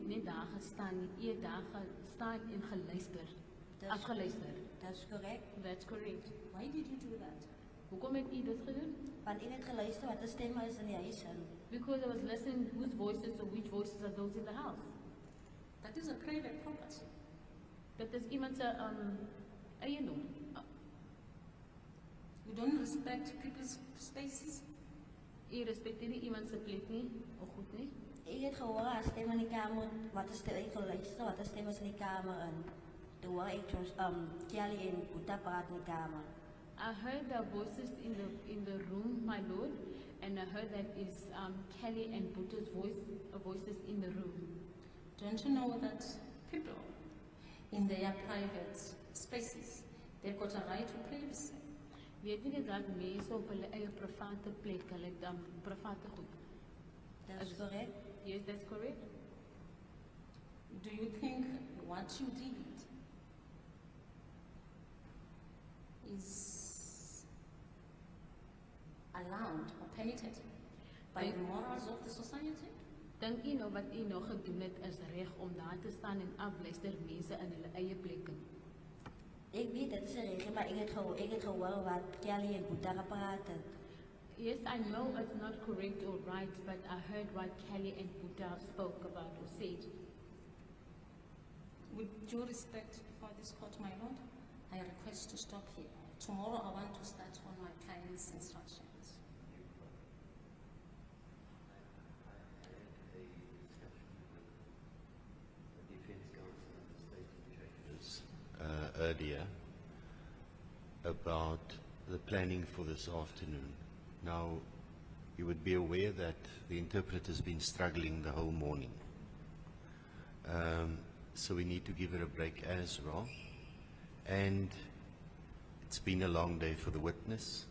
Speaker 1: nie daar gestaan nie, u het daar gestaan en geluister. Afgeluister.
Speaker 3: That's correct.
Speaker 1: That's correct.
Speaker 9: Why did you do that?
Speaker 1: Hoekom het u dit gedoen?
Speaker 3: Want ik heb geluisterd wat de stemmen is in die huis.
Speaker 1: Because I was listening whose voices or which voices are those in the house.
Speaker 9: That is a private property.
Speaker 1: Dat is iemand se eiendom.
Speaker 9: You don't respect people's spaces.
Speaker 1: U respekteer nie iemand se plek nie, of goed nie.
Speaker 3: Ik heb gehoord stemmen in de kamer, wat de stem, ik geluisterd wat de stemmen in die kamer in. Toe hoor ek Kelly en Boeta praat in die kamer.
Speaker 1: I heard the voices in the room, my lord, and I heard that is Kelly and Buta's voices in the room.
Speaker 9: Don't you know that people in their private spaces, they've got a right to privacy?
Speaker 1: Weet nie dat mense op hulle eie private plek, hulle private goed.
Speaker 3: That's correct.
Speaker 1: Yes, that's correct.
Speaker 9: Do you think what you did is allowed or permitted by the morals of the society?
Speaker 1: Dink jy nou wat jy nou gedoen het is reg om daar te staan en afluister mense in hulle eie plekke?
Speaker 3: Ek weet dit is reg, maar ek het gehoor wat Kelly en Boeta gepraat het.
Speaker 1: Yes, I know it's not correct or right, but I heard what Kelly and Buta spoke about or said.
Speaker 9: With due respect before this court, my lord, I request to stop here. Tomorrow I want to start on my client's instructions.
Speaker 8: Earlier about the planning for this afternoon. Now, you would be aware that the interpreter's been struggling the whole morning. So we need to give her a break as well. And it's been a long day for the witness.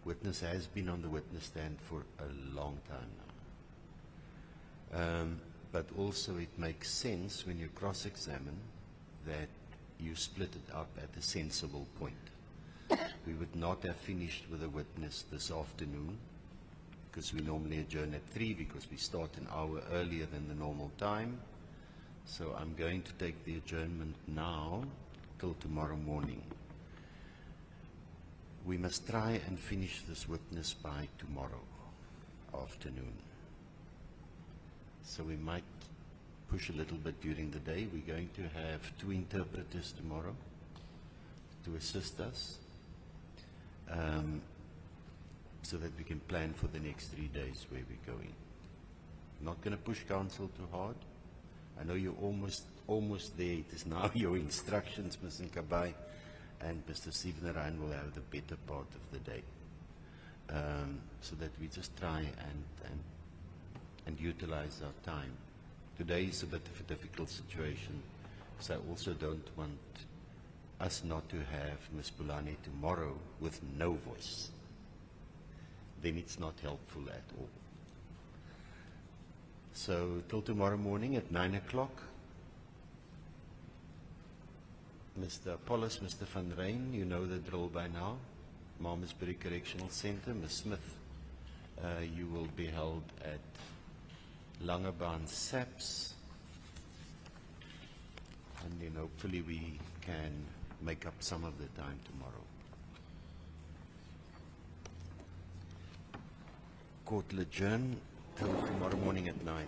Speaker 8: Witness has been on the witness stand for a long time now. But also it makes sense when you cross-examine that you split it up at a sensible point. We would not have finished with the witness this afternoon because we normally adjourn at 3 because we start an hour earlier than the normal time. So I'm going to take the adjournment now till tomorrow morning. We must try and finish this witness by tomorrow afternoon. So we might push a little bit during the day. We're going to have 2 interpreters tomorrow to assist us so that we can plan for the next 3 days where we're going. Not going to push counsel too hard. I know you're almost there. It is now your instructions, Mr. Nkabai, and Mr. Stevenarine will have the better part of the day. So that we just try and utilize our time. Today is a bit of a difficult situation, so I also don't want us not to have Ms. Pulani tomorrow with no voice. Then it's not helpful at all. So till tomorrow morning at 9 o'clock, Mr. Apollos, Mr. Van Rijn, you know the drill by now. Malmesbury Correctional Center, Ms. Smith, you will be held at Langebaan SAPS, and then hopefully we can make up some of the time tomorrow. Court will adjourn till tomorrow morning at 9.